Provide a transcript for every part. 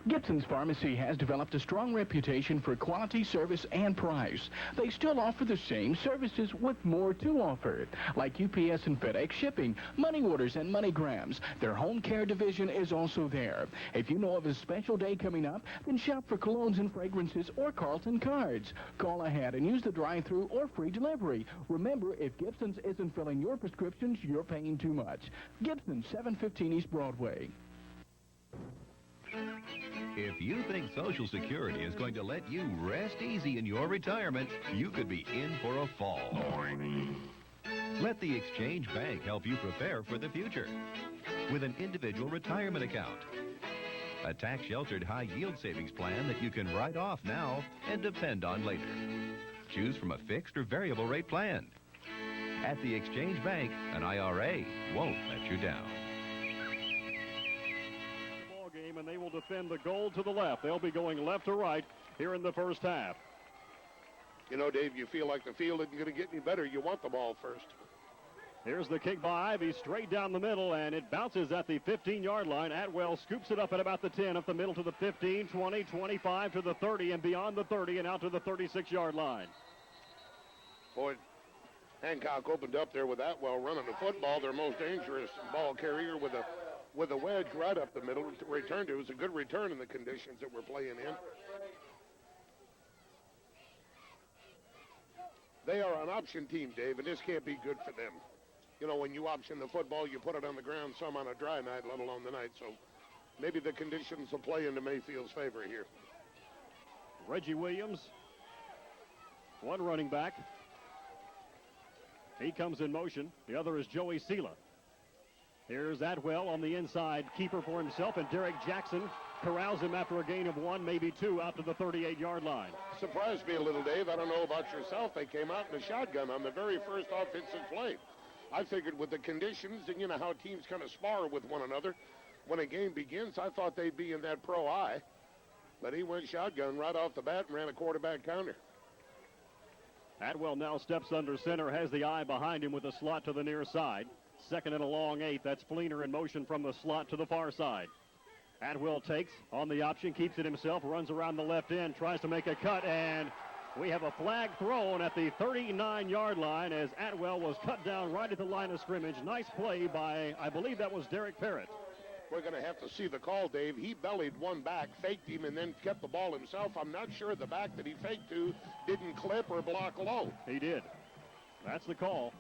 Gibson's Pharmacy has developed a strong reputation for quality, service, and price. They still offer the same services with more to offer, like UPS and FedEx shipping, money orders, and MoneyGrams. Their home care division is also there. If you know of a special day coming up, then shop for colognes and fragrances or Carlton cards. Call ahead and use the drive-thru or free delivery. Remember, if Gibson's isn't filling your prescriptions, you're paying too much. Gibson's, 715 East Broadway. If you think Social Security is going to let you rest easy in your retirement, you could be in for a fall. Let the Exchange Bank help you prepare for the future with an individual retirement account. A tax-sheltered high-yield savings plan that you can write off now and depend on later. Choose from a fixed or variable rate plan. At the Exchange Bank, an IRA won't let you down. Game, and they will defend the goal to the left. They'll be going left to right here in the first half. You know, Dave, you feel like the field isn't going to get any better. You want the ball first. Here's the kick by Ivy, straight down the middle, and it bounces at the 15-yard line. Atwell scoops it up at about the 10, up the middle to the 15, 20, 25 to the 30, and beyond the 30, and out to the 36-yard line. Boy, Hancock opened up there with Atwell running the football, their most dangerous ball carrier with a wedge right up the middle to return to. It was a good return in the conditions that we're playing in. They are an option team, Dave, and this can't be good for them. You know, when you option the football, you put it on the ground some on a dry night, let alone the night. So maybe the conditions will play into Mayfield's favor here. Reggie Williams, one running back. He comes in motion. The other is Joey Sela. Here's Atwell on the inside, keeper for himself, and Derek Jackson corrals him after a gain of 1, maybe 2, out to the 38-yard line. Surprised me a little, Dave. I don't know about yourself. They came out in a shotgun on the very first offensive play. I figured with the conditions and you know how teams kind of spar with one another, when a game begins, I thought they'd be in that pro eye. But he went shotgun right off the bat and ran a quarterback counter. Atwell now steps under center, has the eye behind him with a slot to the near side. Second and a long 8. That's Fleener in motion from the slot to the far side. Atwell takes on the option, keeps it himself, runs around the left end, tries to make a cut, and we have a flag thrown at the 39-yard line as Atwell was cut down right at the line of scrimmage. Nice play by, I believe that was Derek Parrott. We're going to have to see the call, Dave. He bellied one back, faked him, and then kept the ball himself. I'm not sure the back that he faked to didn't clip or block low. He did. That's the call.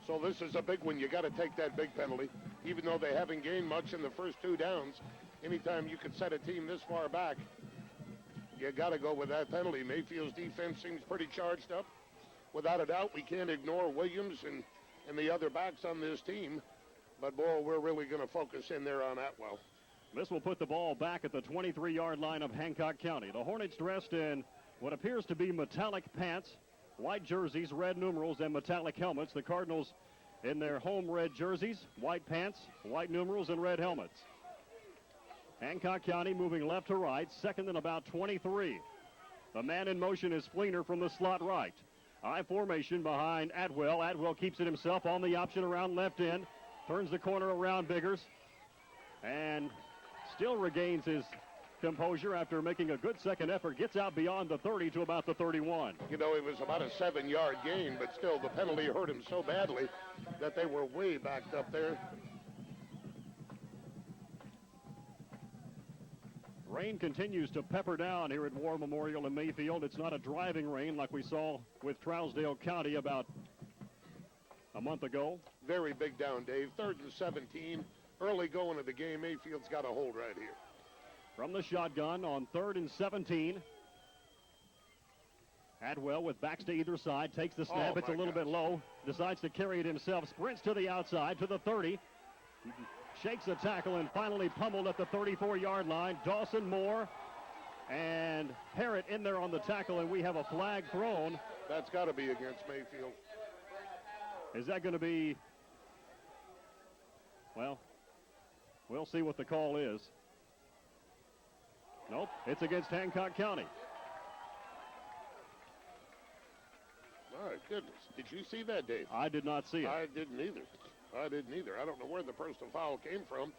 So this is a big one. You got to take that big penalty. Even though they haven't gained much in the first 2 downs, anytime you could set a team this far back, you got to go with that penalty. Mayfield's defense seems pretty charged up. Without a doubt, we can't ignore Williams and the other backs on this team. But, boy, we're really going to focus in there on Atwell. This will put the ball back at the 23-yard line of Hancock County. The Hornets dressed in what appears to be metallic pants, white jerseys, red numerals, and metallic helmets. The Cardinals in their home red jerseys, white pants, white numerals, and red helmets. Hancock County moving left to right, second and about 23. The man in motion is Fleener from the slot right. I formation behind Atwell. Atwell keeps it himself on the option around left end. Turns the corner around Biggers. And still regains his composure after making a good second effort. Gets out beyond the 30 to about the 31. You know, it was about a 7-yard gain, but still the penalty hurt him so badly that they were way backed up there. Rain continues to pepper down here at War Memorial in Mayfield. It's not a driving rain like we saw with Trousdale County about a month ago. Very big down, Dave. 3rd and 17. Early going of the game. Mayfield's got a hold right here. From the shotgun on 3rd and 17. Atwell with backs to either side. Takes the snap. It's a little bit low. Decides to carry it himself. Sprints to the outside to the 30. Shakes the tackle and finally pummeled at the 34-yard line. Dawson, Moore, and Parrott in there on the tackle, and we have a flag thrown. That's got to be against Mayfield. Is that going to be? Well, we'll see what the call is. Nope, it's against Hancock County. My goodness. Did you see that, Dave? I did not see it. I didn't either. I don't know where the personal foul came from.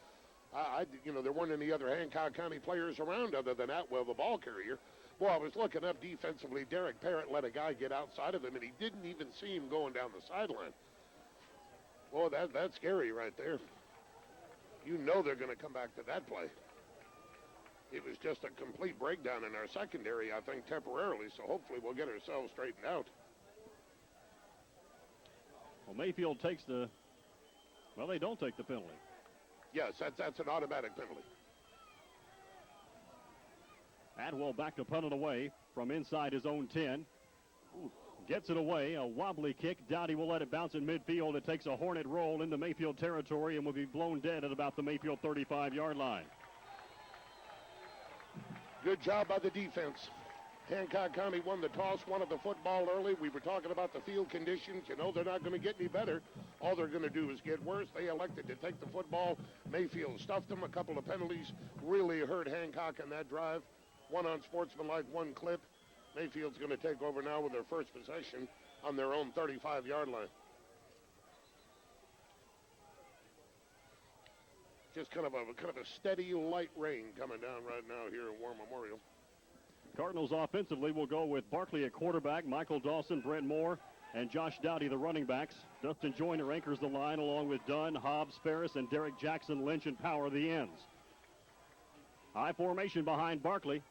There weren't any other Hancock County players around other than Atwell, the ball carrier. Well, I was looking up defensively. Derek Parrott let a guy get outside of him, and he didn't even see him going down the sideline. Well, that's scary right there. You know they're going to come back to that play. It was just a complete breakdown in our secondary, I think, temporarily, so hopefully we'll get ourselves straightened out. Well, Mayfield takes the... Well, they don't take the penalty. Yes, that's an automatic penalty. Atwell back to punt it away from inside his own 10. Gets it away, a wobbly kick. Dowdy will let it bounce in midfield. It takes a hornet roll into Mayfield territory and will be blown dead at about the Mayfield 35-yard line. Good job by the defense. Hancock County won the toss, wanted the football early. We were talking about the field conditions. You know, they're not going to get any better. All they're going to do is get worse. They elected to take the football. Mayfield stuffed them. A couple of penalties really hurt Hancock in that drive. One unsportsmanlike, one clip. Mayfield's going to take over now with their first possession on their own 35-yard line. Just kind of a steady light rain coming down right now here at War Memorial. Cardinals offensively will go with Barkley at quarterback, Michael Dawson, Brent Moore, and Josh Dowdy, the running backs. Dustin Joyner anchors the line along with Dunn, Hobbs, Ferris, and Derek Jackson, Lynch, and Power the ends. High formation behind Barkley.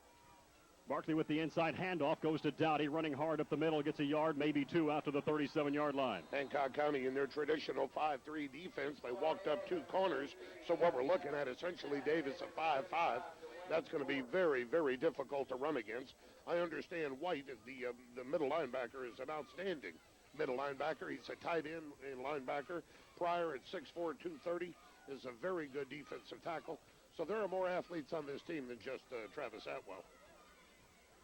Barkley with the inside handoff goes to Dowdy, running hard up the middle, gets a yard, maybe two, out to the 37-yard line. Hancock County in their traditional 5-3 defense, they walked up two corners. So what we're looking at essentially, Dave, is a 5-5. That's going to be very, very difficult to run against. I understand White, the middle linebacker, is an outstanding middle linebacker. He's a tight end and linebacker. Pryor at 6'4", 230 is a very good defensive tackle. So there are more athletes on this team than just Travis Atwell.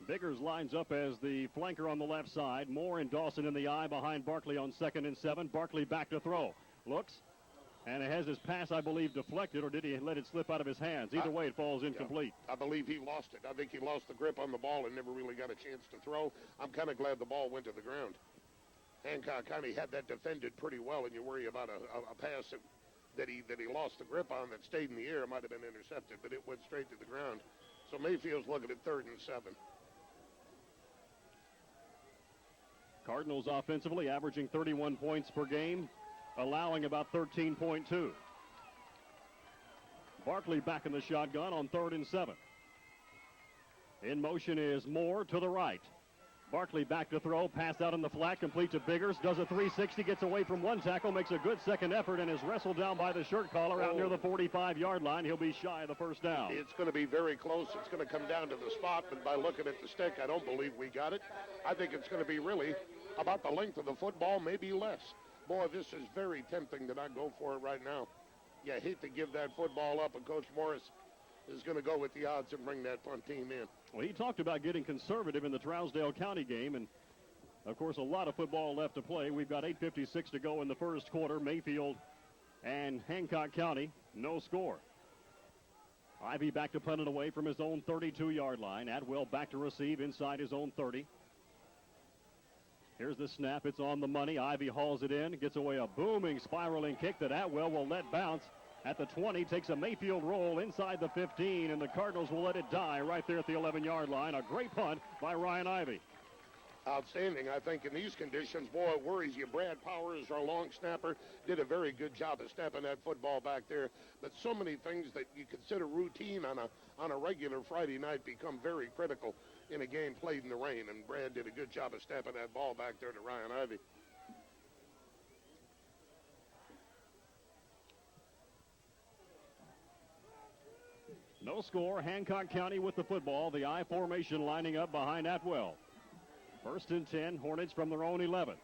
Biggers lines up as the flanker on the left side. Moore and Dawson in the eye behind Barkley on 2nd and 7. Barkley back to throw. Looks. And it has his pass, I believe, deflected, or did he let it slip out of his hands? Either way, it falls incomplete. Yeah, I believe he lost it. I think he lost the grip on the ball and never really got a chance to throw. I'm kind of glad the ball went to the ground. Hancock County had that defended pretty well, and you worry about a pass that he lost the grip on that stayed in the air. It might have been intercepted, but it went straight to the ground. So Mayfield's looking at 3rd and 7. Cardinals offensively averaging 31 points per game, allowing about 13.2. Barkley back in the shotgun on 3rd and 7. In motion is Moore to the right. Barkley back to throw, pass out in the flat, complete to Biggers, does a 360, gets away from one tackle, makes a good second effort, and is wrestled down by the shirt collar out near the 45-yard line. He'll be shy of the first down. It's going to be very close. It's going to come down to the spot, but by looking at the stick, I don't believe we got it. I think it's going to be really about the length of the football, maybe less. Boy, this is very tempting to not go for it right now. You hate to give that football up, and Coach Morris is going to go with the odds and bring that punt team in. Well, he talked about getting conservative in the Trousdale County game, and, of course, a lot of football left to play. We've got 8:56 to go in the first quarter. Mayfield and Hancock County, no score. Ivy back to punt it away from his own 32-yard line. Atwell back to receive inside his own 30. Here's the snap. It's on the money. Ivy hauls it in, gets away a booming spiraling kick that Atwell will let bounce at the 20, takes a Mayfield roll inside the 15, and the Cardinals will let it die right there at the 11-yard line. A great punt by Ryan Ivy. Outstanding, I think, in these conditions. Boy, it worries you. Brad Powers, our long snapper, did a very good job of snapping that football back there. But so many things that you consider routine on a regular Friday night become very critical in a game played in the rain, and Brad did a good job of snapping that ball back there to Ryan Ivy. No score. Hancock County with the football. The I formation lining up behind Atwell. 1st and 10, Hornets from their own 11.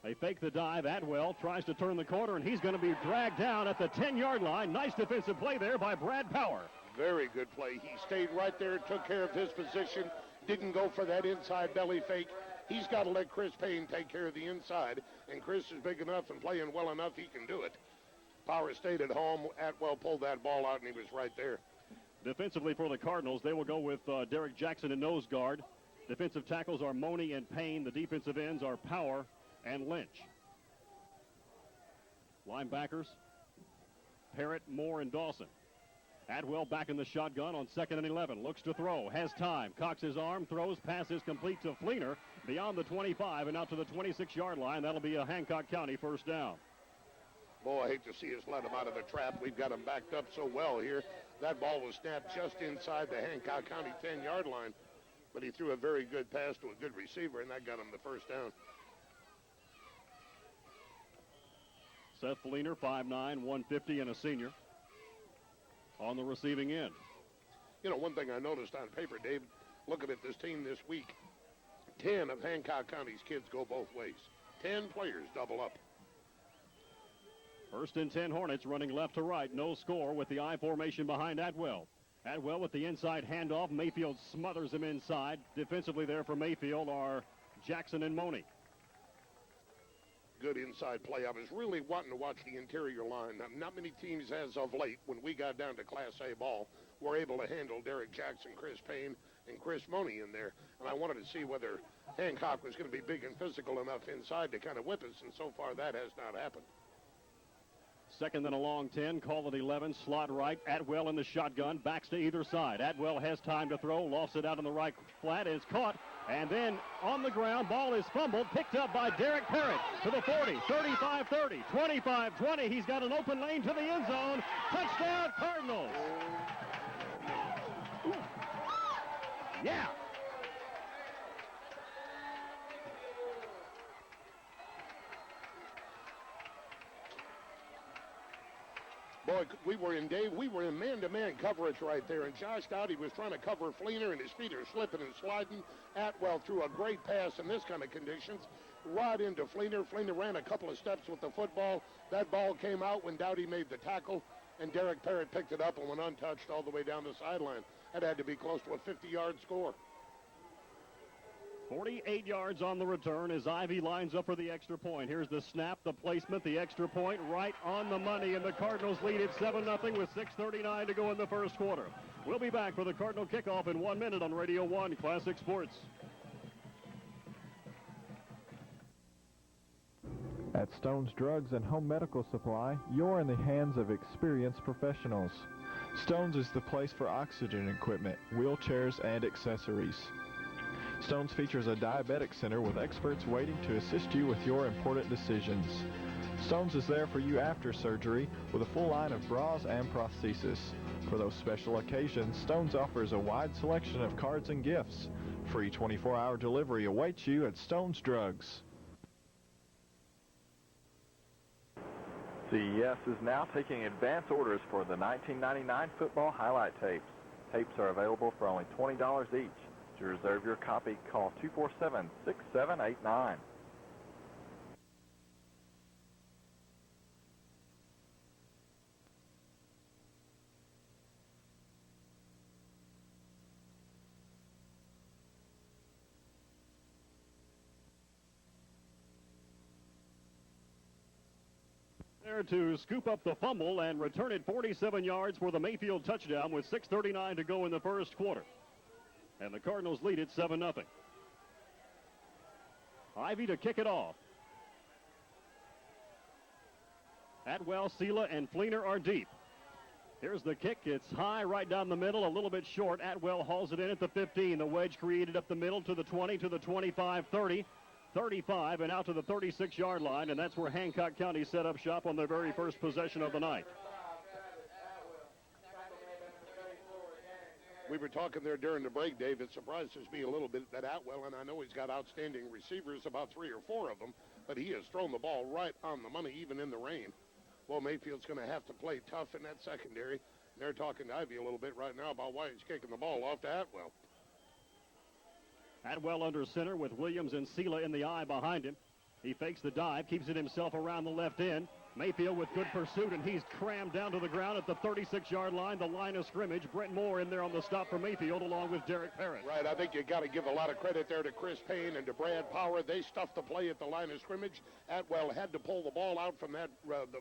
They fake the dive. Atwell tries to turn the corner, and he's going to be dragged down at the 10-yard line. Nice defensive play there by Brad Power. Very good play. He stayed right there, took care of his position, didn't go for that inside belly fake. He's got to let Chris Payne take care of the inside, and Chris is big enough and playing well enough he can do it. Power stayed at home. Atwell pulled that ball out, and he was right there. Defensively for the Cardinals, they will go with Derek Jackson in nose guard. Defensive tackles are Money and Payne. The defensive ends are Power and Lynch. Linebackers, Parrott, Moore, and Dawson. Atwell back in the shotgun on 2nd and 11. Looks to throw. Has time. Cocks his arm. Throws. Passes complete to Fleener beyond the 25 and out to the 26-yard line. That'll be a Hancock County first down. Boy, I hate to see us let him out of the trap. We've got him backed up so well here. That ball was snapped just inside the Hancock County 10-yard line. But he threw a very good pass to a good receiver, and that got him the first down. Seth Fleener, 5'9", 150, and a senior on the receiving end. You know, one thing I noticed on paper, Dave, looking at this team this week, 10 of Hancock County's kids go both ways. 10 players double up. First and 10 Hornets running left to right. No score with the I formation behind Atwell. Atwell with the inside handoff. Mayfield smothers him inside. Defensively there for Mayfield are Jackson and Money. Good inside play. I was really wanting to watch the interior line. Not many teams as of late, when we got down to Class A ball, were able to handle Derek Jackson, Chris Payne, and Chris Money in there. And I wanted to see whether Hancock was going to be big and physical enough inside to kind of whip us, and so far that has not happened. Second and a long 10, call it 11, slot right. Atwell in the shotgun, backs to either side. Atwell has time to throw, lofts it out on the right flat, is caught, and then on the ground, ball is fumbled, picked up by Derek Parrott to the 40, 35-30, 25-20. He's got an open lane to the end zone. Touchdown, Cardinals. Yeah. Boy, we were in man-to-man coverage right there, and Josh Dowdy was trying to cover Fleener, and his feet are slipping and sliding. Atwell threw a great pass in this kind of conditions, right into Fleener. Fleener ran a couple of steps with the football. That ball came out when Dowdy made the tackle, and Derek Parrott picked it up and went untouched all the way down the sideline. That had to be close to a 50-yard score. 48 yards on the return as Ivy lines up for the extra point. Here's the snap, the placement, the extra point right on the money, and the Cardinals lead it 7-0 with 6:39 to go in the first quarter. We'll be back for the Cardinal kickoff in 1 minute on Radio 1 Classic Sports. At Stone's Drugs and Home Medical Supply, you're in the hands of experienced professionals. Stone's is the place for oxygen equipment, wheelchairs, and accessories. Stone's features a diabetic center with experts waiting to assist you with your important decisions. Stone's is there for you after surgery with a full line of bras and prosthesis. For those special occasions, Stone's offers a wide selection of cards and gifts. Free 24-hour delivery awaits you at Stone's Drugs. CES is now taking advance orders for the 1999 football highlight tapes. Tapes are available for only $20 each. To reserve your copy, call 247-6789. There to scoop up the fumble and return it 47 yards for the Mayfield touchdown with 6:39 to go in the first quarter. And the Cardinals lead it 7-0. Ivy to kick it off. Atwell, Sela, and Fleener are deep. Here's the kick. It's high right down the middle, a little bit short. Atwell hauls it in at the 15. The wedge created up the middle to the 20, to the 25, 30, 35, and out to the 36-yard line. And that's where Hancock County set up shop on their very first possession of the night. We were talking there during the break, Dave. It surprises me a little bit that Atwell, and I know he's got outstanding receivers, about 3 or 4 of them, but he has thrown the ball right on the money, even in the rain. Well, Mayfield's going to have to play tough in that secondary. They're talking to Ivy a little bit right now about why he's kicking the ball off to Atwell. Atwell under center with Williams and Sela in the eye behind him. He fakes the dive, keeps it himself around the left end. Mayfield with good pursuit, and he's crammed down to the ground at the 36-yard line, the line of scrimmage. Brent Moore in there on the stop for Mayfield, along with Derek Parrott. Right, I think you got to give a lot of credit there to Chris Payne and to Brad Power. They stuffed the play at the line of scrimmage. Atwell had to pull the ball out from that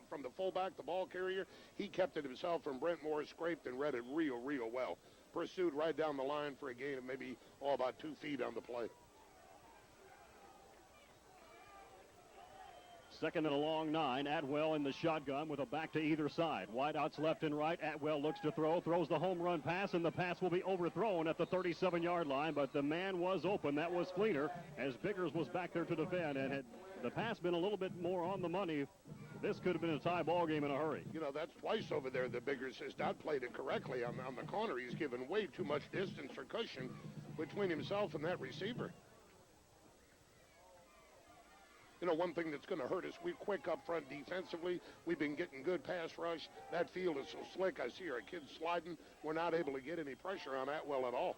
from the fullback, the ball carrier. He kept it himself, and Brent Moore scraped and read it real well. Pursued right down the line for a gain of maybe about 2 feet on the play. Second and a long 9. Atwell in the shotgun with a back to either side. Wideouts left and right. Atwell looks to throw, throws the home run pass, and the pass will be overthrown at the 37-yard line, but the man was open. That was Fleener, as Biggers was back there to defend, and had the pass been a little bit more on the money, this could have been a tie ball game in a hurry. You know, that's twice over there that Biggers has not played it correctly. On the corner, he's given way too much distance or cushion between himself and that receiver. You know, one thing that's going to hurt us, we're quick up front defensively. We've been getting good pass rush. That field is so slick. I see our kids sliding. We're not able to get any pressure on Atwell at all.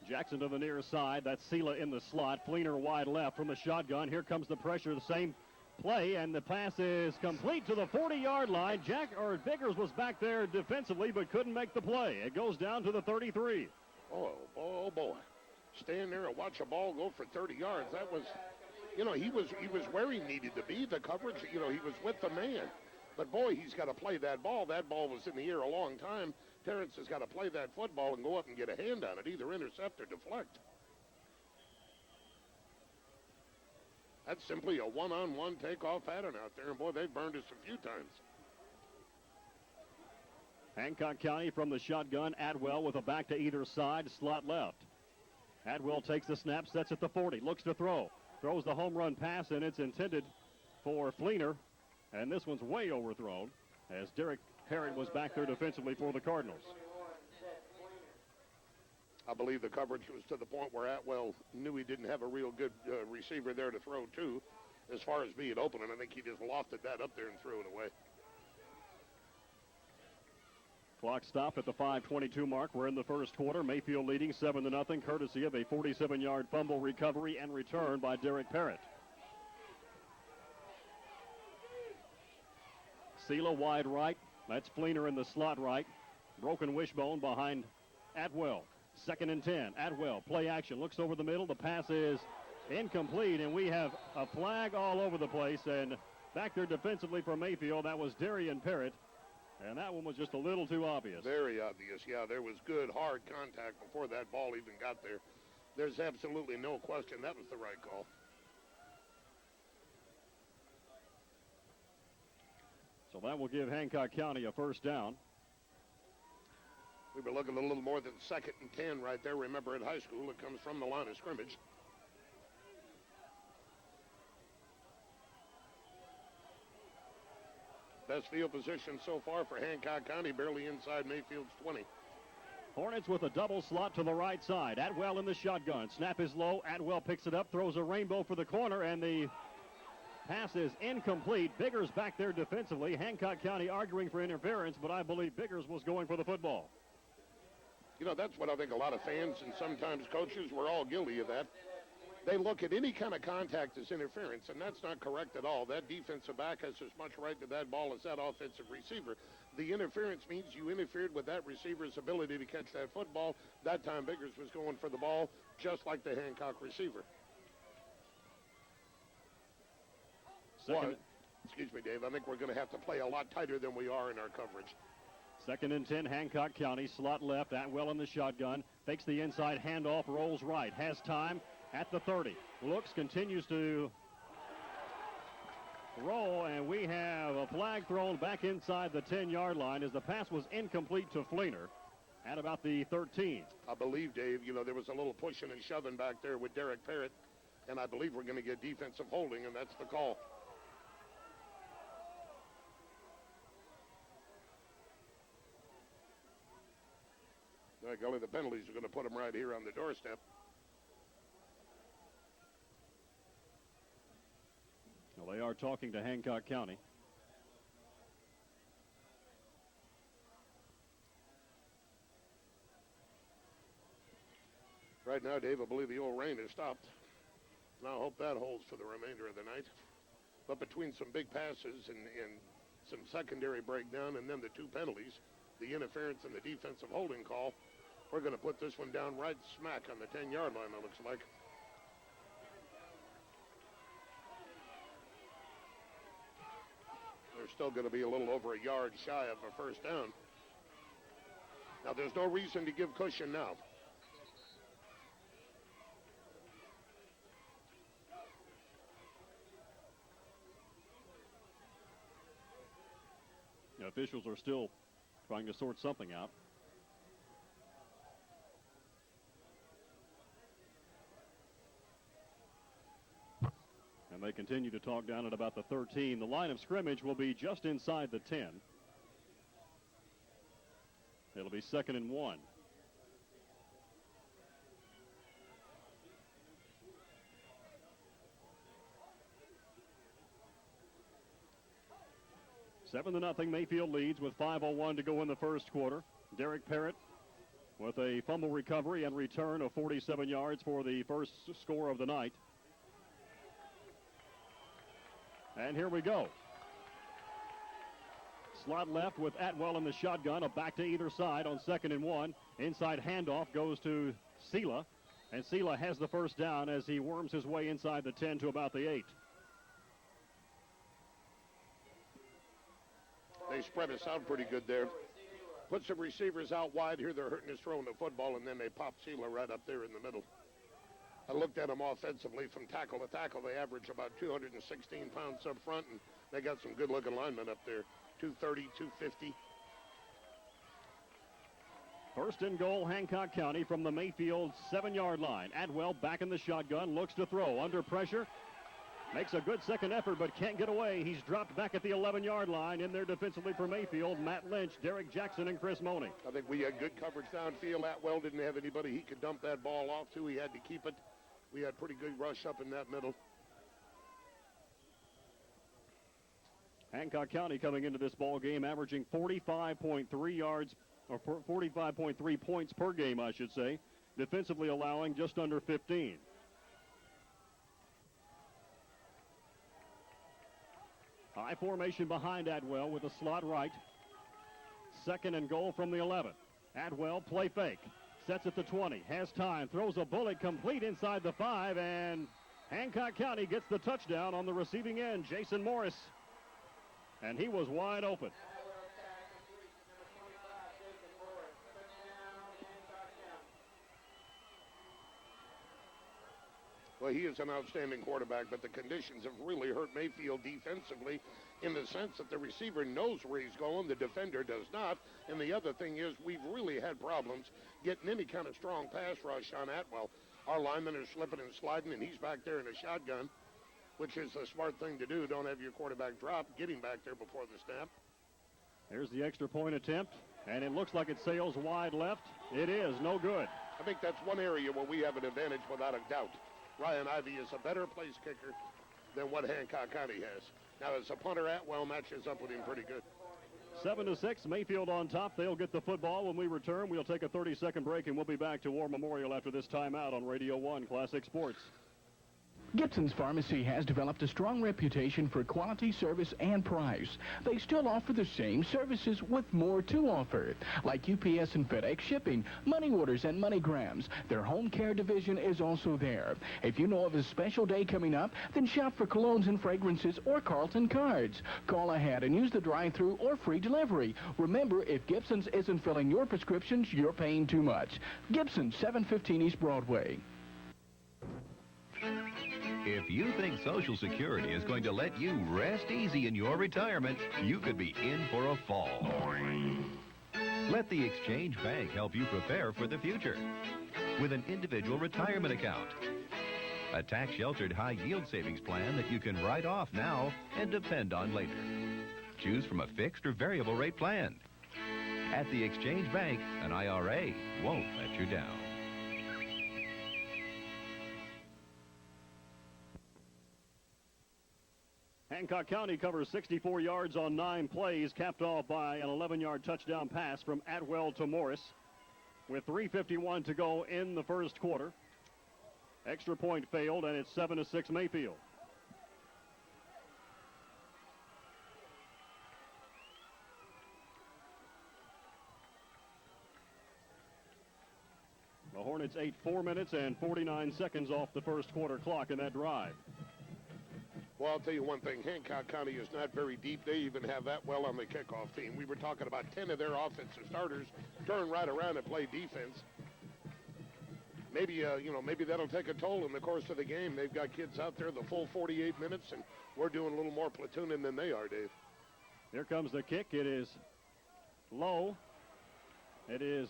Jackson to the near side. That's Sela in the slot. Fleener wide left from the shotgun. Here comes the pressure. The same play, and the pass is complete to the 40-yard line. Biggers was back there defensively, but couldn't make the play. It goes down to the 33. Oh boy. Stand there and watch a ball go for 30 yards. That was, you know, he was where he needed to be. The coverage, you know, he was with the man. But boy, he's got to play that ball. That ball was in the air a long time. Terrence has got to play that football and go up and get a hand on it, either intercept or deflect. That's simply a one-on-one takeoff pattern out there, and boy, they've burned us a few times. Hancock County from the shotgun. Atwell with a back to either side, slot left. Atwell takes the snap, sets at the 40, looks to throw. Throws the home run pass, and it's intended for Fleener. And this one's way overthrown as Derek Herod was back there defensively for the Cardinals. I believe the coverage was to the point where Atwell knew he didn't have a real good receiver there to throw to as far as being open, and I think he just lofted that up there and threw it away. Clock stopped at the 5:22 mark. We're in the first quarter. Mayfield leading 7-0, courtesy of a 47-yard fumble recovery and return by Derek Parrott. Sela wide right. That's Fleener in the slot right. Broken wishbone behind Atwell. 2nd and 10. Atwell, play action, looks over the middle. The pass is incomplete, and we have a flag all over the place. And back there defensively for Mayfield, that was Darian Parrott. And that one was just a little too obvious. Very obvious, yeah. There was good, hard contact before that ball even got there. There's absolutely no question that was the right call. So that will give Hancock County a first down. We were looking at a little more than 2nd and 10 right there. Remember, at high school, it comes from the line of scrimmage. Best field position so far for Hancock County, barely inside Mayfield's 20. Hornets with a double slot to the right side. Atwell in the shotgun. Snap is low. Atwell picks it up, throws a rainbow for the corner, and the pass is incomplete. Biggers back there defensively. Hancock County arguing for interference, but I believe Biggers was going for the football. You know, that's what I think a lot of fans and sometimes coaches, we're all guilty of that. They look at any kind of contact as interference, and that's not correct at all. That defensive back has as much right to that ball as that offensive receiver. The interference means you interfered with that receiver's ability to catch that football. That time Biggers was going for the ball, just like the Hancock receiver. Excuse me, Dave. I think we're going to have to play a lot tighter than we are in our coverage. 2nd and 10, Hancock County. Slot left. Atwell in the shotgun. Fakes the inside handoff, rolls right. Has time at the 30. Looks, continues to roll, and we have a flag thrown back inside the 10-yard line as the pass was incomplete to Fleener at about the 13. I believe, Dave, you know, there was a little pushing and shoving back there with Derek Parrott, and I believe we're going to get defensive holding, and that's the call. By golly, the penalties are going to put them right here on the doorstep. Well, they are talking to Hancock County. Right now, Dave, I believe the old rain has stopped. Now I hope that holds for the remainder of the night. But between some big passes and some secondary breakdown and then the two penalties, the interference and the defensive holding call, we're going to put this one down right smack on the 10-yard line, it looks like. They're still going to be a little over a yard shy of a first down. Now, there's no reason to give cushion now. officials are still trying to sort something out. And they continue to talk down at about the 13. The line of scrimmage will be just inside the 10. It'll be 2nd and 1. Seven to nothing. Mayfield leads with 5:01 to go in the first quarter. Derek Parrott with a fumble recovery and return of 47 yards for the first score of the night. And here we go. Slot left with Atwell in the shotgun. A back to either side on 2nd and 1. Inside handoff goes to Sela. And Sela has the first down as he worms his way inside the 10 to about the 8. They spread us out pretty good there. Put some receivers out wide here. They're hurting us throwing the football, and then they pop Sela right up there in the middle. I looked at them offensively from tackle to tackle. They average about 216 pounds up front, and they got some good-looking linemen up there, 230, 250. First and goal, Hancock County from the Mayfield 7-yard line. Atwell back in the shotgun, looks to throw. Under pressure, makes a good second effort, but can't get away. He's dropped back at the 11-yard line. In there defensively for Mayfield, Matt Lynch, Derek Jackson, and Chris Money. I think we had good coverage downfield. Atwell didn't have anybody he could dump that ball off to. He had to keep it. We had pretty good rush up in that middle. Hancock County coming into this ball game averaging 45.3 yards, or 45.3 points per game, I should say. Defensively allowing just under 15. High formation behind Atwell with a slot right. 2nd and goal from the 11. Atwell play fake. Sets at the 20. Has time. Throws a bullet complete inside the 5. And Hancock County gets the touchdown on the receiving end. Jason Morris. And he was wide open. Well, he is an outstanding quarterback, but the conditions have really hurt Mayfield defensively in the sense that the receiver knows where he's going, the defender does not. And the other thing is we've really had problems getting any kind of strong pass rush on Atwell. Our linemen are slipping and sliding, and he's back there in a shotgun, which is the smart thing to do. Don't have your quarterback drop. Get him back there before the snap. There's the extra point attempt, and it looks like it sails wide left. It is no good. I think that's one area where we have an advantage without a doubt. Ryan Ivey is a better place kicker than what Hancock County has. Now, as a punter, Atwell matches up with him pretty good. 7-6, Mayfield on top. They'll get the football when we return. We'll take a 30-second break, and we'll be back to War Memorial after this timeout on Radio 1 Classic Sports. Gibson's Pharmacy has developed a strong reputation for quality, service, and price. They still offer the same services with more to offer, like UPS and FedEx shipping, money orders, and MoneyGrams. Their home care division is also there. If you know of a special day coming up, then shop for colognes and fragrances or Carlton cards. Call ahead and use the drive-thru or free delivery. Remember, if Gibson's isn't filling your prescriptions, you're paying too much. Gibson's, 715 East Broadway. If you think Social Security is going to let you rest easy in your retirement, you could be in for a fall. Let the Exchange Bank help you prepare for the future with an individual retirement account. A tax-sheltered high-yield savings plan that you can write off now and depend on later. Choose from a fixed or variable rate plan. At the Exchange Bank, an IRA won't let you down. Hancock County covers 64 yards on 9 plays, capped off by an 11-yard touchdown pass from Atwell to Morris. With 3:51 to go in the first quarter. Extra point failed, and it's 7-6 Mayfield. The Hornets ate 4 minutes and 49 seconds off the first quarter clock in that drive. Well, I'll tell you one thing. Hancock County is not very deep. They even have Atwell on the kickoff team. We were talking about 10 of their offensive starters turn right around and play defense. Maybe, maybe that'll take a toll in the course of the game. They've got kids out there the full 48 minutes, and we're doing a little more platooning than they are, Dave. Here comes the kick. It is low. It is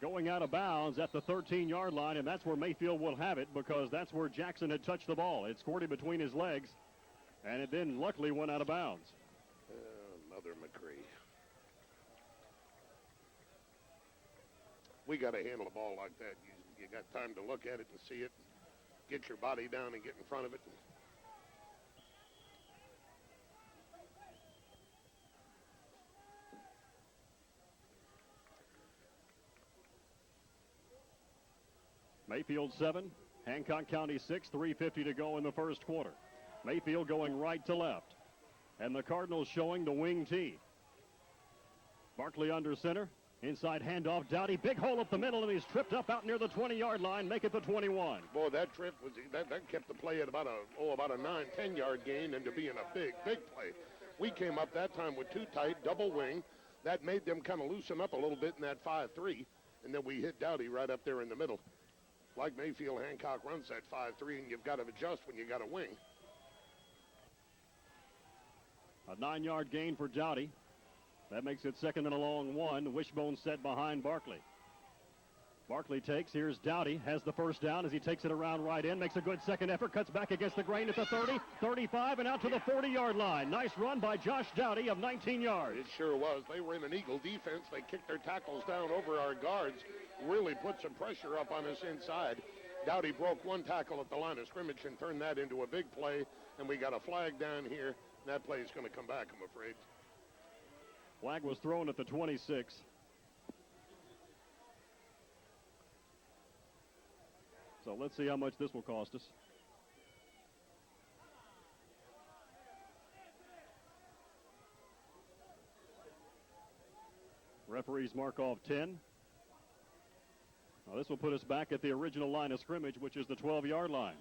going out of bounds at the 13-yard line, and that's where Mayfield will have it because that's where Jackson had touched the ball. It squirted between his legs, and it then luckily went out of bounds. Mother McCree. We got to handle a ball like that. You got time to look at it and see it, get your body down and get in front of it. Mayfield 7, Hancock County 6, 3:50 to go in the first quarter. Mayfield going right to left. And the Cardinals showing the wing tee. Barkley under center. Inside handoff, Dowdy, big hole up the middle, and he's tripped up out near the 20-yard line, make it the 21. Boy, that trip was that kept the play at about a 9-10 yard gain into being a big play. We came up that time with too tight, double wing. That made them kind of loosen up a little bit in that 5-3, and then we hit Dowdy right up there in the middle. Like Mayfield, Hancock runs that 5-3, and you've got to adjust when you got a wing. A 9-yard gain for Dowdy. That makes it second and a long one. Wishbone set behind Barkley. Barkley takes. Here's Dowdy. Has the first down as he takes it around right in. Makes a good second effort. Cuts back against the grain at the 30, 35, and out to the 40-yard line. Nice run by Josh Dowdy of 19 yards. It sure was. They were in an eagle defense. They kicked their tackles down over our guards. Really put some pressure up on us inside. Dowdy broke one tackle at the line of scrimmage and turned that into a big play. And we got a flag down here. That play is going to come back, I'm afraid. Flag was thrown at the 26. So let's see how much this will cost us. Referees mark off 10. Now this will put us back at the original line of scrimmage, which is the 12-yard line.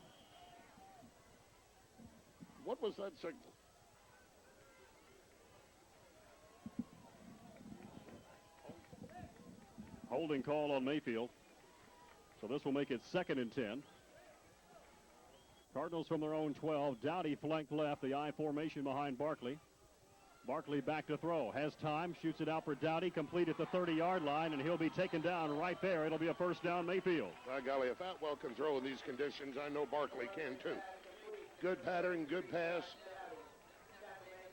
What was that signal? Holding call on Mayfield. So this will make it second and 10. Cardinals from their own 12. Dowdy flanked left, the I formation behind Barkley. Barkley back to throw. Has time, shoots it out for Dowdy, complete at the 30-yard line, and he'll be taken down right there. It'll be a first down, Mayfield. By golly, if Atwell can throw in these conditions, I know Barkley can too. Good pattern, good pass.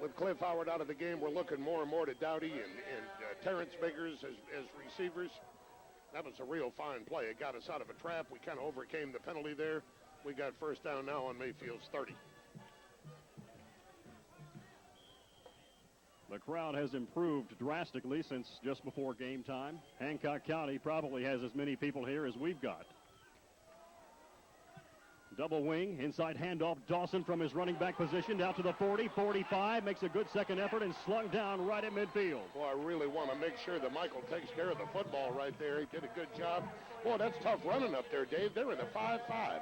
With Cliff Howard out of the game, we're looking more and more to Dowdy and Terrence Biggers as receivers. That was a real fine play. It got us out of a trap. We kind of overcame the penalty there. We got first down now on Mayfield's 30. The crowd has improved drastically since just before game time. Hancock County probably has as many people here as we've got. Double wing, inside handoff, Dawson from his running back position down to the 40, 45, makes a good second effort and slung down right at midfield. Boy, I really want to make sure that Michael takes care of the football right there. He did a good job. Boy, that's tough running up there, Dave. They're in a 5-5.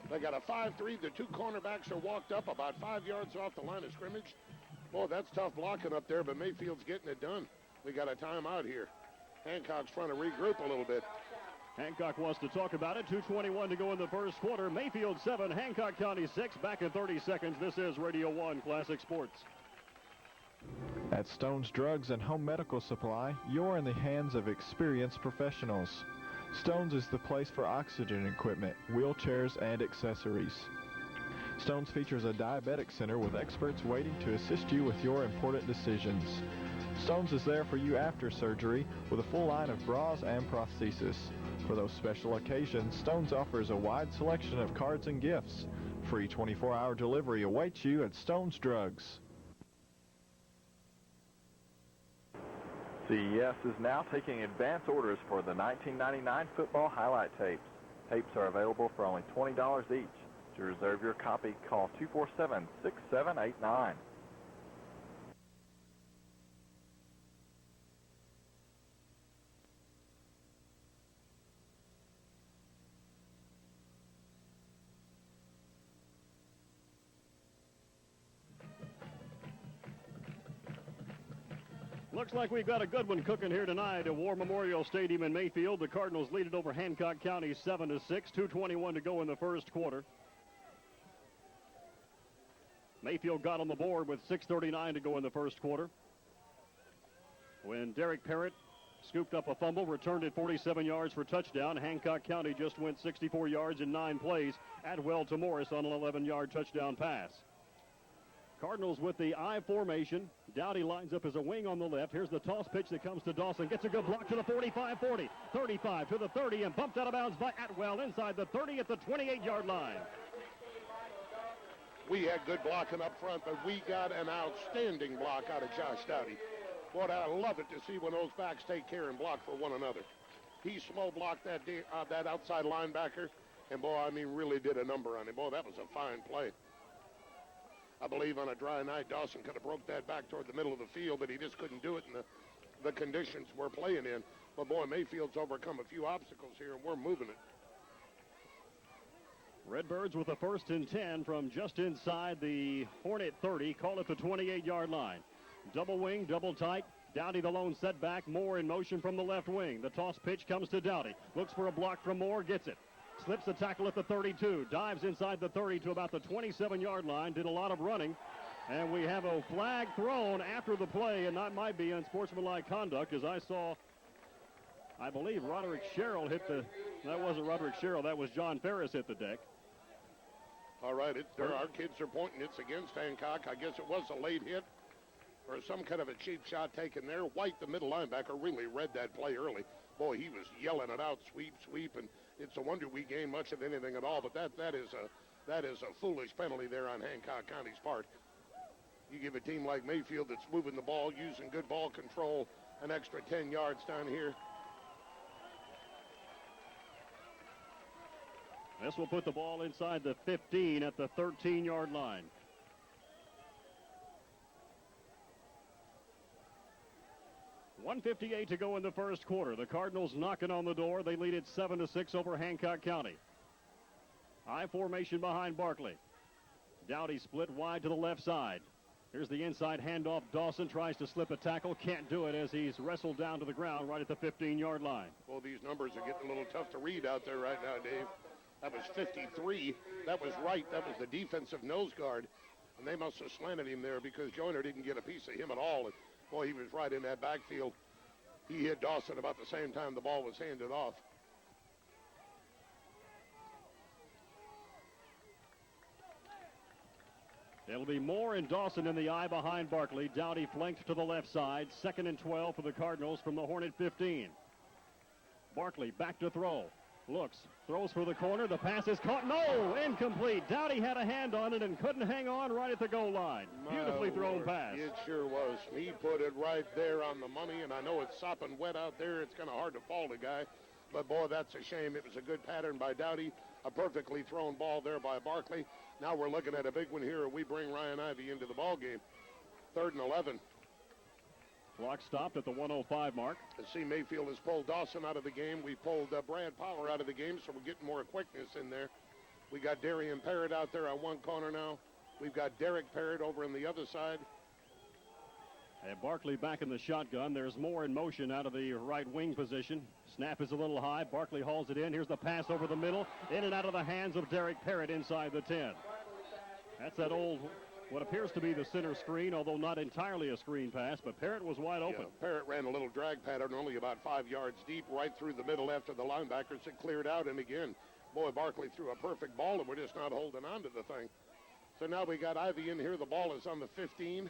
They got a 5-3. The two cornerbacks are walked up about 5 yards off the line of scrimmage. Boy, that's tough blocking up there, but Mayfield's getting it done. We got a timeout here. Hancock's trying to regroup a little bit. Hancock wants to talk about it. 2:21 to go in the first quarter. Mayfield 7, Hancock County 6. Back in 30 seconds. This is Radio 1 Classic Sports. At Stone's Drugs and Home Medical Supply, you're in the hands of experienced professionals. Stone's is the place for oxygen equipment, wheelchairs, and accessories. Stone's features a diabetic center with experts waiting to assist you with your important decisions. Stone's is there for you after surgery with a full line of bras and prosthesis. For those special occasions, Stone's offers a wide selection of cards and gifts. Free 24-hour delivery awaits you at Stone's Drugs. CES is now taking advance orders for the 1999 football highlight tapes. Tapes are available for only $20 each. To reserve your copy, call 247-6789. Looks like we've got a good one cooking here tonight at War Memorial Stadium in Mayfield. The Cardinals lead it over Hancock County 7-6. 2:21 to go in the first quarter. Mayfield got on the board with 6:39 to go in the first quarter, when Derek Parrott scooped up a fumble, returned it 47 yards for touchdown. Hancock County just went 64 yards in 9 plays. Atwell to Morris on an 11-yard touchdown pass. Cardinals with the I formation. Dowdy lines up as a wing on the left. Here's the toss pitch that comes to Dawson. Gets a good block to the 45-40, 35 to the 30, and bumped out of bounds by Atwell inside the 30 at the 28-yard line. We had good blocking up front, but we got an outstanding block out of Josh Dowdy. Boy, I love it to see when those backs take care and block for one another. He slow blocked that outside linebacker, and boy, I mean, really did a number on him. Boy, that was a fine play. I believe on a dry night, Dawson could have broke that back toward the middle of the field, but he just couldn't do it in the conditions we're playing in. But boy, Mayfield's overcome a few obstacles here, and we're moving it. Redbirds with a 1st and 10 from just inside the Hornet 30. Call it the 28-yard line. Double wing, double tight. Dowdy the lone setback. Moore in motion from the left wing. The toss pitch comes to Dowdy. Looks for a block from Moore. Gets it. Slips the tackle at the 32. Dives inside the 30 to about the 27-yard line. Did a lot of running. And we have a flag thrown after the play, and that might be unsportsmanlike conduct, as I saw, I believe, Roderick Sherrill hit the... That wasn't Roderick Sherrill. That was John Ferris hit the deck. All right, our kids are pointing it's against Hancock. I guess it was a late hit or some kind of a cheap shot taken there. White, the middle linebacker, really read that play early. Boy, he was yelling it out, sweep, sweep, and it's a wonder we gained much of anything at all. But that is a foolish penalty there on Hancock County's part. You give a team like Mayfield that's moving the ball, using good ball control, an extra 10 yards down here. This will put the ball inside the 15 at the 13-yard line. .158 to go in the first quarter. The Cardinals knocking on the door. They lead it 7-6 over Hancock County. I formation behind Barkley. Dowdy split wide to the left side. Here's the inside handoff. Dawson tries to slip a tackle. Can't do it as he's wrestled down to the ground right at the 15-yard line. Well, these numbers are getting a little tough to read out there right now, Dave. That was 53. That was right. That was the defensive nose guard. And they must have slanted him there because Joyner didn't get a piece of him at all. And boy, he was right in that backfield. He hit Dawson about the same time the ball was handed off. It'll be Moore and Dawson in the eye behind Barkley. Dowdy flanked to the left side. 2nd and 12 for the Cardinals from the Hornet 15. Barkley back to throw. Looks, throws for the corner. The pass is caught. No, incomplete. Dowdy had a hand on it and couldn't hang on right at the goal line. Beautifully thrown pass. It sure was. He put it right there on the money, and I know it's sopping wet out there. It's kind of hard to fault a guy. But, boy, that's a shame. It was a good pattern by Dowdy. A perfectly thrown ball there by Barkley. Now we're looking at a big one here. We bring Ryan Ivey into the ball game. 3rd and 11. Clock stopped at the 1:05 mark. See, Mayfield has pulled Dawson out of the game. We pulled Brad Power out of the game, so we're getting more quickness in there. We got Darian Parrott out there on one corner now. We've got Derek Parrott over on the other side. And Barkley back in the shotgun. There's Moore in motion out of the right wing position. Snap is a little high. Barkley hauls it in. Here's the pass over the middle. In and out of the hands of Derek Parrott inside the 10. That's that old, what appears to be the center screen, although not entirely a screen pass, but Parrott was wide open. Yeah, Parrott ran a little drag pattern only about 5 yards deep right through the middle after the linebackers had cleared out. And again, boy, Barkley threw a perfect ball, and we're just not holding on to the thing. So now we got Ivey in here. The ball is on the 15.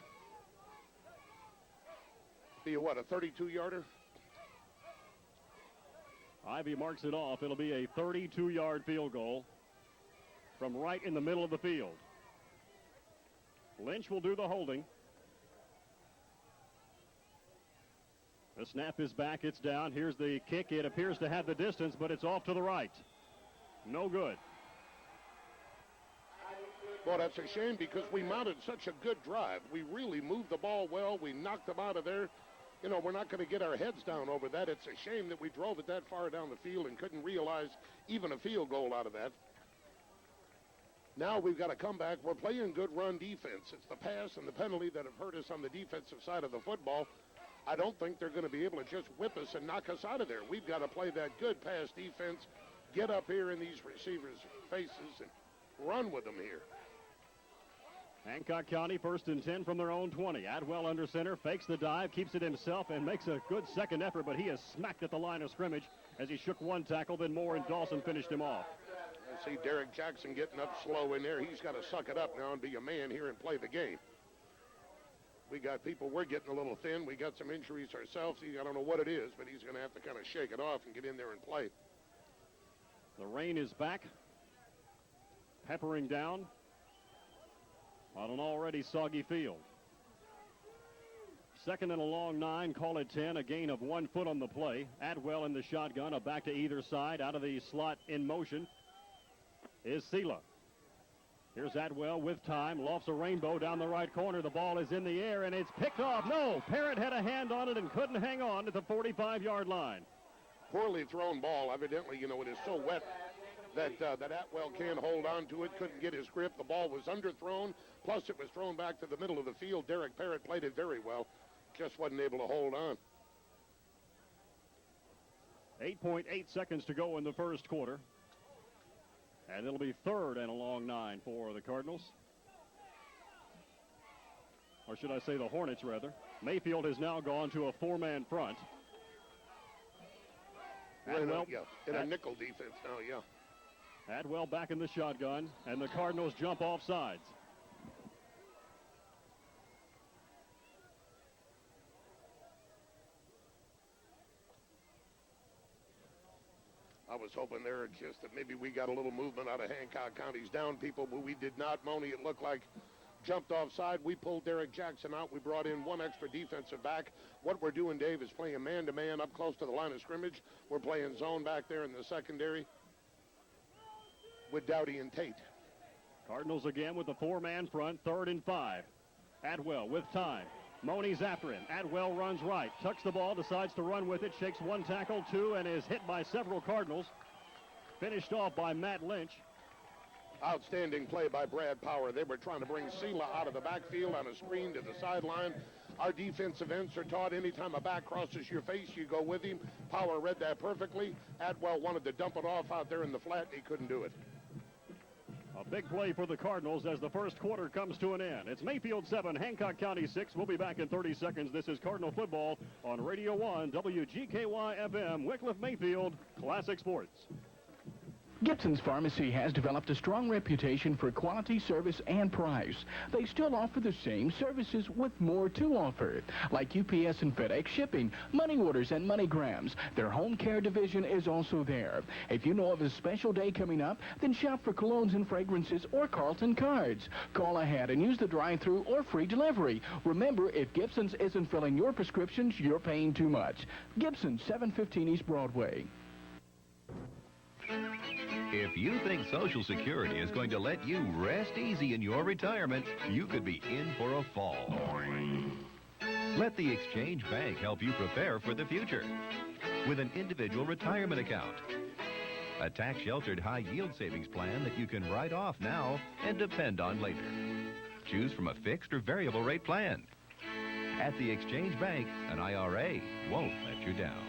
Be a 32-yarder? Ivey marks it off. It'll be a 32-yard field goal from right in the middle of the field. Lynch will do the holding. The snap is back. It's down. Here's the kick. It appears to have the distance, but it's off to the right. No good. Well, that's a shame because we mounted such a good drive. We really moved the ball well. We knocked them out of there. You know, we're not going to get our heads down over that. It's a shame that we drove it that far down the field and couldn't realize even a field goal out of that. Now we've got to come back. We're playing good run defense. It's the pass and the penalty that have hurt us on the defensive side of the football. I don't think they're going to be able to just whip us and knock us out of there. We've got to play that good pass defense, get up here in these receivers' faces and run with them here. Hancock County 1st and 10 from their own 20. Atwell under center, fakes the dive, keeps it himself, and makes a good second effort, but he is smacked at the line of scrimmage as he shook one tackle, then Moore and Dawson finished him off. I see Derek Jackson getting up slow in there. He's got to suck it up now and be a man here and play the game. We got people, we're getting a little thin. We got some injuries ourselves. I don't know what it is, but he's going to have to kind of shake it off and get in there and play. The rain is back, peppering down on an already soggy field. Second and a long 9, call it 10, a gain of 1 foot on the play. Atwell in the shotgun, a back to either side. Out of the slot in motion is Sela. Here's Atwell with time, lofts a rainbow down the right corner. The ball is in the air, and it's picked off. No, Parrott had a hand on it and couldn't hang on at the 45-yard line. Poorly thrown ball. Evidently, it is so wet that Atwell can't hold on to it, couldn't get his grip. The ball was underthrown, plus it was thrown back to the middle of the field. Derek Parrott played it very well, just wasn't able to hold on. 8.8 seconds to go in the first quarter. And it'll be 3rd and a long 9 for the Cardinals. Or should I say the Hornets, rather. Mayfield has now gone to a 4-man front. Atwell, in a nickel defense now, yeah. Atwell back in the shotgun, and the Cardinals jump off sides. I was hoping there just that maybe we got a little movement out of Hancock County's down people, but we did not. Money, it looked like, jumped offside. We pulled Derek Jackson out. We brought in 1 extra defensive back. What we're doing, Dave, is playing man-to-man up close to the line of scrimmage. We're playing zone back there in the secondary with Dowdy and Tate. Cardinals again with the 4-man front, 3rd and 5. Atwell with time. Money's after him. Atwell runs right, tucks the ball, decides to run with it, shakes 1 tackle, 2, and is hit by several Cardinals. Finished off by Matt Lynch. Outstanding play by Brad Power. They were trying to bring Sela out of the backfield on a screen to the sideline. Our defensive ends are taught anytime a back crosses your face, you go with him. Power read that perfectly. Atwell wanted to dump it off out there in the flat, and he couldn't do it. A big play for the Cardinals as the first quarter comes to an end. It's Mayfield 7, Hancock County 6. We'll be back in 30 seconds. This is Cardinal Football on Radio 1, WGKY FM, Wickliffe, Mayfield, Classic Sports. Gibson's Pharmacy has developed a strong reputation for quality, service, and price. They still offer the same services with more to offer, like UPS and FedEx shipping, money orders, and MoneyGrams. Their home care division is also there. If you know of a special day coming up, then shop for colognes and fragrances or Carlton cards. Call ahead and use the drive-thru or free delivery. Remember, if Gibson's isn't filling your prescriptions, you're paying too much. Gibson's, 715 East Broadway. If you think Social Security is going to let you rest easy in your retirement, you could be in for a fall. Let the Exchange Bank help you prepare for the future with an individual retirement account. A tax-sheltered high-yield savings plan that you can write off now and depend on later. Choose from a fixed or variable rate plan. At the Exchange Bank, an IRA won't let you down.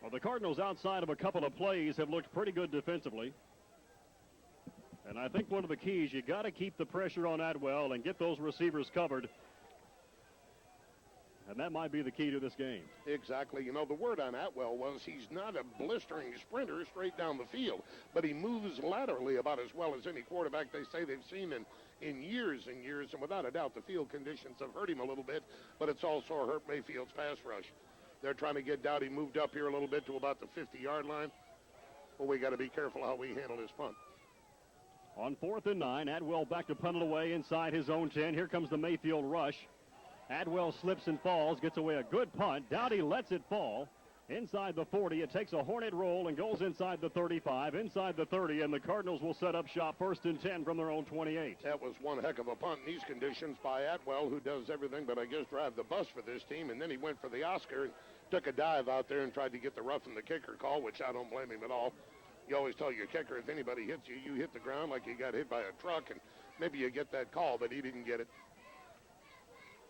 Well, the Cardinals, outside of a couple of plays, have looked pretty good defensively. And I think one of the keys, you got to keep the pressure on Atwell and get those receivers covered. And that might be the key to this game. Exactly. The word on Atwell was he's not a blistering sprinter straight down the field, but he moves laterally about as well as any quarterback they say they've seen in years and years. And without a doubt, the field conditions have hurt him a little bit, but it's also hurt Mayfield's pass rush. They're trying to get Dowdy moved up here a little bit to about the 50-yard line. Well, we got to be careful how we handle this punt. On 4th and 9, Atwell back to punt it away inside his own 10. Here comes the Mayfield rush. Atwell slips and falls, gets away a good punt. Dowdy lets it fall. Inside the 40, it takes a Hornet roll and goes inside the 35, inside the 30, and the Cardinals will set up shop 1st and 10 from their own 28. That was one heck of a punt in these conditions by Atwell, who does everything but, I guess, drive the bus for this team, and then he went for the Oscar and took a dive out there and tried to get the roughing the kicker call, which I don't blame him at all. You always tell your kicker, if anybody hits you, you hit the ground like you got hit by a truck, and maybe you get that call, but he didn't get it.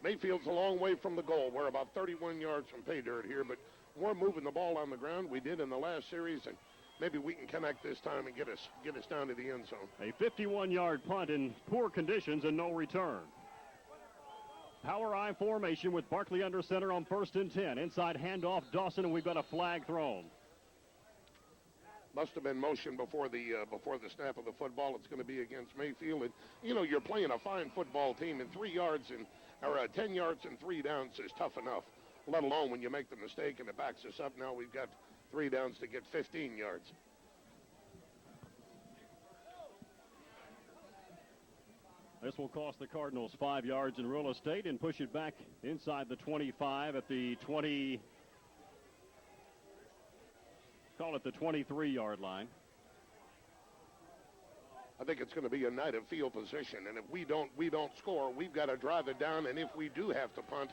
Mayfield's a long way from the goal. We're about 31 yards from pay dirt here, but we're moving the ball on the ground. We did in the last series, and maybe we can connect this time and get us down to the end zone. A 51-yard punt in poor conditions and no return. Power I formation with Barkley under center on 1st and 10. Inside handoff Dawson, and we've got a flag thrown. Must have been motion before the snap of the football. It's going to be against Mayfield. And, you know, you're playing a fine football team, and 10 yards and 3 downs is tough enough, let alone when you make the mistake and it backs us up. Now we've got 3 downs to get 15 yards. This will cost the Cardinals 5 yards in real estate and push it back inside the 25 at the 20, call it the 23-yard line. I think it's going to be a night of field position, and if we don't score, we've got to drive it down, and if we do have to punt,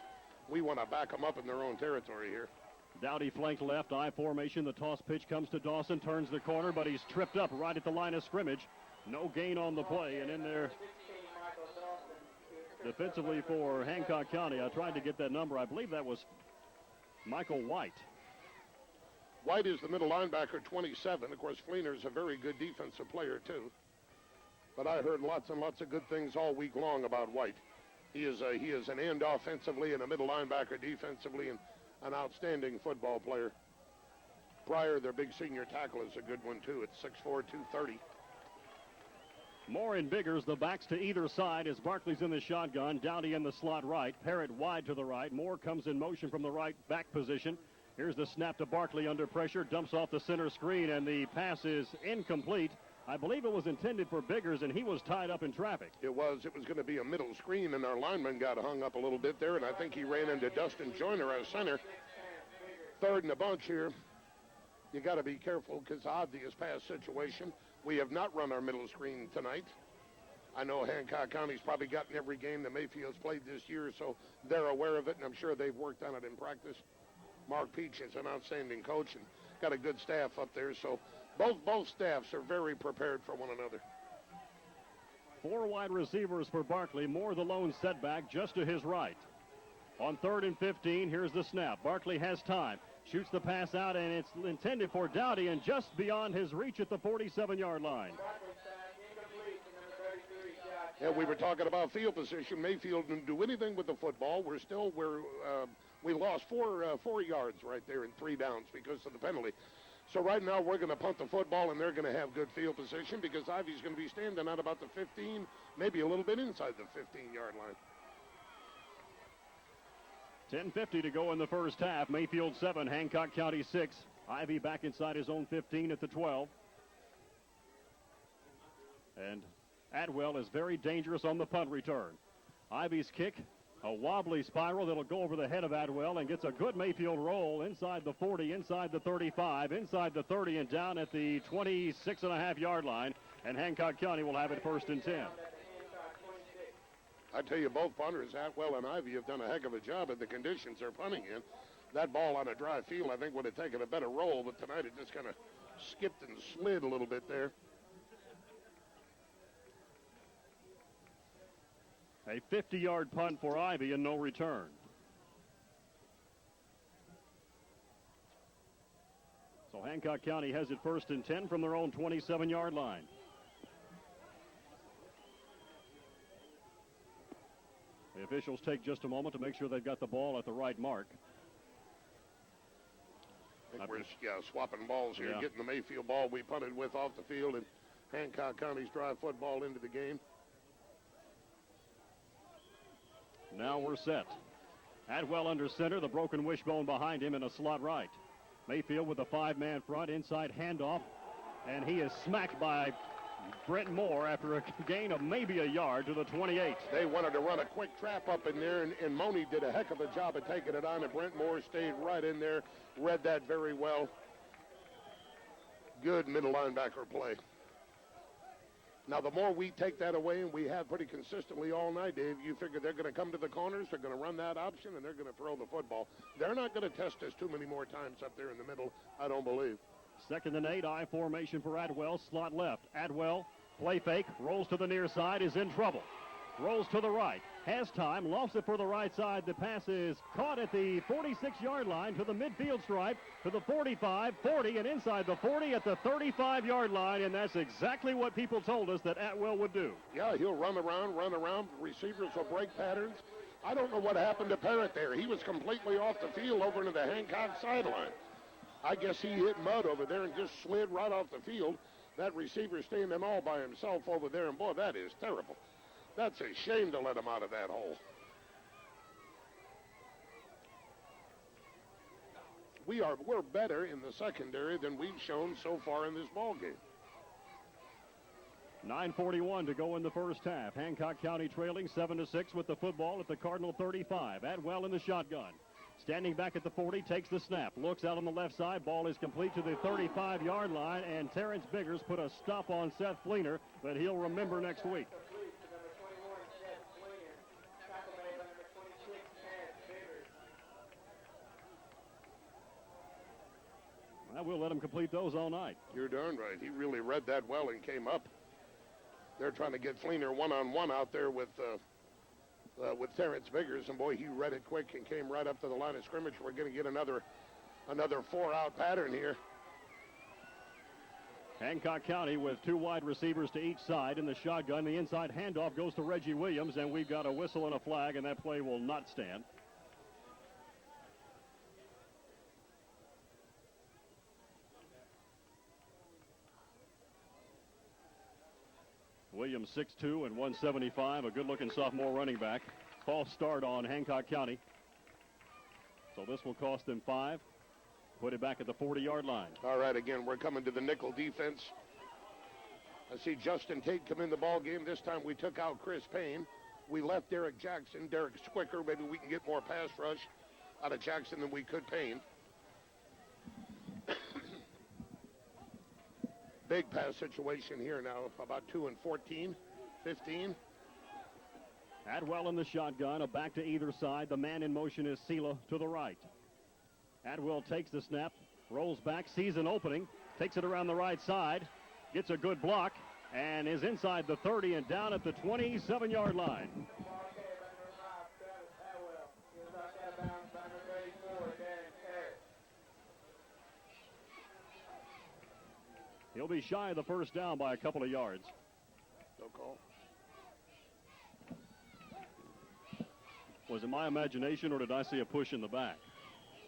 we want to back them up in their own territory here. Dowdy flanked left, I formation. The toss pitch comes to Dawson, turns the corner, but he's tripped up right at the line of scrimmage. No gain on the play, and in there defensively for Hancock County, I tried to get that number. I believe that was Michael White. White is the middle linebacker, 27. Of course, Fleener's a very good defensive player, too. But I heard lots and lots of good things all week long about White. He is an end offensively and a middle linebacker defensively, and an outstanding football player. Pryor, their big senior tackle, is a good one, too. It's 6'4", 230. Moore and Biggers, the backs to either side as Barkley's in the shotgun. Dowdy in the slot right. Parrott wide to the right. Moore comes in motion from the right back position. Here's the snap to Barkley under pressure. Dumps off the center screen, and the pass is incomplete. I believe it was intended for Biggers, and he was tied up in traffic. It was going to be a middle screen, and our lineman got hung up a little bit there, and I think he ran into Dustin Joyner as center. 3rd and a bunch here. You got to be careful because obvious pass situation. We have not run our middle screen tonight. I know Hancock County's probably gotten every game that Mayfield's played this year, so they're aware of it, and I'm sure they've worked on it in practice. Mark Peach is an outstanding coach and got a good staff up there, so both staffs are very prepared for one another. 4 wide receivers for Barkley. Moore the lone setback just to his right. On 3rd and 15, here's the snap. Barkley has time. Shoots the pass out, and it's intended for Dowdy, and just beyond his reach at the 47-yard line. Yeah, we were talking about field position. Mayfield didn't do anything with the football. We lost 4 yards right there in 3 downs because of the penalty. So right now we're going to punt the football, and they're going to have good field position because Ivy's going to be standing at about the 15, maybe a little bit inside the 15-yard line. 10:50 to go in the first half. Mayfield 7, Hancock County 6. Ivy back inside his own 15 at the 12. And Atwell is very dangerous on the punt return. Ivy's kick, a wobbly spiral that'll go over the head of Atwell and gets a good Mayfield roll inside the 40, inside the 35, inside the 30, and down at the 26.5-yard line. And Hancock County will have it 1st and 10. I tell you, both punters, Atwell and Ivy, have done a heck of a job in the conditions they're punting in. That ball on a dry field, I think, would have taken a better roll, but tonight it just kind of skipped and slid a little bit there. A 50-yard punt for Ivy and no return. So Hancock County has it 1st and 10 from their own 27-yard line. The officials take just a moment to make sure they've got the ball at the right mark. I think we're swapping balls here, getting the Mayfield ball we punted with off the field, and Hancock County's drive football into the game. Now we're set. Atwell under center, the broken wishbone behind him in a slot right. Mayfield with a 5-man front, inside handoff, and he is smacked by Brent Moore after a gain of maybe a yard to the 28. They wanted to run a quick trap up in there, and Money did a heck of a job of taking it on, and Brent Moore stayed right in there, read that very well. Good middle linebacker play. Now, the more we take that away, and we have pretty consistently all night, Dave, you figure they're going to come to the corners, they're going to run that option, and they're going to throw the football. They're not going to test us too many more times up there in the middle, I don't believe. 2nd and 8, I formation for Atwell, slot left. Atwell, play fake, rolls to the near side, is in trouble. Rolls to the right, has time, lofts it for the right side. The pass is caught at the 46-yard line to the midfield stripe, to the 45, 40, and inside the 40 at the 35-yard line, and that's exactly what people told us that Atwell would do. Yeah, he'll run around. Receivers will break patterns. I don't know what happened to Parrott there. He was completely off the field over into the Hancock sideline. I guess he hit mud over there and just slid right off the field. That receiver standing all by himself over there, and boy, that is terrible. That's a shame to let him out of that hole. We're better in the secondary than we've shown so far in this ball game. 9:41 to go in the first half. Hancock County trailing 7-6 with the football at the Cardinal 35. Atwell in the shotgun. Standing back at the 40, takes the snap, looks out on the left side. Ball is complete to the 35-yard line, and Terrence Biggers put a stop on Seth Fleener that he'll remember next week. Well, we'll let him complete those all night. You're darn right. He really read that well and came up. They're trying to get Fleener one-on-one out there with Terrence Biggers, and boy, he read it quick and came right up to the line of scrimmage. We're going to get another four-out pattern here. Hancock County with two wide receivers to each side in the shotgun. The inside handoff goes to Reggie Williams, and we've got a whistle and a flag, and that play will not stand. Williams 6'2" and 175, a good-looking sophomore running back. False start on Hancock County. So this will cost them 5. Put it back at the 40-yard line. All right, again, we're coming to the nickel defense. I see Justin Tate come in the ball game. This time we took out Chris Payne. We left Derek Jackson. Derek's quicker. Maybe we can get more pass rush out of Jackson than we could Payne. Big pass situation here now, about 2 and 14, 15. Atwell in the shotgun, a back to either side. The man in motion is Sela to the right. Atwell takes the snap, rolls back, sees an opening, takes it around the right side, gets a good block, and is inside the 30 and down at the 27-yard line. He'll be shy of the first down by a couple of yards. No call. Was it my imagination, or did I see a push in the back?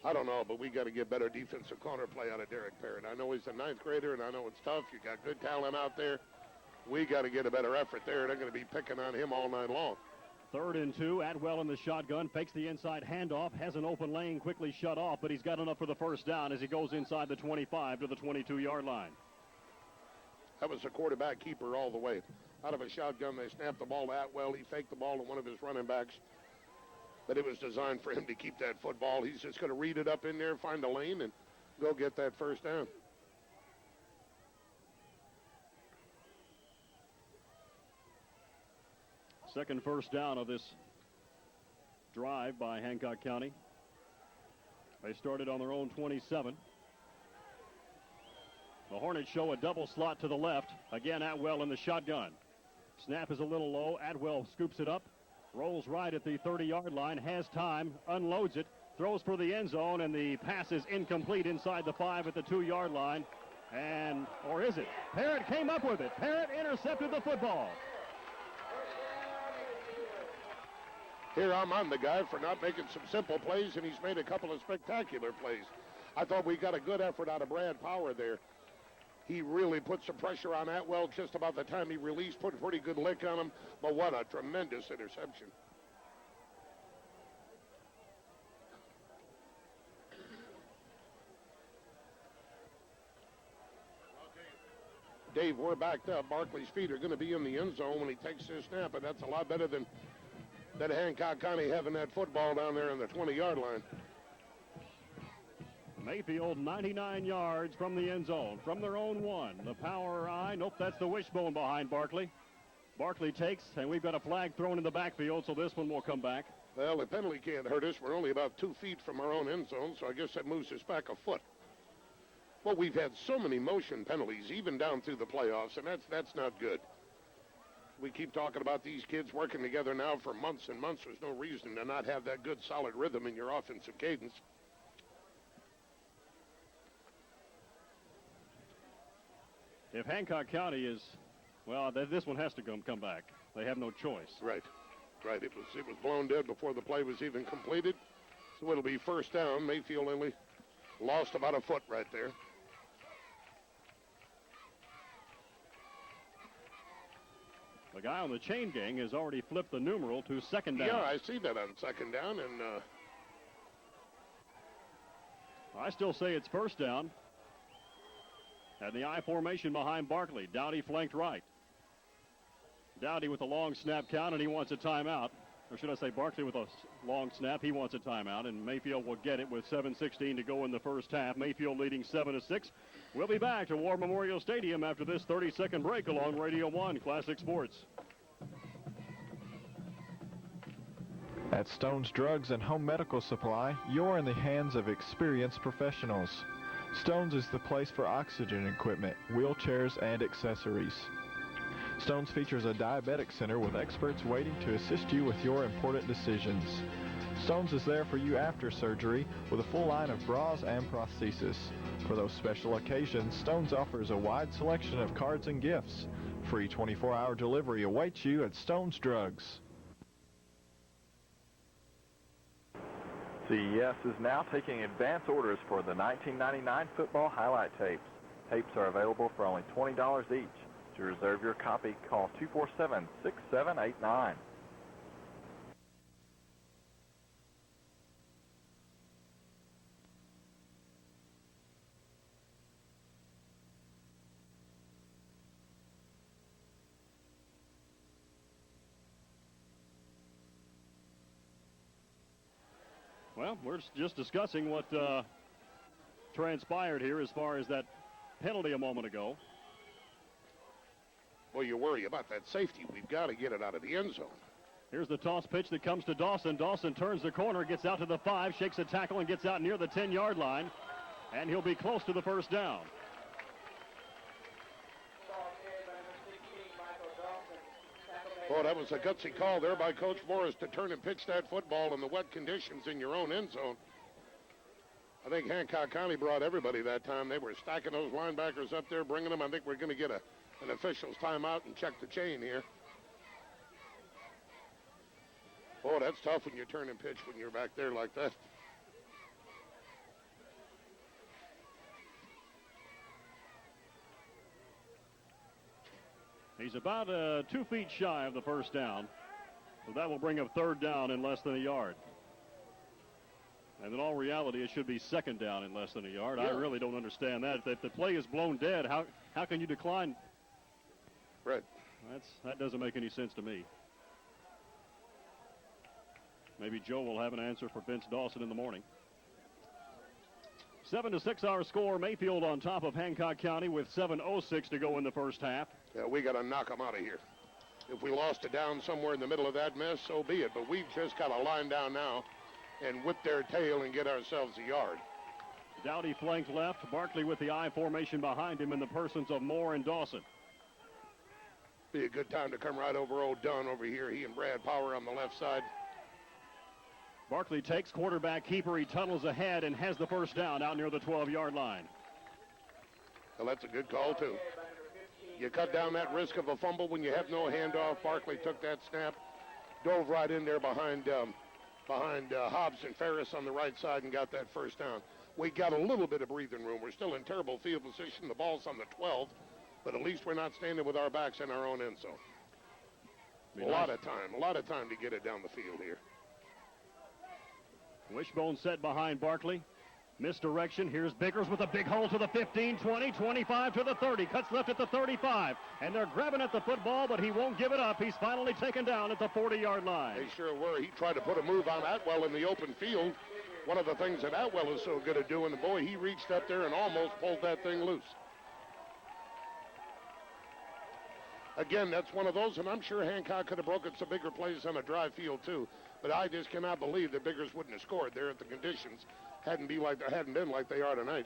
I don't know, but we got to get better defensive corner play out of Derek Parrott. I know he's a ninth grader, and I know it's tough. You got good talent out there. We got to get a better effort there. They're going to be picking on him all night long. 3rd and 2. Atwell in the shotgun, fakes the inside handoff, has an open lane, quickly shut off, but he's got enough for the first down as he goes inside the 25 to the 22-yard line. That was a quarterback keeper all the way. Out of a shotgun, they snapped the ball to Atwell. He faked the ball to one of his running backs. But it was designed for him to keep that football. He's just going to read it up in there, find a lane, and go get that first down. Second first down of this drive by Hancock County. They started on their own 27. The Hornets show a double slot to the left. Again, Atwell in the shotgun. Snap is a little low. Atwell scoops it up, rolls right at the 30-yard line, has time, unloads it, throws for the end zone, and the pass is incomplete inside the 5 at the 2-yard line. And, or is it? Parrott came up with it. Parrott intercepted the football. Here I'm on the guy for not making some simple plays, and he's made a couple of spectacular plays. I thought we got a good effort out of Brad Power there. He really put some pressure on Atwell just about the time he released, put a pretty good lick on him, but what a tremendous interception. Dave, we're backed up. Barkley's feet are going to be in the end zone when he takes his snap, and that's a lot better than Hancock County having that football down there on the 20-yard line. Mayfield 99 yards from the end zone, from their own 1. The power eye, nope, that's the wishbone behind Barkley. Barkley takes, and we've got a flag thrown in the backfield, so this one will come back. Well, the penalty can't hurt us. We're only about 2 feet from our own end zone, so I guess that moves us back a foot. Well, we've had so many motion penalties, even down through the playoffs, and that's not good. We keep talking about these kids working together now for months and months. There's no reason to not have that good, solid rhythm in your offensive cadence. If Hancock County is, well, this one has to come back. They have no choice. Right. It was blown dead before the play was even completed. So it'll be first down. Mayfield only lost about a foot right there. The guy on the chain gang has already flipped the numeral to second down. Yeah, I see that on second down, and I still say it's first down. And the I formation behind Barkley. Dowdy flanked right. Dowdy with a long snap count, and he wants a timeout. Or should I say Barkley with a long snap. He wants a timeout, and Mayfield will get it with 7:16 to go in the first half. Mayfield leading 7-6. We'll be back to War Memorial Stadium after this 30-second break along Radio 1 Classic Sports. At Stone's Drugs and Home Medical Supply, you're in the hands of experienced professionals. Stone's is the place for oxygen equipment, wheelchairs, and accessories. Stone's features a diabetic center with experts waiting to assist you with your important decisions. Stone's is there for you after surgery with a full line of bras and prosthesis. For those special occasions, Stone's offers a wide selection of cards and gifts. Free 24-hour delivery awaits you at Stone's Drugs. CES is now taking advance orders for the 1999 football highlight tapes. Tapes are available for only $20 each. To reserve your copy, call 247-6789. Well, we're just discussing what transpired here as far as that penalty a moment ago. well, you worry about that safety. We've got to get it out of the end zone. Here's the toss pitch that comes to Dawson. Dawson turns the corner, gets out to the 5, shakes a tackle, and gets out near the 10-yard line. And he'll be close to the first down. Oh, that was a gutsy call there by Coach Morris to turn and pitch that football in the wet conditions in your own end zone. I think Hancock County brought everybody that time. They were stacking those linebackers up there, bringing them. I think we're going to get an official's timeout and check the chain here. Oh, that's tough when you turn and pitch when you're back there like that. He's about 2 feet shy of the first down. So that will bring up third down in less than a yard. And in all reality, it should be second down in less than a yard. Yeah. I really don't understand that. If the play is blown dead, how can you decline? Right. That doesn't make any sense to me. Maybe Joe will have an answer for Vince Dawson in the morning. 7-6 our score. Mayfield on top of Hancock County with 7:06 to go in the first half. Yeah, we got to knock them out of here. If we lost it down somewhere in the middle of that mess, so be it. But we've just got to line down now and whip their tail and get ourselves a yard. Dowdy flanked left. Barkley with the I formation behind him in the persons of Moore and Dawson. Be a good time to come right over old Dunn over here. He and Brad Power on the left side. Barkley takes quarterback keeper. He tunnels ahead and has the first down out near the 12-yard line. Well, that's a good call, too. You cut down that risk of a fumble when you have no handoff. Barkley took that snap, dove right in there behind Hobbs and Ferris on the right side and got that first down. We got a little bit of breathing room. We're still in terrible field position. The ball's on the 12, but at least we're not standing with our backs in our own end zone. A lot of time to get it down the field here. Wishbone set behind Barkley. Misdirection. Here's Biggers with a big hole to the 15, 20, 25 to the 30. Cuts left at the 35. And they're grabbing at the football, but he won't give it up. He's finally taken down at the 40-yard line. They sure were. He tried to put a move on Atwell in the open field. One of the things that Atwell is so good at doing, and boy, he reached up there and almost pulled that thing loose. Again, that's one of those, and I'm sure Hancock could have broken some bigger plays on a dry field too. But I just cannot believe that Biggers wouldn't have scored there if the conditions hadn't been like they are tonight.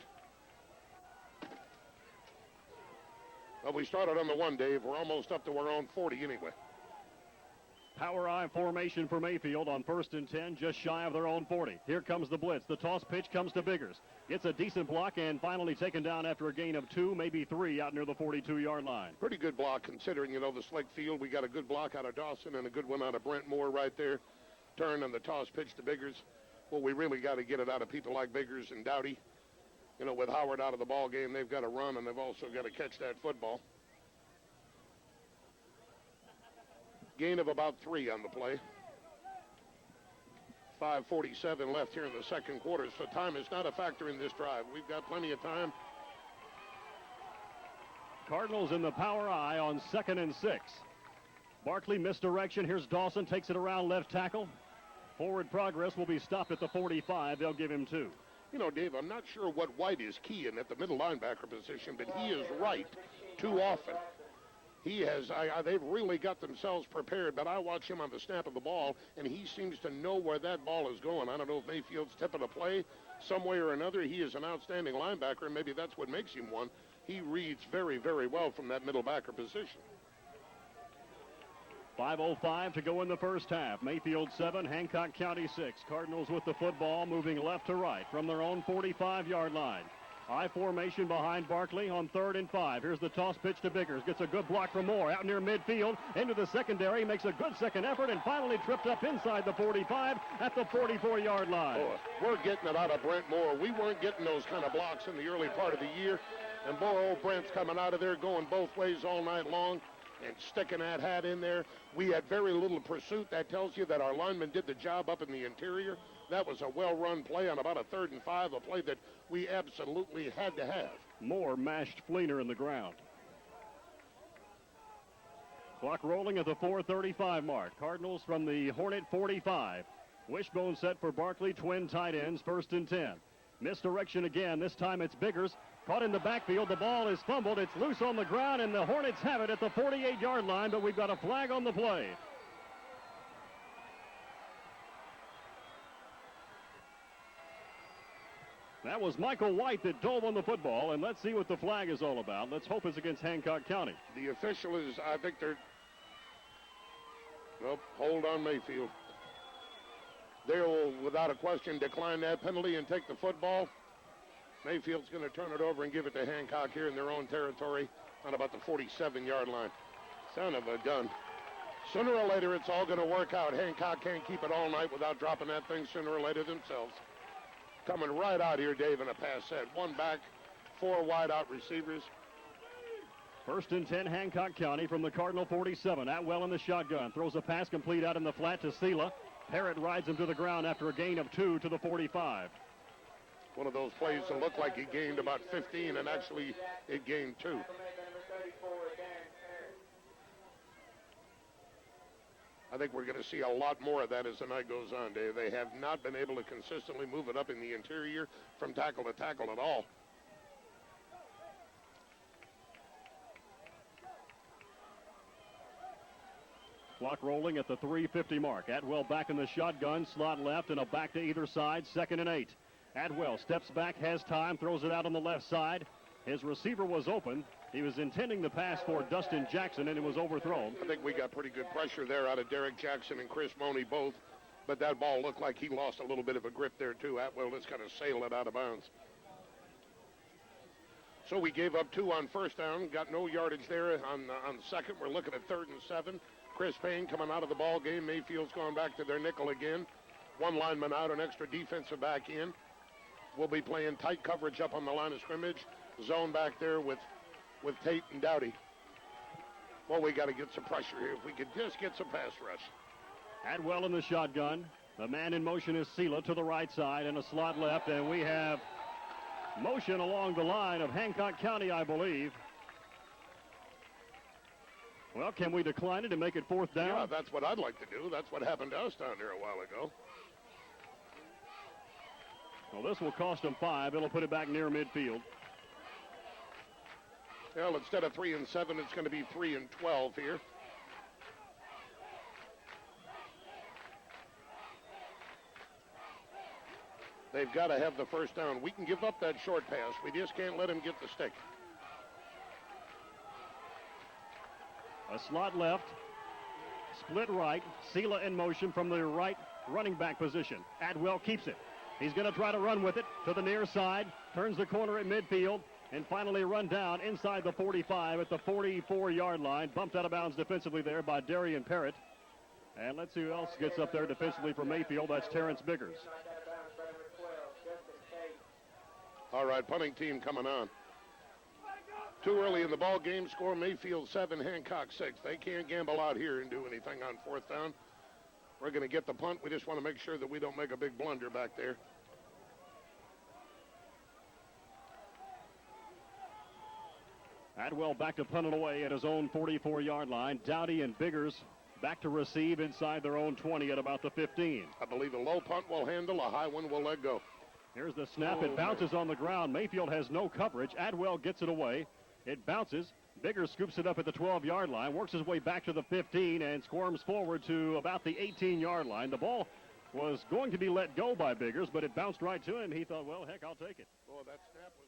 Well, Well, we started on the 1, Dave. We're almost up to our own 40 anyway. Power I formation for Mayfield on 1st and 10, just shy of their own 40. Here comes the blitz. The toss pitch comes to Biggers. Gets a decent block and finally taken down after a gain of 2, maybe 3 out near the 42-yard line. Pretty good block considering, the slick field. We got a good block out of Dawson and a good one out of Brent Moore right there. Turn and the toss pitch to Biggers. Well, we really got to get it out of people like Biggers and Dowdy. With Howard out of the ball game, they've got to run and they've also got to catch that football. Gain of about 3 on the play. 5:47 left here in the second quarter, so time is not a factor in this drive. We've got plenty of time. Cardinals in the power I on 2nd and 6. Barkley misdirection. Here's Dawson, takes it around left tackle. Forward progress will be stopped at the 45. They'll give him 2. Dave, I'm not sure what White is keying at the middle linebacker position, but he is right too often. He has, they've really got themselves prepared, but I watch him on the snap of the ball, and he seems to know where that ball is going. I don't know if Mayfield's tipping a play some way or another. He is an outstanding linebacker, and maybe that's what makes him one. He reads very, very well from that middle backer position. 5:05 to go in the first half. Mayfield 7, Hancock County 6. Cardinals with the football moving left to right from their own 45-yard line. I formation behind Barkley on 3rd and 5. Here's the toss pitch to Biggers. Gets a good block from Moore out near midfield. Into the secondary. Makes a good second effort and finally tripped up inside the 45 at the 44-yard line. We're getting it out of Brent Moore. We weren't getting those kind of blocks in the early part of the year. And poor old Brent's coming out of there going both ways all night long and sticking that hat in there. We had very little pursuit. That tells you that our linemen did the job up in the interior. That was a well-run play on about a 3rd and 5, a play that we absolutely had to have. Moore mashed Fleener in the ground. Clock rolling at the 4:35 mark. Cardinals from the Hornet 45. Wishbone set for Barkley, twin tight ends, 1st and 10. Misdirection again. This time it's Biggers. Caught in the backfield. The ball is fumbled. It's loose on the ground, and the Hornets have it at the 48-yard line, but we've got a flag on the play. That was Michael White that dove on the football, and let's see what the flag is all about. Let's hope it's against Hancock County. The official is, I think they're... Nope, hold on Mayfield. They will, without a question, decline that penalty and take the football. Mayfield's going to turn it over and give it to Hancock here in their own territory on about the 47-yard line. Son of a gun. Sooner or later, it's all going to work out. Hancock can't keep it all night without dropping that thing sooner or later themselves. Coming right out here, Dave, in a pass set. 1 back, 4 wide out receivers. 1st and 10, Hancock County from the Cardinal 47. Atwell in the shotgun. Throws a pass complete out in the flat to Sela. Parrott rides him to the ground after a gain of 2 to the 45. One of those plays that looked like he gained about 15, and actually it gained 2. I think we're going to see a lot more of that as the night goes on, Dave. They have not been able to consistently move it up in the interior from tackle to tackle at all. Clock rolling at the 3:50 mark. Atwell back in the shotgun, slot left, and a back to either side, 2nd and 8. Atwell steps back, has time, throws it out on the left side. His receiver was open. He was intending the pass for Dustin Jackson, and it was overthrown. I think we got pretty good pressure there out of Derek Jackson and Chris Money both, but that ball looked like he lost a little bit of a grip there, too. Atwell just kind of sailed it out of bounds. So we gave up 2 on 1st down, got no yardage there on 2nd. We're looking at 3rd and 7. Chris Payne coming out of the ball game. Mayfield's going back to their nickel again. 1 lineman out, an extra defensive back in. We'll be playing tight coverage up on the line of scrimmage. Zone back there with Tate and Dowdy. Well, we got to get some pressure here. If we could just get some pass rush. Atwell in the shotgun. The man in motion is Sela to the right side and a slot left, and we have motion along the line of Hancock County, I believe. Well, can we decline it and make it 4th down? Yeah, that's what I'd like to do. That's what happened to us down there a while ago. Well, this will cost them 5. It'll put it back near midfield. Well, instead of 3 and 7, it's going to be 3 and 12 here. They've got to have the 1st down. We can give up that short pass. We just can't let him get the stick. A slot left. Split right. Sela in motion from the right running back position. Adwell keeps it. He's going to try to run with it to the near side. Turns the corner at midfield. And finally run down inside the 45 at the 44-yard line. Bumped out of bounds defensively there by Darian Parrott. And let's see who else gets up there defensively for Mayfield. That's Terrence Biggers. All right, punting team coming on. Too early in the ball game. Score Mayfield 7, Hancock 6. They can't gamble out here and do anything on fourth down. We're going to get the punt. We just want to make sure that we don't make a big blunder back there. Adwell back to punt it away at his own 44-yard line. Dowdy and Biggers back to receive inside their own 20 at about the 15. I believe a low punt will handle, a high one will let go. Here's the snap. It bounces on the ground. Mayfield has no coverage. Adwell gets it away. It bounces. Biggers scoops it up at the 12-yard line, works his way back to the 15, and squirms forward to about the 18-yard line. The ball was going to be let go by Biggers, but it bounced right to him. He thought, well, heck, I'll take it. Oh, that snap was...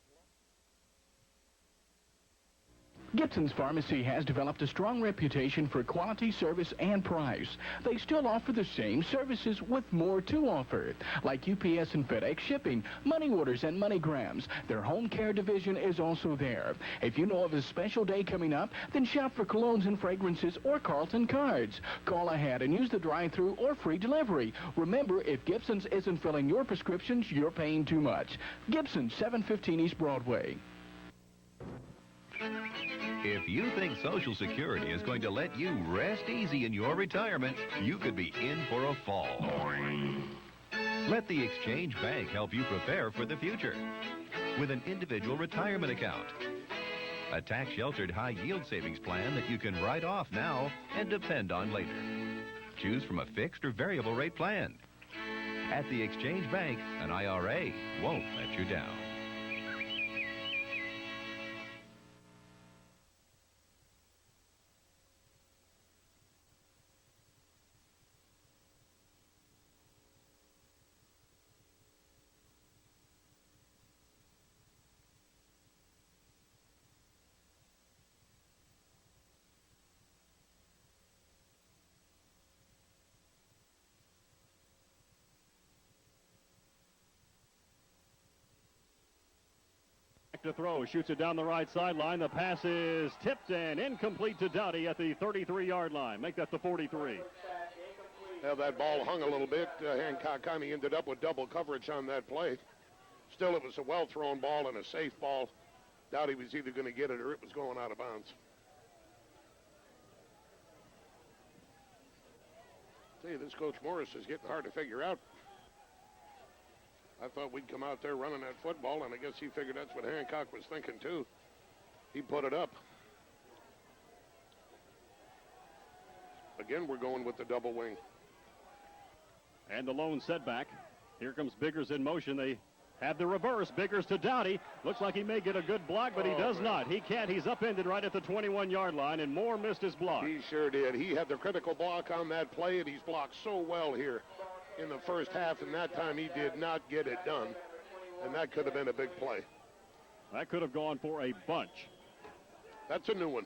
Gibson's Pharmacy has developed a strong reputation for quality, service, and price. They still offer the same services with more to offer, like UPS and FedEx shipping, money orders, and MoneyGrams. Their home care division is also there. If you know of a special day coming up, then shop for colognes and fragrances or Carlton cards. Call ahead and use the drive-thru or free delivery. Remember, if Gibson's isn't filling your prescriptions, you're paying too much. Gibson's, 715 East Broadway. If you think Social Security is going to let you rest easy in your retirement, you could be in for a fall. Let the Exchange Bank help you prepare for the future with an individual retirement account. A tax-sheltered high-yield savings plan that you can write off now and depend on later. Choose from a fixed or variable rate plan. At the Exchange Bank, an IRA won't let you down. To throw, shoots it down the right sideline. The pass is tipped and incomplete to Dowdy at the 33-yard line. Make that the 43. Well, that ball hung a little bit. Hancock County ended up with double coverage on that play. Still, it was a well-thrown ball and a safe ball. Dowdy was either going to get it or it was going out of bounds. Tell you, this Coach Morris is getting hard to figure out. I thought we'd come out there running that football, and I guess he figured that's what Hancock was thinking, too. He put it up. Again, we're going with the double wing. And the lone setback. Here comes Biggers in motion. They have the reverse. Biggers to Dowdy. Looks like he may get a good block, but he does not. He can't. He's upended right at the 21-yard line, and Moore missed his block. He sure did. He had the critical block on that play, and he's blocked so well here in the first half, and that time he did not get it done, and that could have been a big play. That could have gone for a bunch. That's a new one.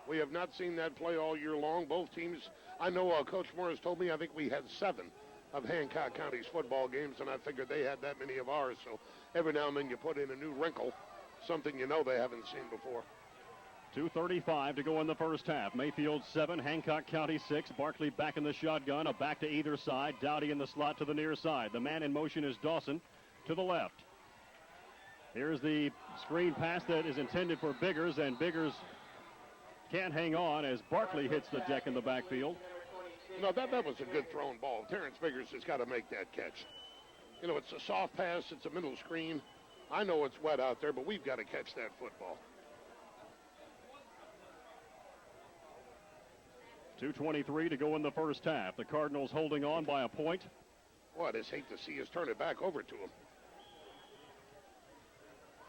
We have not seen that play all year long. Both teams, I know Coach Morris told me, I think we had 7 of Hancock County's football games, and I figured they had that many of ours, so every now and then you put in a new wrinkle, something you know they haven't seen before. 2:35 to go in the first half. Mayfield 7, Hancock County 6. Barkley back in the shotgun, a back to either side. Dowdy in the slot to the near side. The man in motion is Dawson to the left. Here's the screen pass that is intended for Biggers, and Biggers can't hang on as Barkley hits the deck in the backfield. No, that was a good thrown ball. Terrence Biggers has got to make that catch. You know, it's a soft pass. It's a middle screen. I know it's wet out there, but we've got to catch that football. 2:23 to go in the first half. The Cardinals holding on by a point. Boy, I just hate to see us turn it back over to him.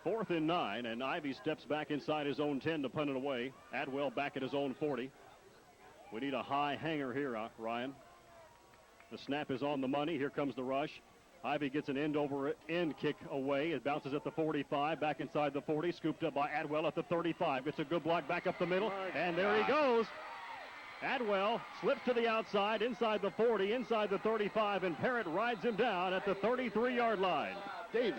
4th and 9, and Ivy steps back inside his own 10 to punt it away. Adwell back at his own 40. We need a high hanger here, Ryan. The snap is on the money. Here comes the rush. Ivy gets an end-over-end kick away. It bounces at the 45, back inside the 40, scooped up by Adwell at the 35. Gets a good block back up the middle, and there he goes. Adwell slips to the outside, inside the 40, inside the 35, and Parrott rides him down at the 33-yard line. Dave,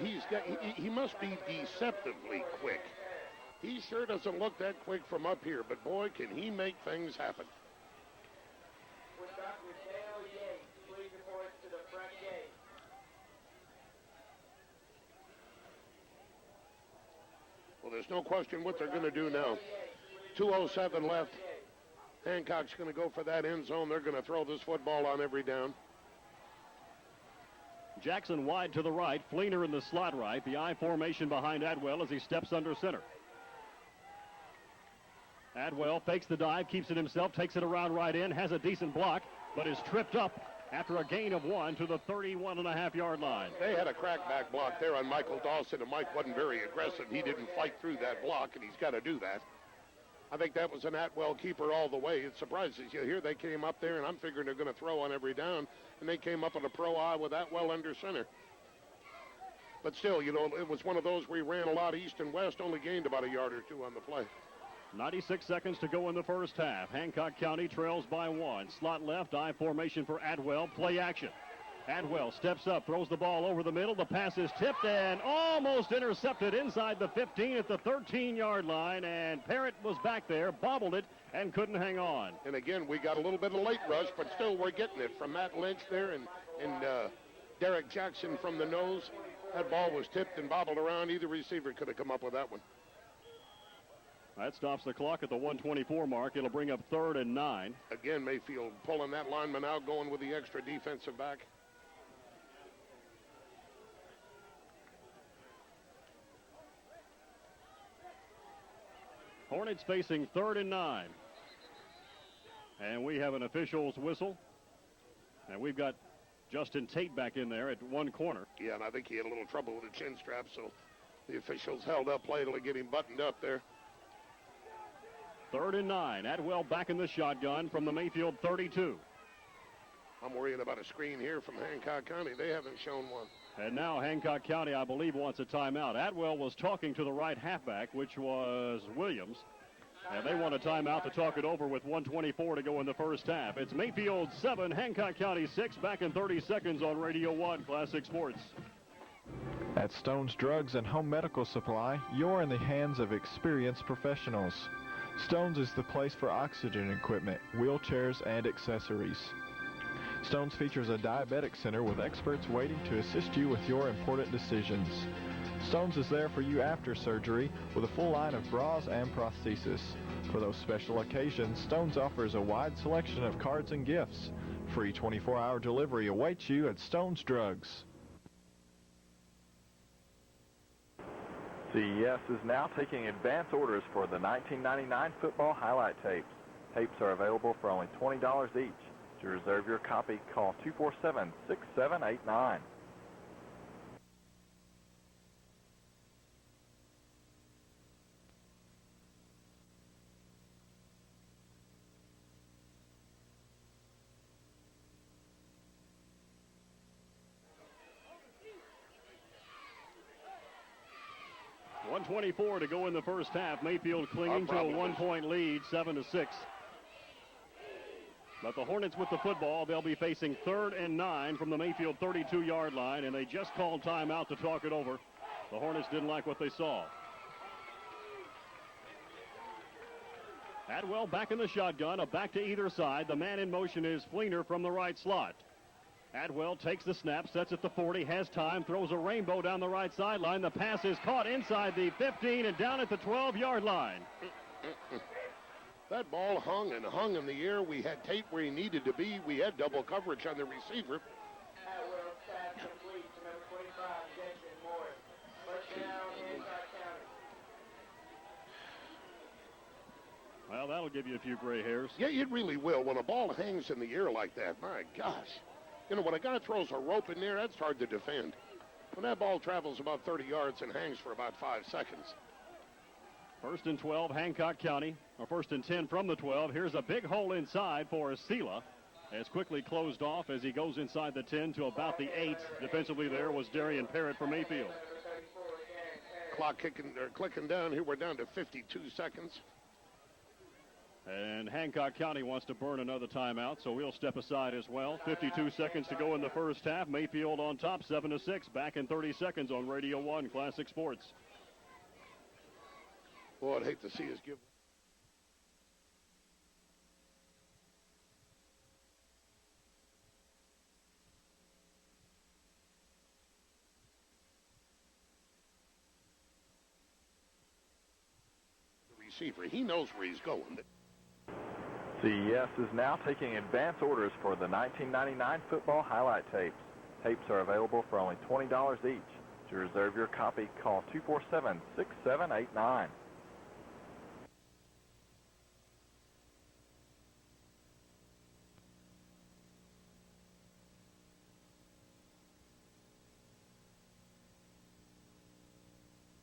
he must be deceptively quick. He sure doesn't look that quick from up here, but boy, can he make things happen. Well, there's no question what they're going to do now. 2:07 left. Hancock's going to go for that end zone. They're going to throw this football on every down. Jackson wide to the right. Fleener in the slot right. The I formation behind Adwell as he steps under center. Adwell fakes the dive, keeps it himself, takes it around right in, has a decent block, but is tripped up after a gain of 1 to the 31.5-yard line. They had a crackback block there on Michael Dawson, and Mike wasn't very aggressive. He didn't fight through that block, and he's got to do that. I think that was an Atwell keeper all the way. It surprises you. Here they came up there, and I'm figuring they're going to throw on every down, and they came up on a pro eye with Atwell under center. But still, you know, it was one of those where he ran a lot east and west, only gained about a yard or two on the play. 96 seconds to go in the first half. Hancock County trails by 1. Slot left, I formation for Adwell. Play action. Adwell steps up, throws the ball over the middle. The pass is tipped and almost intercepted inside the 15 at the 13-yard line. And Parrott was back there, bobbled it, and couldn't hang on. And again, we got a little bit of late rush, but still we're getting it from Matt Lynch there and Derek Jackson from the nose. That ball was tipped and bobbled around. Either receiver could have come up with that one. That stops the clock at the 124 mark. It'll bring up 3rd and 9. Again, Mayfield pulling that lineman out, going with the extra defensive back. Hornets facing 3rd and 9. And we have an official's whistle. And we've got Justin Tate back in there at one corner. Yeah, and I think he had a little trouble with the chin strap, so the officials held up play to get him buttoned up there. 3rd and 9. Adwell back in the shotgun from the Mayfield 32. I'm worried about a screen here from Hancock County. They haven't shown one. And now Hancock County, I believe, wants a timeout. Adwell was talking to the right halfback, which was Williams. And they want a timeout to talk it over with 1:24 to go in the first half. It's Mayfield 7, Hancock County 6. Back in 30 seconds on Radio 1 Classic Sports. At Stone's Drugs and Home Medical Supply, you're in the hands of experienced professionals. Stone's is the place for oxygen equipment, wheelchairs, and accessories. Stone's features a diabetic center with experts waiting to assist you with your important decisions. Stone's is there for you after surgery with a full line of bras and prosthesis. For those special occasions, Stone's offers a wide selection of cards and gifts. Free 24-hour delivery awaits you at Stone's Drugs. CES is now taking advance orders for the 1999 football highlight tapes. Tapes are available for only $20 each. To reserve your copy, call 247-6789. .124 to go in the first half. Mayfield clinging to a 1-point lead, 7-6. But the Hornets with the football, they'll be facing 3rd and 9 from the Mayfield 32-yard line, and they just called timeout to talk it over. The Hornets didn't like what they saw. Adwell back in the shotgun, a back to either side. The man in motion is Fleener from the right slot. Adwell takes the snap, sets at the 40, has time, throws a rainbow down the right sideline. The pass is caught inside the 15 and down at the 12-yard line. That ball hung and hung in the air. We had Tate where he needed to be. We had double coverage on the receiver. Well, that'll give you a few gray hairs. Yeah, it really will. When a ball hangs in the air like that, my gosh. You know, when a guy throws a rope in there, that's hard to defend. When that ball travels about 30 yards and hangs for about 5 seconds. 1st and 12, Hancock County, or 1st and 10 from the 12. Here's a big hole inside for Sela. It's quickly closed off as he goes inside the 10 to about the 8. Defensively there was Darian Parrott from Mayfield. Clock clicking down here. We're down to 52 seconds. And Hancock County wants to burn another timeout, so we'll step aside as well. 52 seconds to go in the first half. Mayfield on top, 7-6. Back in 30 seconds on Radio 1 Classic Sports. Boy, I'd hate to see us give. The receiver, he knows where he's going. CES is now taking advance orders for the 1999 football highlight tapes. Tapes are available for only $20 each. To reserve your copy, call 247-6789.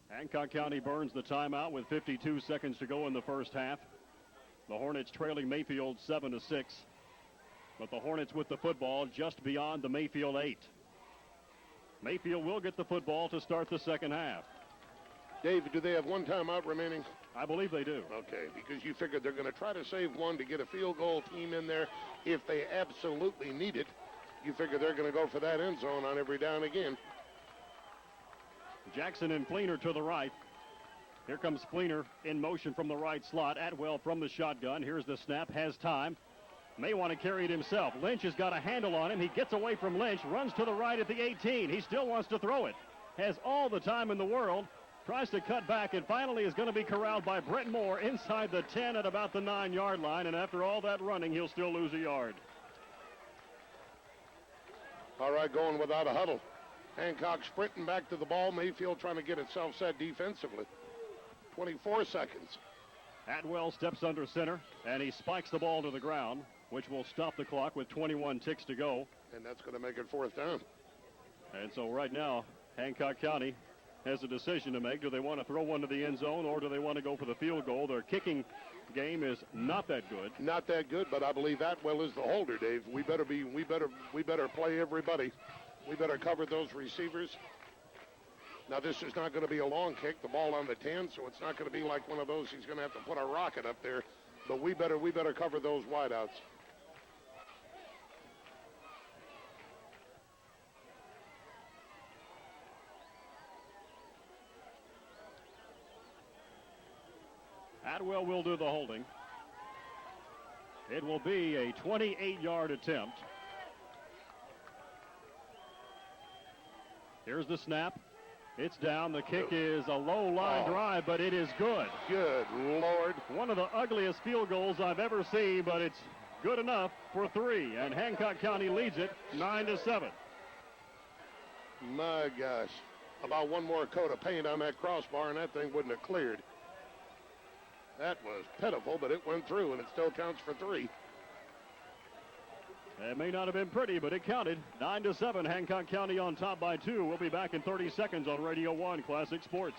Hancock County burns the timeout with 52 seconds to go in the first half. The Hornets trailing Mayfield 7-6. But the Hornets with the football just beyond the Mayfield 8. Mayfield will get the football to start the second half. Dave, do they have one timeout remaining? I believe they do. Okay, because you figured they're going to try to save one to get a field goal team in there if they absolutely need it. You figure they're going to go for that end zone on every down again. Jackson and Fleener to the right. Here comes Fleener in motion from the right slot. Atwell from the shotgun. Here's the snap. Has time. May want to carry it himself. Lynch has got a handle on him. He gets away from Lynch. Runs to the right at the 18. He still wants to throw it. Has all the time in the world. Tries to cut back and finally is going to be corralled by Brett Moore inside the 10 at about the 9-yard line. And after all that running, he'll still lose a yard. All right, going without a huddle. Hancock sprinting back to the ball. Mayfield trying to get itself set defensively. 24 seconds. Atwell steps under center, and he spikes the ball to the ground, which will stop the clock with 21 ticks to go. And that's going to make it fourth down. And so right now, Hancock County has a decision to make. Do they want to throw one to the end zone, or do they want to go for the field goal? Their kicking game is not that good. Not that good, but I believe Atwell is the holder, Dave. We better play everybody. We better cover those receivers. Now, this is not going to be a long kick, the ball on the 10, so it's not going to be like one of those he's going to have to put a rocket up there. But we better cover those wideouts. Atwell will do the holding. It will be a 28-yard attempt. Here's the snap. It's down. The kick is a low-line drive, but it is good. Good Lord. One of the ugliest field goals I've ever seen, but it's good enough for 3. And Hancock County leads it 9-7. My gosh. About one more coat of paint on that crossbar, and that thing wouldn't have cleared. That was pitiful, but it went through, and it still counts for 3. It may not have been pretty, but it counted. 9-7, Hancock County on top by 2. We'll be back in 30 seconds on Radio 1 Classic Sports.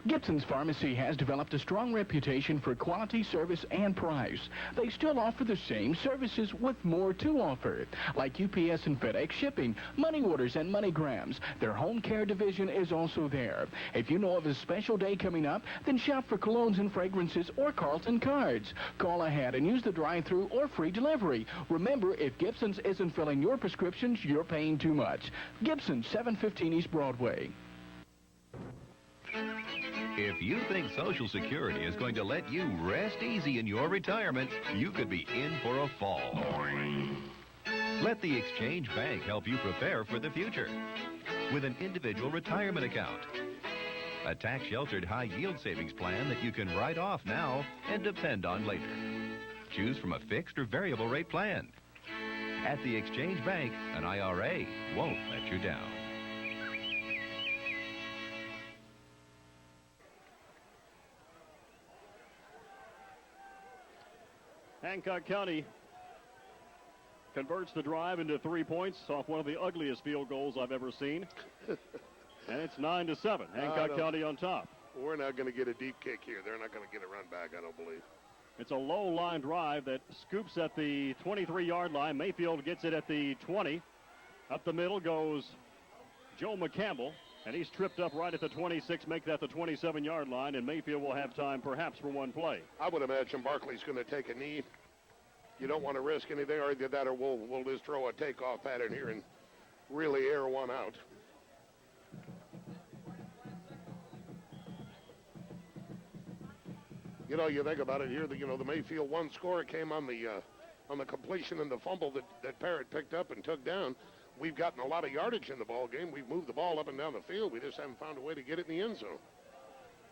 Gibson's Pharmacy has developed a strong reputation for quality, service, and price. They still offer the same services with more to offer, like UPS and FedEx shipping, money orders, and MoneyGrams. Their home care division is also there. If you know of a special day coming up, then shop for colognes and fragrances or Carlton cards. Call ahead and use the drive-thru or free delivery. Remember, if Gibson's isn't filling your prescriptions, you're paying too much. Gibson, 715 East Broadway. If you think Social Security is going to let you rest easy in your retirement, you could be in for a fall. Let the Exchange Bank help you prepare for the future with an individual retirement account, a tax-sheltered high-yield savings plan that you can write off now and depend on later. Choose from a fixed or variable rate plan. At the Exchange Bank, an IRA won't let you down. Hancock County converts the drive into 3 points off one of the ugliest field goals I've ever seen. And it's 9-7. Hancock County on top. We're not going to get a deep kick here. They're not going to get a run back, I don't believe. It's a low line drive that scoops at the 23-yard line. Mayfield gets it at the 20. Up the middle goes Joe McCampbell. And he's tripped up right at the 26, make that the 27-yard line, and Mayfield will have time perhaps for one play. I would imagine Barkley's going to take a knee. You don't want to risk anything, or either that or we'll just throw a takeoff pattern here and really air one out. You know, you think about it here, the Mayfield one score came on the completion and the fumble that Parrott picked up and took down. We've gotten a lot of yardage in the ball game. We've moved the ball up and down the field. We just haven't found a way to get it in the end zone.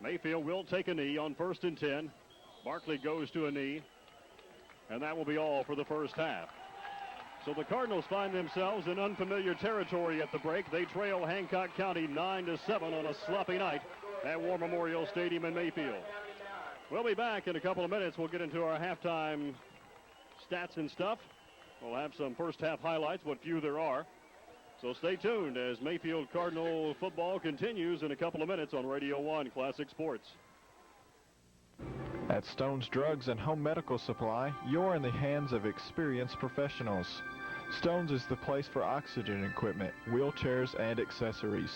Mayfield will take a knee on 1st and 10. Barkley goes to a knee, and that will be all for the first half. So the Cardinals find themselves in unfamiliar territory at the break. They trail Hancock County 9-7 on a sloppy night at War Memorial Stadium in Mayfield. We'll be back in a couple of minutes. We'll get into our halftime stats and stuff. We'll have some first half highlights, what few there are. So stay tuned as Mayfield Cardinal football continues in a couple of minutes on Radio 1 Classic Sports. At Stone's Drugs and Home Medical Supply, you're in the hands of experienced professionals. Stone's is the place for oxygen equipment, wheelchairs, and accessories.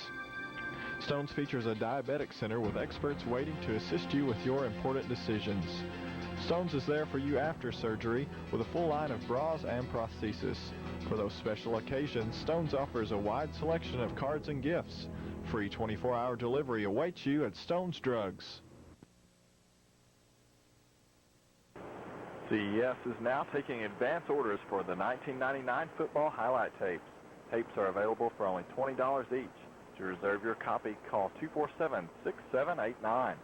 Stone's features a diabetic center with experts waiting to assist you with your important decisions. Stone's is there for you after surgery with a full line of bras and prosthesis. For those special occasions, Stone's offers a wide selection of cards and gifts. Free 24-hour delivery awaits you at Stone's Drugs. CES is now taking advance orders for the 1999 football highlight tapes. Tapes are available for only $20 each. To reserve your copy, call 247-6789.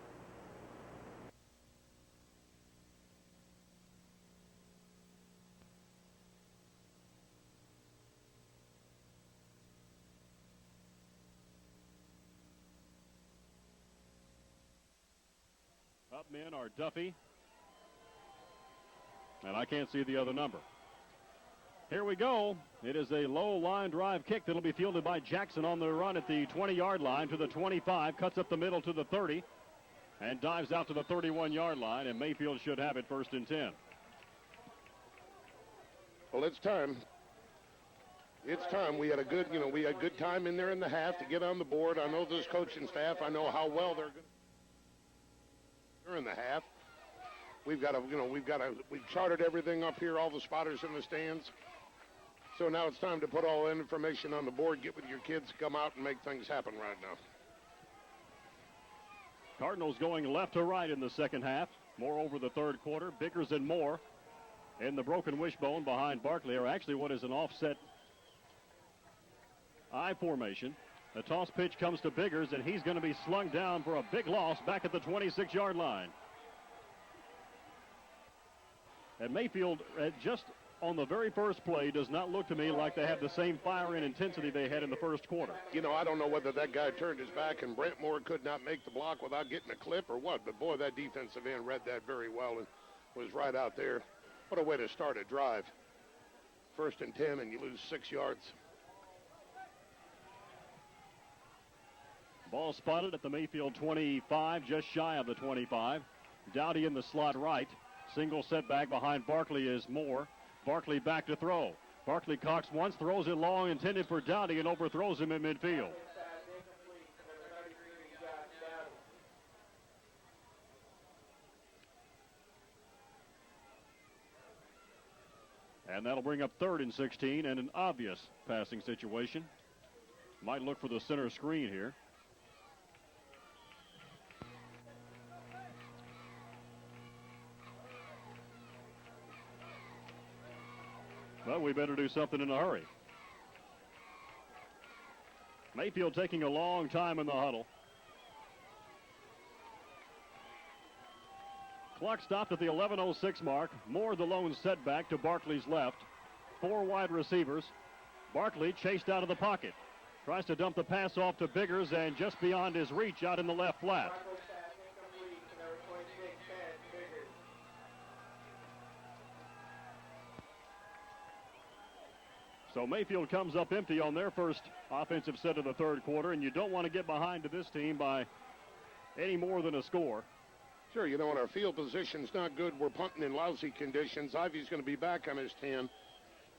Up men are Duffy, and I can't see the other number. Here we go. It is a low line drive kick that'll be fielded by Jackson on the run at the 20-yard line to the 25, cuts up the middle to the 30, and dives out to the 31-yard line, and Mayfield should have it 1st and 10. Well, it's time. It's time. We had good time in there in the half to get on the board. I know this coaching staff. I know how well they're going in the half. We've charted everything up here, all the spotters in the stands. So now it's time to put all that information on the board, get with your kids, come out and make things happen right now. Cardinals going left to right in the second half. More over the third quarter. Biggers and Moore in the broken wishbone behind Barkley, or actually what is an offset I formation. The toss pitch comes to Biggers, and he's going to be slung down for a big loss back at the 26-yard line. And Mayfield, just on the very first play, does not look to me like they have the same fire and intensity they had in the first quarter. You know, I don't know whether that guy turned his back and Brent Moore could not make the block without getting a clip or what, but boy, that defensive end read that very well and was right out there. What a way to start a drive. 1st and 10, and you lose 6 yards. Ball spotted at the Mayfield 25, just shy of the 25. Dowdy in the slot right. Single setback behind Barkley is Moore. Barkley back to throw. Barkley cocks once, throws it long, intended for Dowdy, and overthrows him in midfield. And that'll bring up 3rd and 16 and an obvious passing situation. Might look for the center screen here. Well, we better do something in a hurry. Mayfield taking a long time in the huddle. Clock stopped at the 11:06 mark. Moore the lone setback to Barkley's left. 4 wide receivers. Barkley chased out of the pocket. Tries to dump the pass off to Biggers, and just beyond his reach out in the left flat. So Mayfield comes up empty on their first offensive set of the third quarter, and you don't want to get behind to this team by any more than a score. Sure, you know, when our field position's not good, we're punting in lousy conditions. Ivy's going to be back on his 10.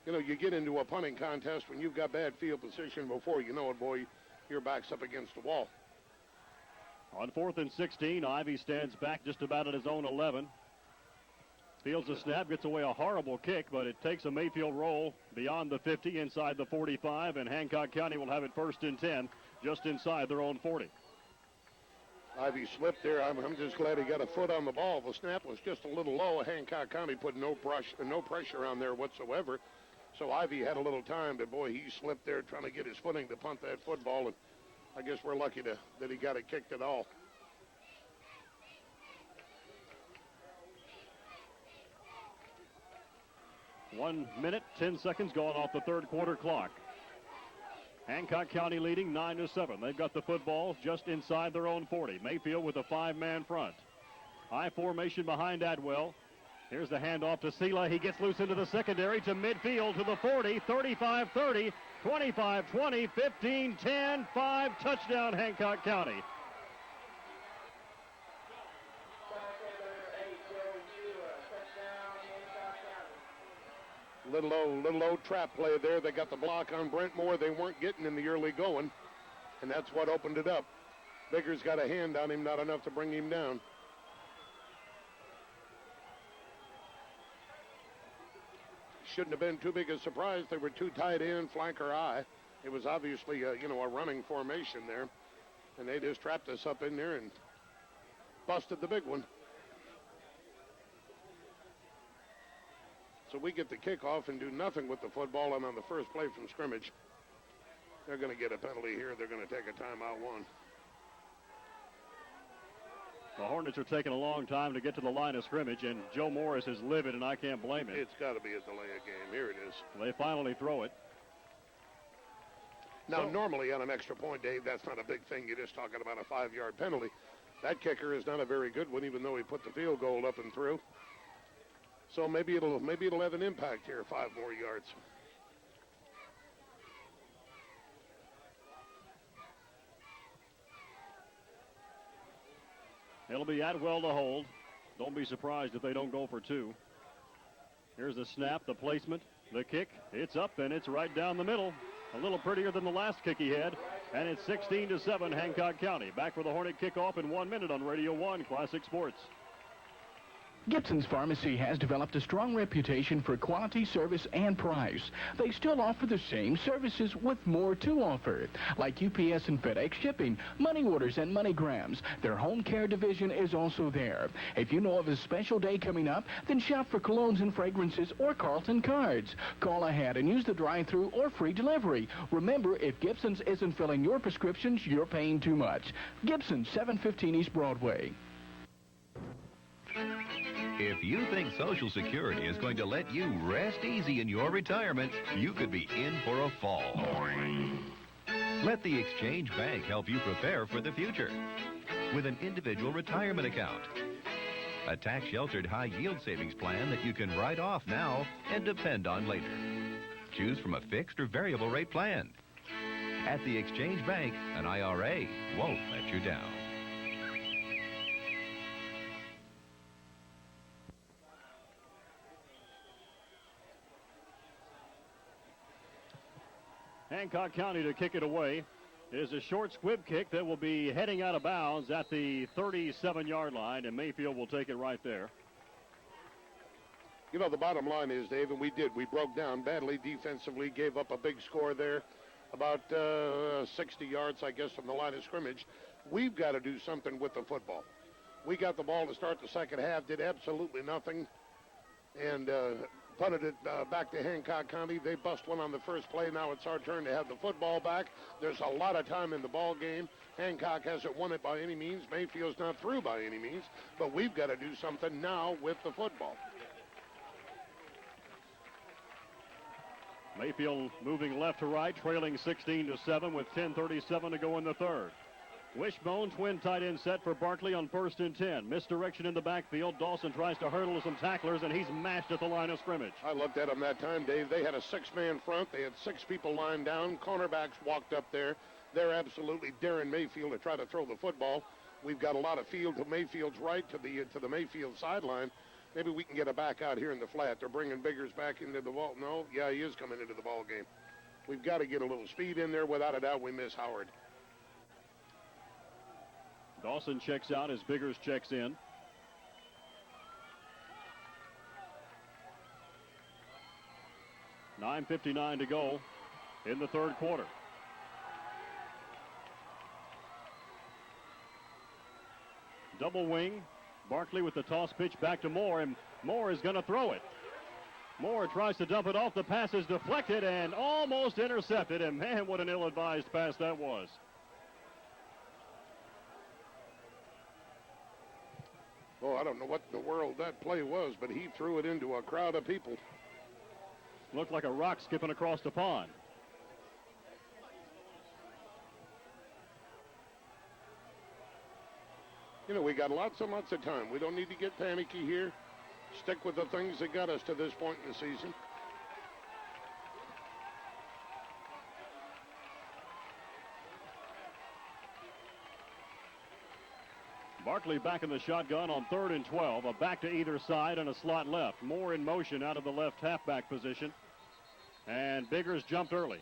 You know, you get into a punting contest when you've got bad field position before you know it, boy, your back's up against the wall. On 4th and 16, Ivy stands back just about at his own 11. Fields a snap, gets away a horrible kick, but it takes a Mayfield roll beyond the 50, inside the 45, and Hancock County will have it 1st and 10, just inside their own 40. Ivy slipped there. I'm just glad he got a foot on the ball. The snap was just a little low. Hancock County put no pressure on there whatsoever. So Ivy had a little time, but boy, he slipped there trying to get his footing to punt that football, and I guess we're lucky that he got it kicked at all. One minute, 10 seconds going off the third quarter clock. Hancock County leading 9-7. They've got the football just inside their own 40. Mayfield with a 5-man front. High formation behind Adwell. Here's the handoff to Sela. He gets loose into the secondary to midfield to the 40, 35-30, 25-20, 15-10, 5, touchdown Hancock County. Little old trap play there. They got the block on Brentmore. They weren't getting in the early going, and that's what opened it up. Biggers got a hand on him, not enough to bring him down. Shouldn't have been too big a surprise. They were too tight in, flanker eye. It was obviously a running formation there, and they just trapped us up in there and busted the big one. So we get the kickoff and do nothing with the football, and on the first play from scrimmage, they're going to get a penalty here. They're going to take a timeout one. The Hornets are taking a long time to get to the line of scrimmage, and Joe Morris is livid, and I can't blame him. It's got to be a delay of game. Here it is. They finally throw it. Now, normally on an extra point, Dave, that's not a big thing. You're just talking about a 5-yard penalty. That kicker is not a very good one, even though he put the field goal up and through. So maybe it'll have an impact here, 5 more yards. It'll be Atwell to hold. Don't be surprised if they don't go for 2. Here's the snap, the placement, the kick. It's up, and it's right down the middle. A little prettier than the last kick he had. And it's 16-7 Hancock County. Back for the Hornet kickoff in 1 minute on Radio 1 Classic Sports. Gibson's Pharmacy has developed a strong reputation for quality, service, and price. They still offer the same services with more to offer, like UPS and FedEx shipping, money orders, and MoneyGrams. Their home care division is also there. If you know of a special day coming up, then shop for colognes and fragrances or Carlton cards. Call ahead and use the drive-thru or free delivery. Remember, if Gibson's isn't filling your prescriptions, you're paying too much. Gibson's, 715 East Broadway. If you think Social Security is going to let you rest easy in your retirement, you could be in for a fall. Let the Exchange Bank help you prepare for the future with an individual retirement account. A tax-sheltered high-yield savings plan that you can write off now and depend on later. Choose from a fixed or variable rate plan. At the Exchange Bank, an IRA won't let you down. Hancock County to kick it away. It is a short squib kick that will be heading out of bounds at the 37-yard line, and Mayfield will take it right there. You know, the bottom line is, Dave, and we broke down badly defensively, gave up a big score there, about 60 yards, I guess, from the line of scrimmage. We've got to do something with the football. We got the ball to start the second half, did absolutely nothing, and punted it back to Hancock County. They bust one on the first play. Now it's our turn to have the football back. There's a lot of time in the ball game. Hancock hasn't won it by any means. Mayfield's not through by any means. But we've got to do something now with the football. Mayfield moving left to right, trailing 16-7 with 10:37 to go in the third. Wishbone, twin tight end set for Barkley on 1st and 10. Misdirection in the backfield. Dawson tries to hurdle some tacklers, and he's mashed at the line of scrimmage. I looked at them that time, Dave. They had a 6-man front. They had 6 people lined down. Cornerbacks walked up there. They're absolutely daring Mayfield to try to throw the football. We've got a lot of field to Mayfield's right, to the Mayfield sideline. Maybe we can get a back out here in the flat. They're bringing Biggers back into the ball. No, yeah, he is coming into the ball game. We've got to get a little speed in there. Without a doubt, we miss Howard. Dawson checks out as Biggers checks in. $9:59 to go in the third quarter. Double wing. Barkley with the toss pitch back to Moore, and Moore is going to throw it. Moore tries to dump it off. The pass is deflected and almost intercepted, and man, what an ill-advised pass that was. Oh, I don't know what in the world that play was, but he threw it into a crowd of people. Looked like a rock skipping across the pond. You know, we got lots and lots of time. We don't need to get panicky here. Stick with the things that got us to this point in the season. Barkley back in the shotgun on 3rd and 12. A back to either side and a slot left. Moore in motion out of the left halfback position. And Biggers jumped early.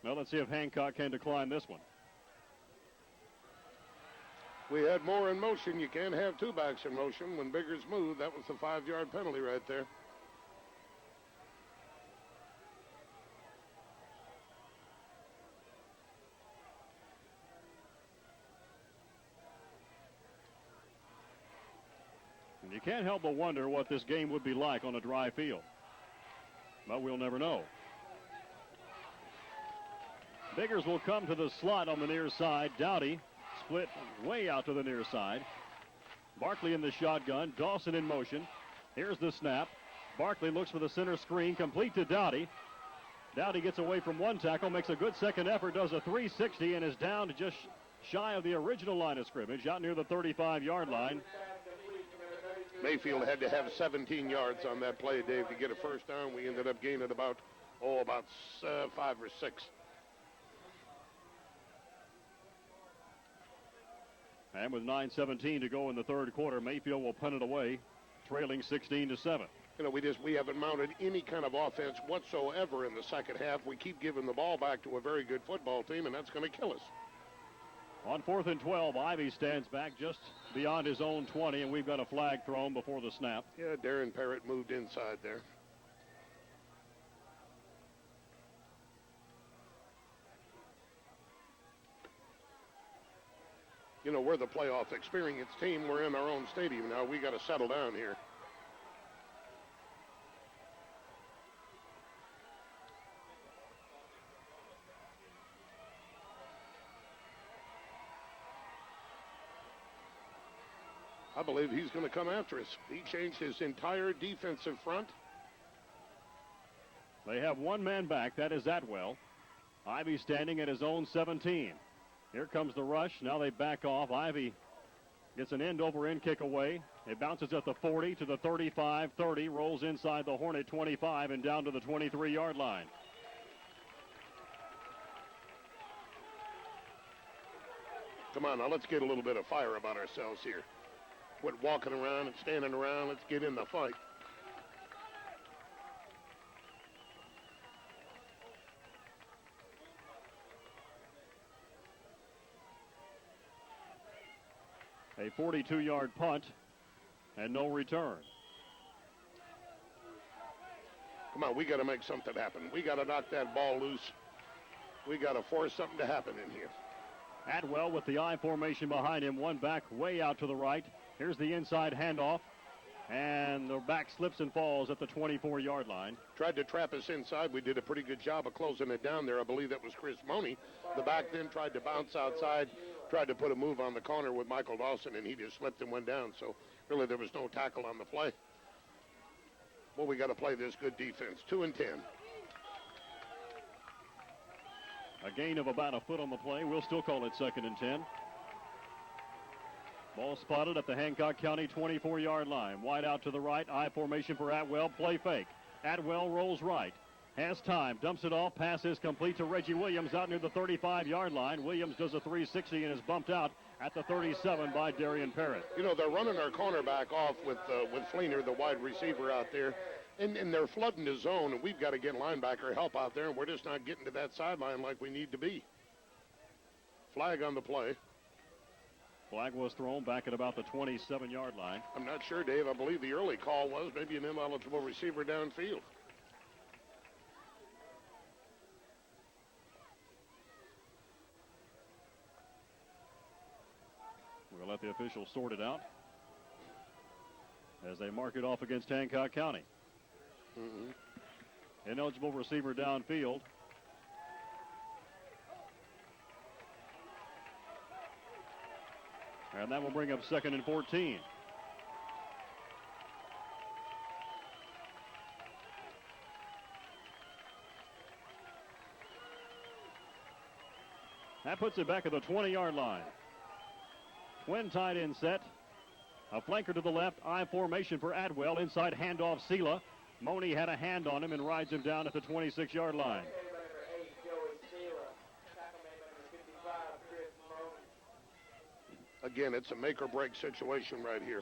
Well, let's see if Hancock can decline this one. We had Moore in motion. You can't have two backs in motion. When Biggers moved, that was the 5-yard penalty right there. And you can't help but wonder what this game would be like on a dry field. But we'll never know. Biggers will come to the slot on the near side. Dowdy split way out to the near side. Barkley in the shotgun. Dawson in motion. Here's the snap. Barkley looks for the center screen. Complete to Dowdy. Dowdy gets away from one tackle. Makes a good second effort. Does a 360 and is down to just shy of the original line of scrimmage. Out near the 35-yard line. Mayfield had to have 17 yards on that play, Dave, to get a first down. We ended up gaining about 5 or 6. And with 9:17 to go in the third quarter, Mayfield will punt it away, trailing 16-7. You know, we haven't mounted any kind of offense whatsoever in the second half. We keep giving the ball back to a very good football team, and that's going to kill us. On 4th and 12, Ivy stands back just beyond his own 20, and we've got a flag thrown before the snap. Yeah, Darren Parrott moved inside there. You know, we're the playoff experienced team. We're in our own stadium now. We got to settle down here. I believe he's going to come after us. He changed his entire defensive front. They have one man back. That is Atwell. Ivy standing at his own 17. Here comes the rush. Now they back off. Ivy gets an end-over-end kick away. It bounces at the 40 to the 35, 30, rolls inside the Hornet 25 and down to the 23-yard line. Come on, now let's get a little bit of fire about ourselves here. Quit walking around and standing around. Let's get in the fight. A 42-yard punt and no return. Come on, we got to make something happen. We got to knock that ball loose. We got to force something to happen in here. Atwell with the I formation behind him. One back way out to the right. Here's the inside handoff. And the back slips and falls at the 24-yard line. Tried to trap us inside. We did a pretty good job of closing it down there. I believe that was Chris Money. The back then tried to bounce outside, tried to put a move on the corner with Michael Dawson, and he just slipped and went down. So really there was no tackle on the play. Well, we got to play this good defense. 2 and 10. A gain of about a foot on the play. We'll still call it 2nd and 10. Ball spotted at the Hancock County 24-yard line. Wide out to the right. I formation for Atwell. Play fake. Atwell rolls right. Has time. Dumps it off. Pass is complete to Reggie Williams out near the 35-yard line. Williams does a 360 and is bumped out at the 37 by Darian Parrott. You know, they're running our cornerback off with Fleener, the wide receiver out there. And they're flooding the zone, and we've got to get linebacker help out there, and we're just not getting to that sideline like we need to be. Flag on the play. Flag was thrown back at about the 27-yard line. I'm not sure, Dave. I believe the early call was maybe an ineligible receiver downfield. We'll let the officials sort it out as they mark it off against Hancock County. Ineligible receiver downfield. And that will bring up 2nd and 14. That puts it back at the 20-yard line. Twin tight end set. A flanker to the left. I formation for Atwell. Inside handoff Sela. Money had a hand on him and rides him down at the 26-yard line. Again, it's a make-or-break situation right here.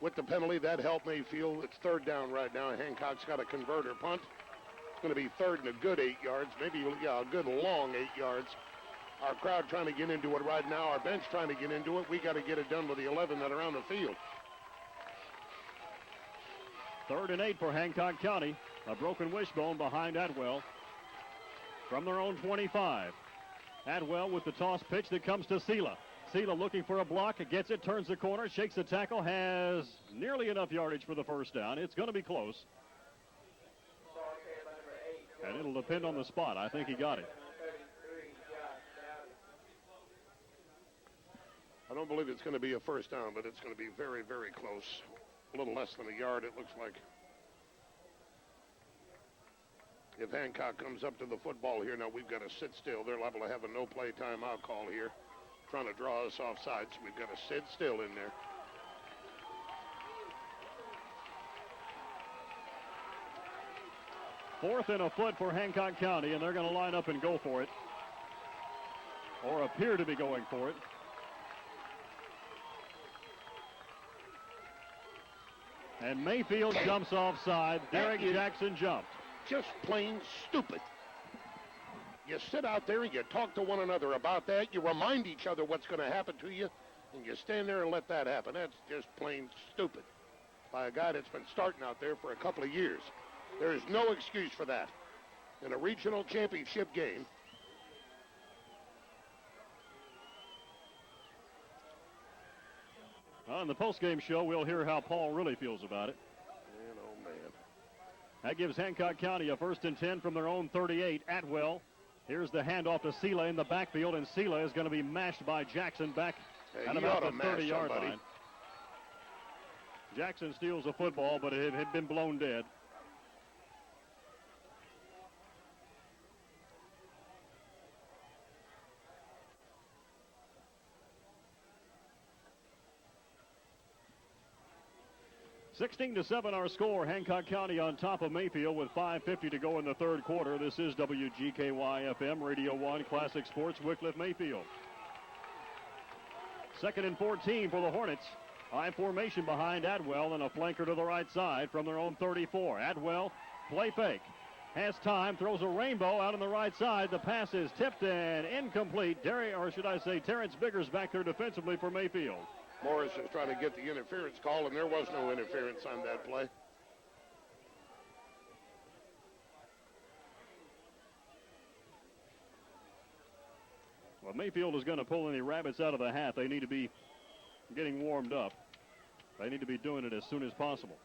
With the penalty, that helped Mayfield. It's 3rd down right now. Hancock's got a converter punt. It's going to be 3rd and a good 8 yards, maybe a good long 8 yards. Our crowd trying to get into it right now. Our bench trying to get into it. We got to get it done with the 11 that are on the field. 3rd and 8 for Hancock County. A broken wishbone behind Atwell from their own 25. Atwell with the toss pitch that comes to Sela. Sela looking for a block, gets it, turns the corner, shakes the tackle, has nearly enough yardage for the first down. It's going to be close. And it'll depend on the spot. I think he got it. I don't believe it's going to be a first down, but it's going to be very, very close. A little less than a yard, it looks like. If Hancock comes up to the football here, now we've got to sit still. They're liable to have a no-play timeout call here, trying to draw us offside, so we've got to sit still in there. Fourth and a foot for Hancock County, and they're going to line up and go for it, or appear to be going for it. And Mayfield jumps offside. Derek Jackson jumped. Just plain stupid. You sit out there and you talk to one another about that. You remind each other what's going to happen to you, and you stand there and let that happen. That's just plain stupid by a guy that's been starting out there for a couple of years. There is no excuse for that. In a regional championship game, on the postgame show, we'll hear how Paul really feels about it. man, oh man. That gives Hancock County a 1st and 10 from their own 38. Atwell. Here's the handoff to Sela in the backfield, and Sela is going to be mashed by Jackson back at about the 30-yard line. Jackson steals a football, but it had been blown dead. (16-7) our score. Hancock County on top of Mayfield with 5:50 to go in the 3rd quarter. This is WGKY FM, Radio 1, Classic Sports, Wickliffe, Mayfield. 2nd and 14 for the Hornets. I formation behind Atwell and a flanker to the right side from their own 34. Atwell, play fake. Has time, throws a rainbow out on the right side. The pass is tipped and incomplete. Terrence Biggers back there defensively for Mayfield. Morris is trying to get the interference call, and there was no interference on that play. Well, Mayfield is going to pull any rabbits out of the hat. They need to be getting warmed up. They need to be doing it as soon as possible.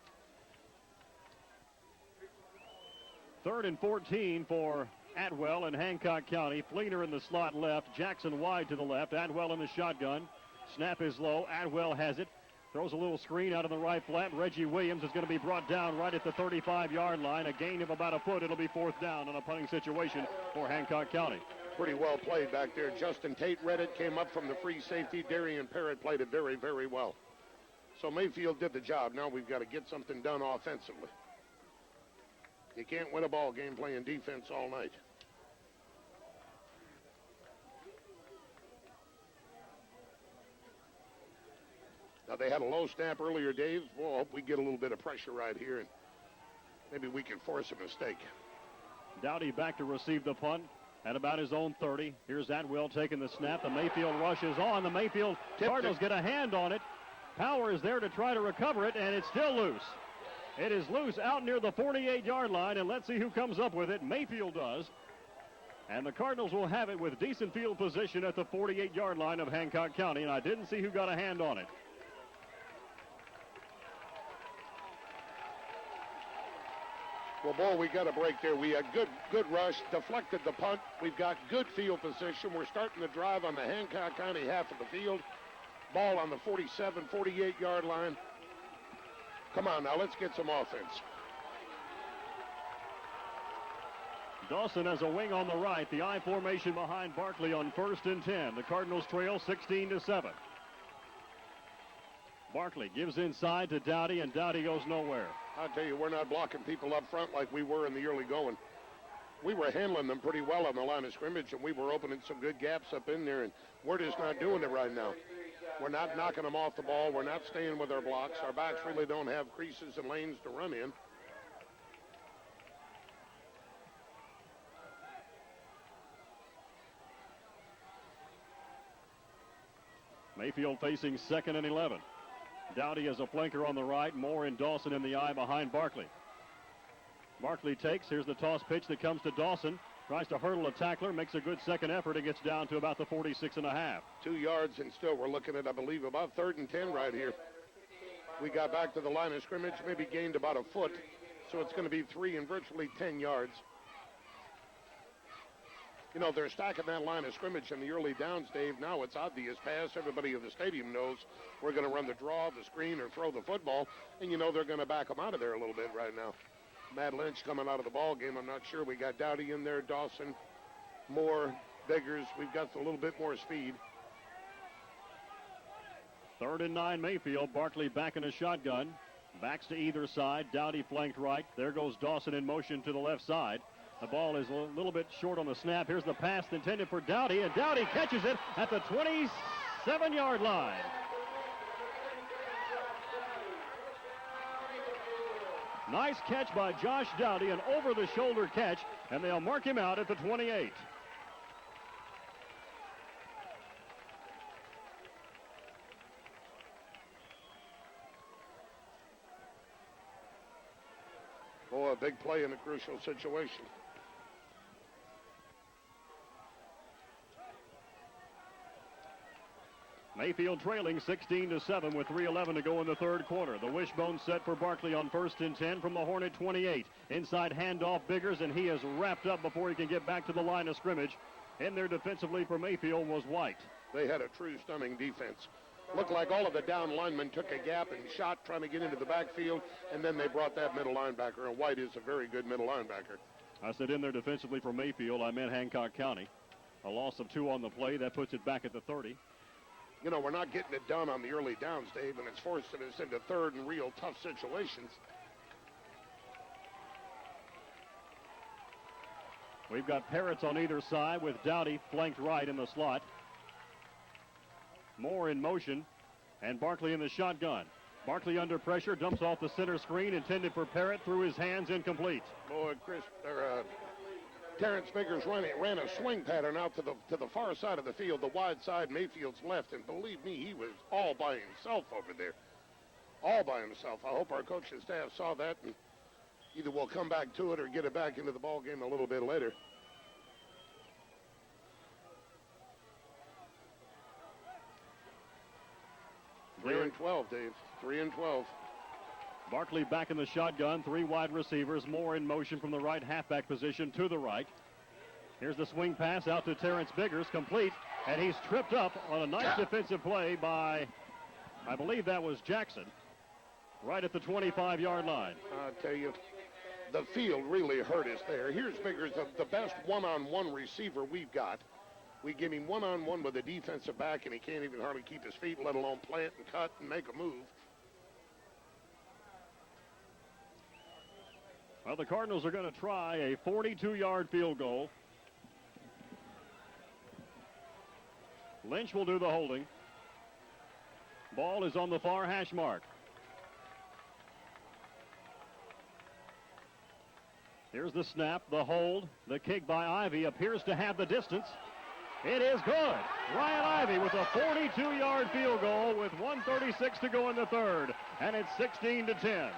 3rd and 14 for Atwell and Hancock County. Fleener in the slot left. Jackson wide to the left. Atwell in the shotgun. Snap is low. Atwell has it. Throws a little screen out on the right flat. Reggie Williams is going to be brought down right at the 35-yard line. A gain of about a foot. It'll be 4th down on a punting situation for Hancock County. Pretty well played back there. Justin Tate read it, came up from the free safety. Darian Parrott played it very, very well. So Mayfield did the job. Now we've got to get something done offensively. You can't win a ball game playing defense all night. Now, they had a low snap earlier, Dave. Well, I hope we get a little bit of pressure right here. And maybe we can force a mistake. Dowdy back to receive the punt at about his own 30. Here's Atwell taking the snap. The Mayfield rush is on. The Mayfield Cardinals get a hand on it. Power is there to try to recover it, and it's still loose. It is loose out near the 48-yard line, and let's see who comes up with it. Mayfield does. And the Cardinals will have it with decent field position at the 48-yard line of Hancock County, and I didn't see who got a hand on it. Well, Bo, we got a break there. We had good rush, deflected the punt. We've got good field position. We're starting the drive on the Hancock County half of the field. Ball on the 47, 48-yard line. Come on now, let's get some offense. Dawson has a wing on the right. The I formation behind Barkley on 1st and 10. The Cardinals trail 16-7. Barkley gives inside to Dowdy, and Dowdy goes nowhere. I'll tell you, we're not blocking people up front like we were in the early going. We were handling them pretty well on the line of scrimmage, and we were opening some good gaps up in there, and we're just not doing it right now. We're not knocking them off the ball. We're not staying with our blocks. Our backs really don't have creases and lanes to run in. Mayfield facing 2nd and 11. Dowdy as a flanker on the right. Moore and Dawson in the eye behind Barkley. Barkley takes. Here's the toss pitch that comes to Dawson. Tries to hurdle a tackler. Makes a good second effort. It gets down to about the 46.5. 2 yards, and still we're looking at, I believe, about 3rd and 10 right here. We got back to the line of scrimmage, maybe gained about a foot. So it's going to be 3 and virtually 10 yards. You know, they're stacking that line of scrimmage in the early downs, Dave. Now it's obvious pass. Everybody in the stadium knows we're going to run the draw, the screen, or throw the football. And, you know, they're going to back them out of there a little bit right now. Matt Lynch coming out of the ball game. I'm not sure. We got Dowdy in there, Dawson, Moore, Biggers. We've got a little bit more speed. 3rd and 9 Mayfield. Barkley back in a shotgun. Backs to either side. Dowdy flanked right. There goes Dawson in motion to the left side. The ball is a little bit short on the snap. Here's the pass intended for Dowdy, and Dowdy catches it at the 27-yard line. Nice catch by Josh Dowdy, an over-the-shoulder catch, and they'll mark him out at the 28. Oh, a big play in a crucial situation. Mayfield trailing 16-7 with 3:11 to go in the 3rd quarter. The wishbone set for Barkley on 1st and 10 from the Hornet 28. Inside handoff Biggers, and he is wrapped up before he can get back to the line of scrimmage. In there defensively for Mayfield was White. They had a true stunning defense. Looked like all of the down linemen took a gap and shot trying to get into the backfield, and then they brought that middle linebacker, and White is a very good middle linebacker. I said in there defensively for Mayfield. I meant Hancock County. A loss of 2 on the play. That puts it back at the 30. You know, we're not getting it done on the early downs, Dave, and it's forcing us into 3rd and real tough situations. We've got Parrots on either side with Dowdy flanked right in the slot. Moore in motion, and Barkley in the shotgun. Barkley under pressure, dumps off the center screen, intended for Parrott, through his hands, incomplete. Boy, Terrence Biggers ran a swing pattern out to the far side of the field, the wide side, Mayfield's left, and believe me, he was all by himself over there. All by himself. I hope our coaching staff saw that, and either we'll come back to it or get it back into the ball game a little bit later. Three and 12, Dave. 3 and 12. Barkley back in the shotgun, 3 wide receivers. Moore in motion from the right halfback position to the right. Here's the swing pass out to Terrence Biggers, complete, and he's tripped up on a nice defensive play by, I believe that was Jackson, right at the 25-yard line. I'll tell you, the field really hurt us there. Here's Biggers, the best one-on-one receiver we've got. We give him one-on-one with a defensive back, and he can't even hardly keep his feet, let alone plant and cut and make a move. Well, the Cardinals are going to try a 42-yard field goal. Lynch will do the holding. Ball is on the far hash mark. Here's the snap, the hold, the kick by Ivy appears to have the distance. It is good. Ryan Ivy with a 42-yard field goal with 1:36 to go in the third, and it's 16-10.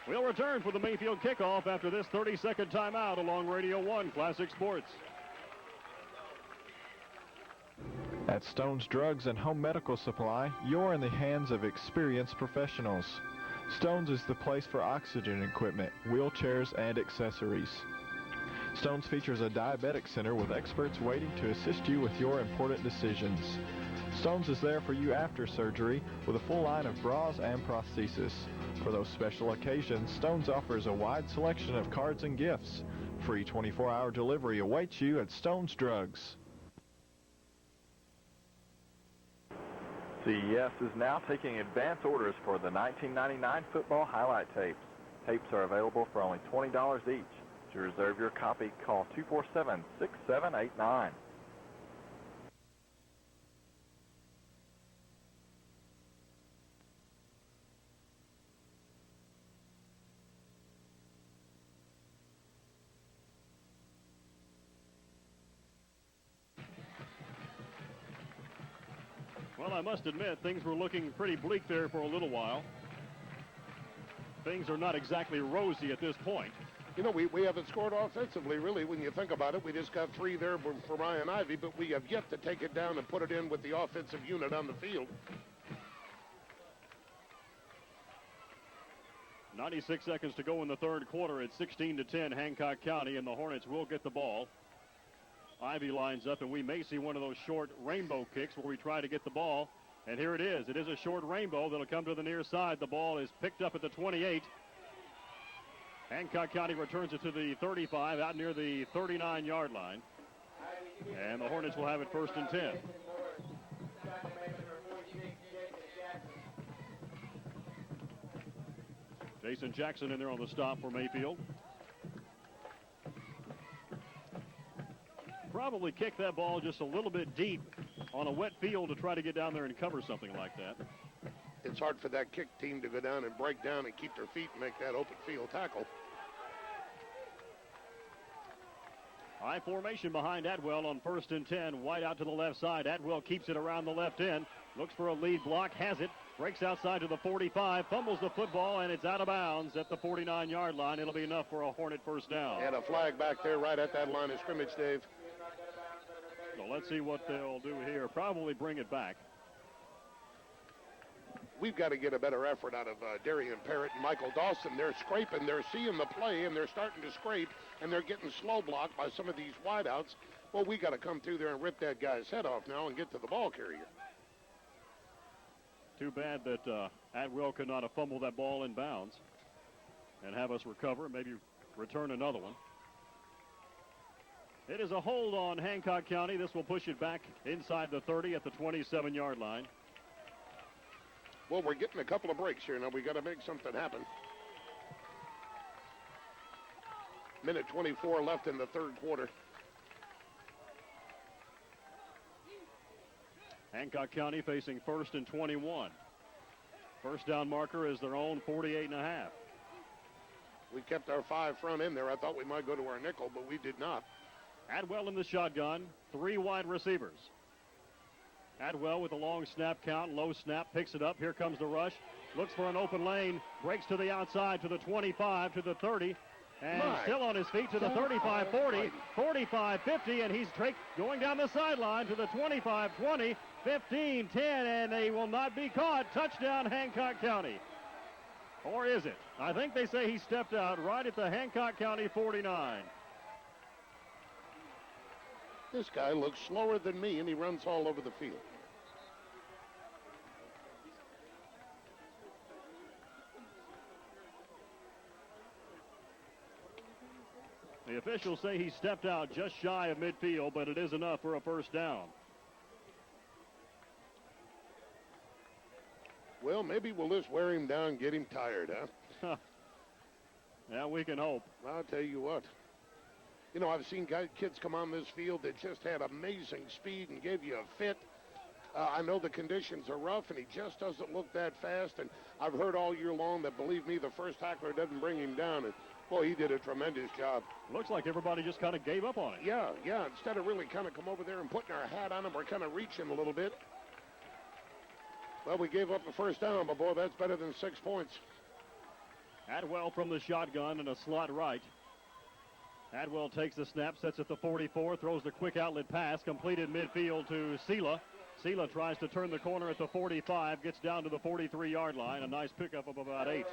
We'll return for the Mayfield kickoff after this 30-second timeout along Radio 1 Classic Sports. At Stone's Drugs and Home Medical Supply, you're in the hands of experienced professionals. Stone's is the place for oxygen equipment, wheelchairs, and accessories. Stone's features a diabetic center with experts waiting to assist you with your important decisions. Stone's is there for you after surgery with a full line of bras and prosthesis. For those special occasions, Stone's offers a wide selection of cards and gifts. Free 24-hour delivery awaits you at Stone's Drugs. CES is now taking advance orders for the 1999 football highlight tapes. Tapes are available for only $20 each. To reserve your copy, call 247-6789. Well, I must admit, things were looking pretty bleak there for a little while. Things are not exactly rosy at this point. You know, we haven't scored offensively, really, when you think about it. We just got 3 there for Ryan Ivy, but we have yet to take it down and put it in with the offensive unit on the field. 96 seconds to go in the third quarter. It's 16-10 Hancock County, and the Hornets will get the ball. Ivy lines up, and we may see one of those short rainbow kicks where we try to get the ball. And here it is. It is a short rainbow that'll come to the near side. The ball is picked up at the 28. Hancock County returns it to the 35, out near the 39-yard line. And the Hornets will have it 1st and 10. Jason Jackson in there on the stop for Mayfield. Probably kick that ball just a little bit deep on a wet field to try to get down there and cover something like that. It's hard for that kick team to go down and break down and keep their feet and make that open field tackle. High formation behind Atwell on 1st and 10. White out to the left side. Atwell keeps it around the left end. Looks for a lead block. Has it. Breaks outside to the 45. Fumbles the football, and it's out of bounds at the 49-yard line. It'll be enough for a Hornet first down. And a flag back there right at that line of scrimmage, Dave. So let's see what they'll do here. Probably bring it back. We've got to get a better effort out of Darian Parrott and Michael Dawson. They're scraping. They're seeing the play, and they're starting to scrape, and they're getting slow blocked by some of these wideouts. Well, we got to come through there and rip that guy's head off now and get to the ball carrier. Too bad that Atwell could not have fumbled that ball in bounds and have us recover, maybe return another one. It is a hold on Hancock County. This will push it back inside the 30 at the 27-yard line. Well, we're getting a couple of breaks here now. We got to make something happen. Minute 24 left in the third quarter. Hancock County facing 1st and 21. First down marker is their own 48.5. We kept our 5 front in there. I thought we might go to our nickel, but we did not. Atwell in the shotgun, 3 wide receivers. Atwell with a long snap count, low snap, picks it up. Here comes the rush. Looks for an open lane, breaks to the outside to the 25, to the 30, and still on his feet to the 35-40, 45-50, and he's going down the sideline to the 25-20, 15-10, and they will not be caught. Touchdown, Hancock County. Or is it? I think they say he stepped out right at the Hancock County 49. This guy looks slower than me, and he runs all over the field. The officials say he stepped out just shy of midfield, but it is enough for a first down. Well, maybe we'll just wear him down, get him tired, huh? Yeah, we can hope. I'll tell you what. You know, I've seen kids come on this field that just had amazing speed and gave you a fit. I know the conditions are rough, and he just doesn't look that fast. And I've heard all year long that, believe me, the first tackler doesn't bring him down. And, boy, he did a tremendous job. Looks like everybody just kind of gave up on it. Yeah. Instead of really kind of come over there and putting our hat on him, we're kind of reaching a little bit. Well, we gave up the first down, but, boy, that's better than 6 points. Adwell from the shotgun and a slot right. Adwell takes the snap, sets at the 44, throws the quick outlet pass, completed midfield to Sela. Sela tries to turn the corner at the 45, gets down to the 43-yard line. A nice pickup of about 8.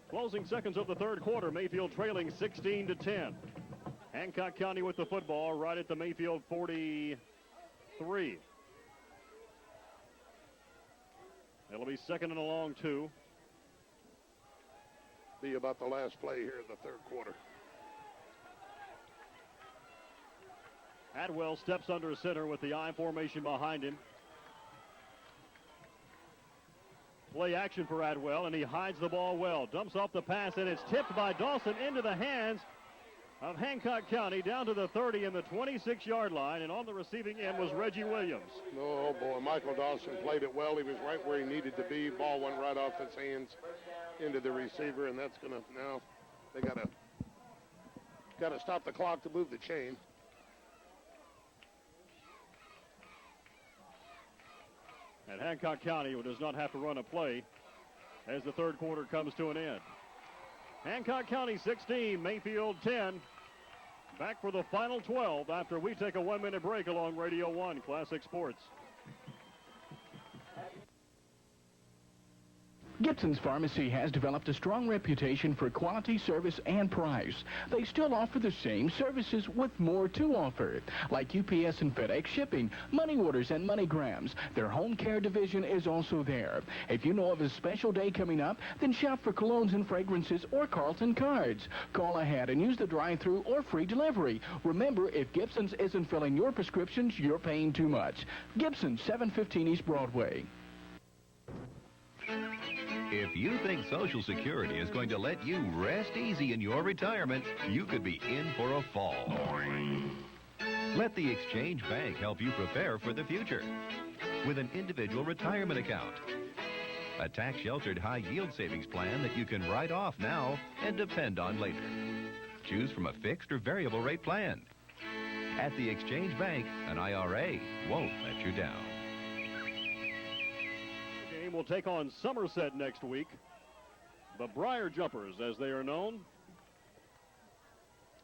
Closing seconds of the third quarter, Mayfield trailing 16-10. Hancock County with the football right at the Mayfield 43. It'll be second and a long 2. Be about the last play here in the third quarter. Adwell steps under center with the I formation behind him. Play action for Adwell, and he hides the ball well. Dumps off the pass, and it's tipped by Dawson into the hands of Hancock County down to the 30 and the 26-yard line, and on the receiving end was Reggie Williams. Oh, boy, Michael Dawson played it well. He was right where he needed to be. Ball went right off his hands into the receiver, and that's going to, now they got to stop the clock to move the chain. And Hancock County does not have to run a play as the third quarter comes to an end. Hancock County 16, Mayfield 10. Back for the final 12 after we take a 1-minute break along Radio 1 Classic Sports. Gibson's Pharmacy has developed a strong reputation for quality, service, and price. They still offer the same services with more to offer, like UPS and FedEx shipping, money orders, and MoneyGrams. Their home care division is also there. If you know of a special day coming up, then shop for colognes and fragrances or Carlton cards. Call ahead and use the drive-thru or free delivery. Remember, if Gibson's isn't filling your prescriptions, you're paying too much. Gibson's, 715 East Broadway. If you think Social Security is going to let you rest easy in your retirement, you could be in for a fall. Let the Exchange Bank help you prepare for the future with an individual retirement account. A tax-sheltered high-yield savings plan that you can write off now and depend on later. Choose from a fixed or variable rate plan. At the Exchange Bank, an IRA won't let you down. Will take on Somerset next week. The Briar Jumpers, as they are known.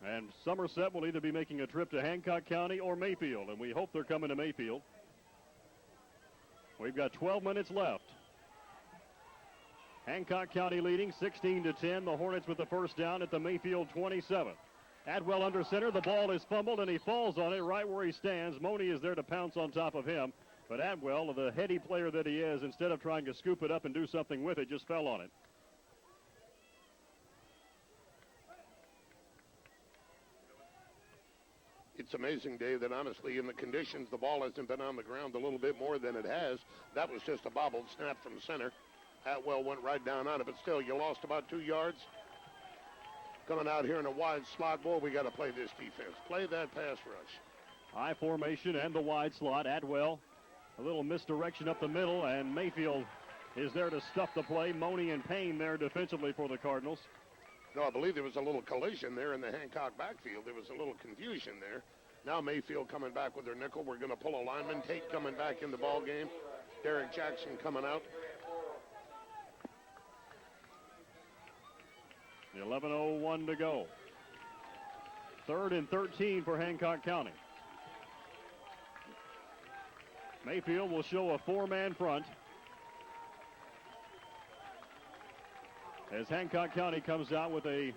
And Somerset will either be making a trip to Hancock County or Mayfield, and we hope they're coming to Mayfield. We've got 12 minutes left. Hancock County leading 16-10. The Hornets with the first down at the Mayfield 27. Adwell under center. The ball is fumbled, and he falls on it right where he stands. Money is there to pounce on top of him. But Adwell, the heady player that he is, instead of trying to scoop it up and do something with it, just fell on it. It's amazing, Dave, that honestly in the conditions the ball hasn't been on the ground a little bit more than it has. That was just a bobbled snap from center. Atwell went right down on it, but still you lost about 2 yards. Coming out here in a wide slot, boy, we got to play this defense. Play that pass rush. High formation and the wide slot. Adwell, a little misdirection up the middle, and Mayfield is there to stuff the play. Money and Payne there defensively for the Cardinals. No, I believe there was a little collision there in the Hancock backfield. There was a little confusion there. Now Mayfield coming back with their nickel. We're going to pull a lineman. Tate coming back in the ball game. Derek Jackson coming out. 11:01 to go. 3rd and 13 for Hancock County. Mayfield will show a 4-man front as Hancock County comes out with a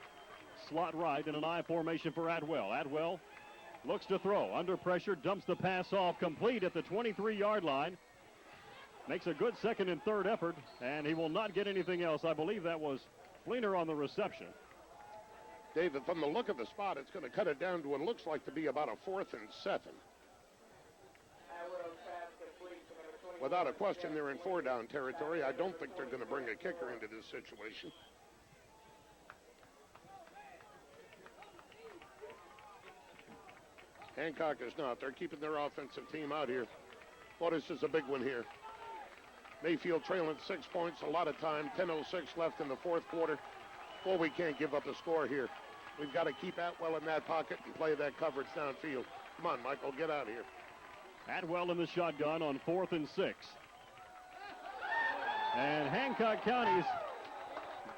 slot right and an I formation for Adwell. Adwell looks to throw. Under pressure, dumps the pass off, complete at the 23-yard line. Makes a good second and third effort, and he will not get anything else. I believe that was Fleener on the reception. David, from the look of the spot, it's going to cut it down to what looks like to be about a 4th and 7. Without a question, they're in 4-down territory. I don't think they're going to bring a kicker into this situation. Hancock is not. They're keeping their offensive team out here. Well, this is a big one here. Mayfield trailing 6 points, a lot of time, 10:06 left in the fourth quarter. Well, we can't give up a score here. We've got to keep Atwell in that pocket and play that coverage downfield. Come on, Michael, get out of here. Atwell in the shotgun on 4th and 6. And Hancock County's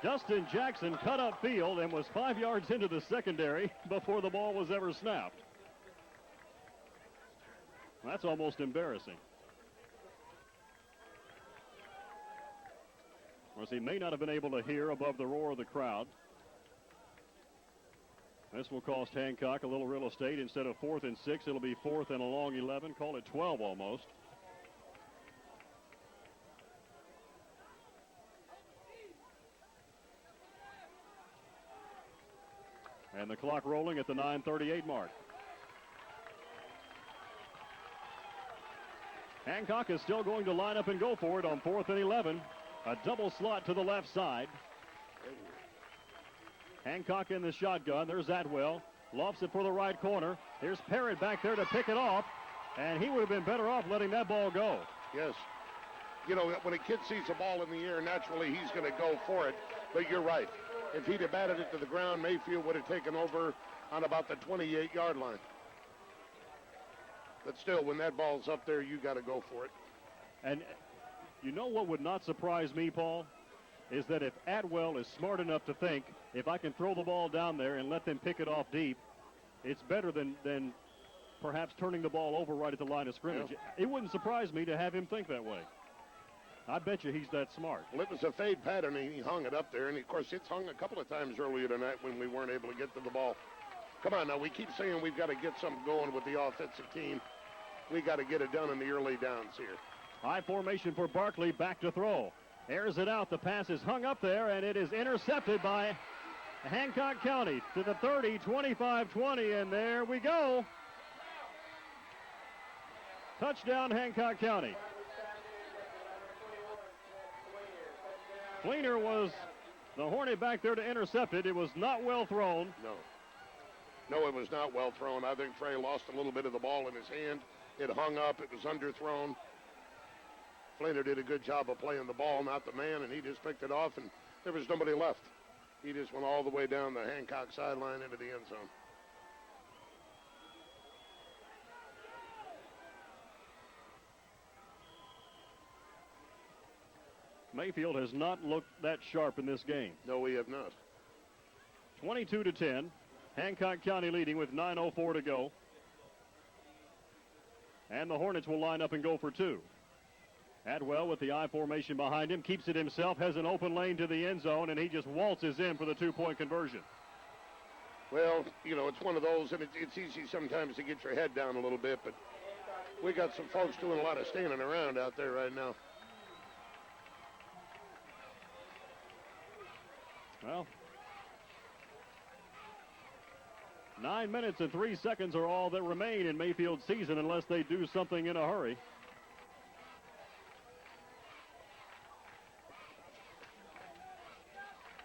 Justin Jackson cut up field and was 5 yards into the secondary before the ball was ever snapped. That's almost embarrassing. Of course, he may not have been able to hear above the roar of the crowd. This will cost Hancock a little real estate. Instead of 4th and 6, it'll be 4th and a long 11. Call it 12 almost. And the clock rolling at the 9:38 mark. Hancock is still going to line up and go for it on 4th and 11. A double slot to the left side. Hancock in the shotgun. There's Atwell. Lofts it for the right corner. Here's Parrott back there to pick it off. And he would have been better off letting that ball go. Yes. You know, when a kid sees a ball in the air, naturally he's going to go for it. But you're right. If he'd have batted it to the ground, Mayfield would have taken over on about the 28-yard line. But still, when that ball's up there, you got to go for it. And you know what would not surprise me, Paul, is that if Atwell is smart enough to think, if I can throw the ball down there and let them pick it off deep, it's better than perhaps turning the ball over right at the line of scrimmage. Yeah. It wouldn't surprise me to have him think that way. I bet you he's that smart. Well, it was a fade pattern, and he hung it up there. And, of course, it's hung a couple of times earlier tonight when we weren't able to get to the ball. Come on now, we keep saying we've got to get something going with the offensive team. We got to get it done in the early downs here. High formation for Barkley, back to throw. Airs it out, the pass is hung up there, and it is intercepted by Hancock County to the 30, 25-20, and there we go. Touchdown, Hancock County. Fleener was the Hornet back there to intercept it. It was not well thrown. No, it was not well thrown. I think Frey lost a little bit of the ball in his hand. It hung up. It was underthrown. Fleener did a good job of playing the ball, not the man, and he just picked it off, and there was nobody left. He just went all the way down the Hancock sideline into the end zone. Mayfield has not looked that sharp in this game. No, we have not. 22-10. Hancock County leading with 9:04 to go. And the Hornets will line up and go for two. Atwell with the I formation behind him, keeps it himself, has an open lane to the end zone, and he just waltzes in for the two-point conversion. Well, you know, it's one of those, and it's easy sometimes to get your head down a little bit, but we got some folks doing a lot of standing around out there right now. Well, 9 minutes and 3 seconds are all that remain in Mayfield's season unless they do something in a hurry.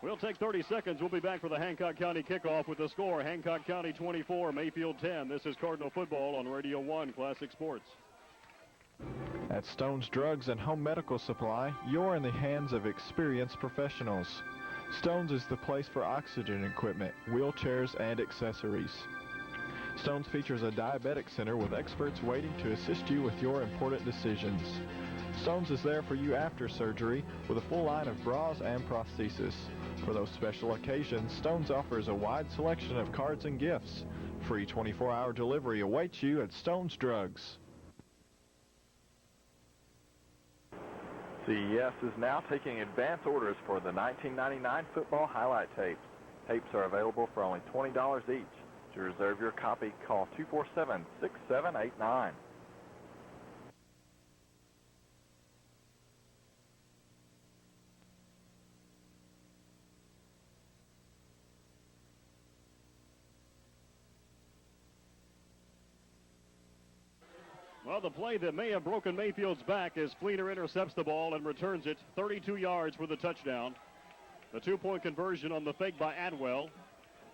We'll take 30 seconds. We'll be back for the Hancock County kickoff with the score. Hancock County 24, Mayfield 10. This is Cardinal Football on Radio 1 Classic Sports. At Stone's Drugs and Home Medical Supply, you're in the hands of experienced professionals. Stone's is the place for oxygen equipment, wheelchairs, and accessories. Stone's features a diabetic center with experts waiting to assist you with your important decisions. Stone's is there for you after surgery with a full line of bras and prosthesis. For those special occasions, Stone's offers a wide selection of cards and gifts. Free 24-hour delivery awaits you at Stone's Drugs. CES is now taking advance orders for the 1999 football highlight tapes. Tapes are available for only $20 each. To reserve your copy, call 247-6789. Well, the play that may have broken Mayfield's back as Fleener intercepts the ball and returns it 32 yards for the touchdown. The two-point conversion on the fake by Atwell,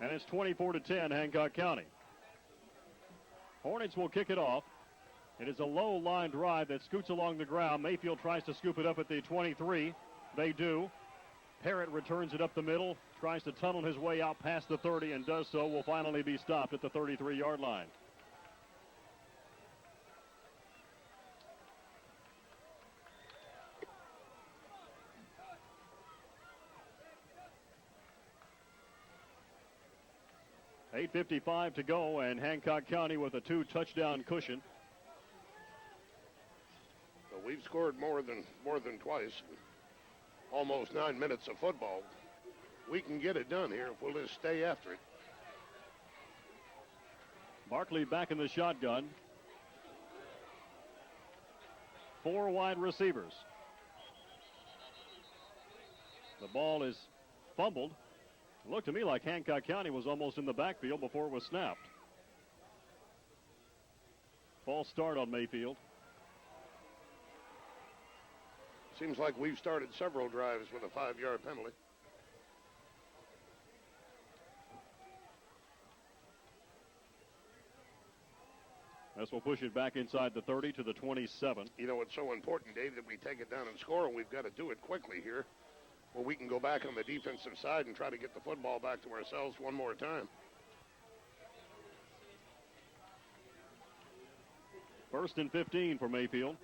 and it's 24-10 Hancock County. Hornets will kick it off. It is a low line drive that scoots along the ground. Mayfield tries to scoop it up at the 23. They do. Parrott returns it up the middle, tries to tunnel his way out past the 30 and does so. Will finally be stopped at the 33-yard line. .8:55 to go, and Hancock County with a 2-touchdown cushion. Well, we've scored more than twice. Almost 9 minutes of football. We can get it done here if we'll just stay after it. Barkley back in the shotgun. 4 wide receivers. The ball is fumbled. It looked to me like Hancock County was almost in the backfield before it was snapped. False start on Mayfield. Seems like we've started several drives with a 5-yard penalty. This will push it back inside the 30 to the 27. You know, it's so important, Dave, that we take it down and score, and we've got to do it quickly here, where we can go back on the defensive side and try to get the football back to ourselves one more time. First and 15 for Mayfield.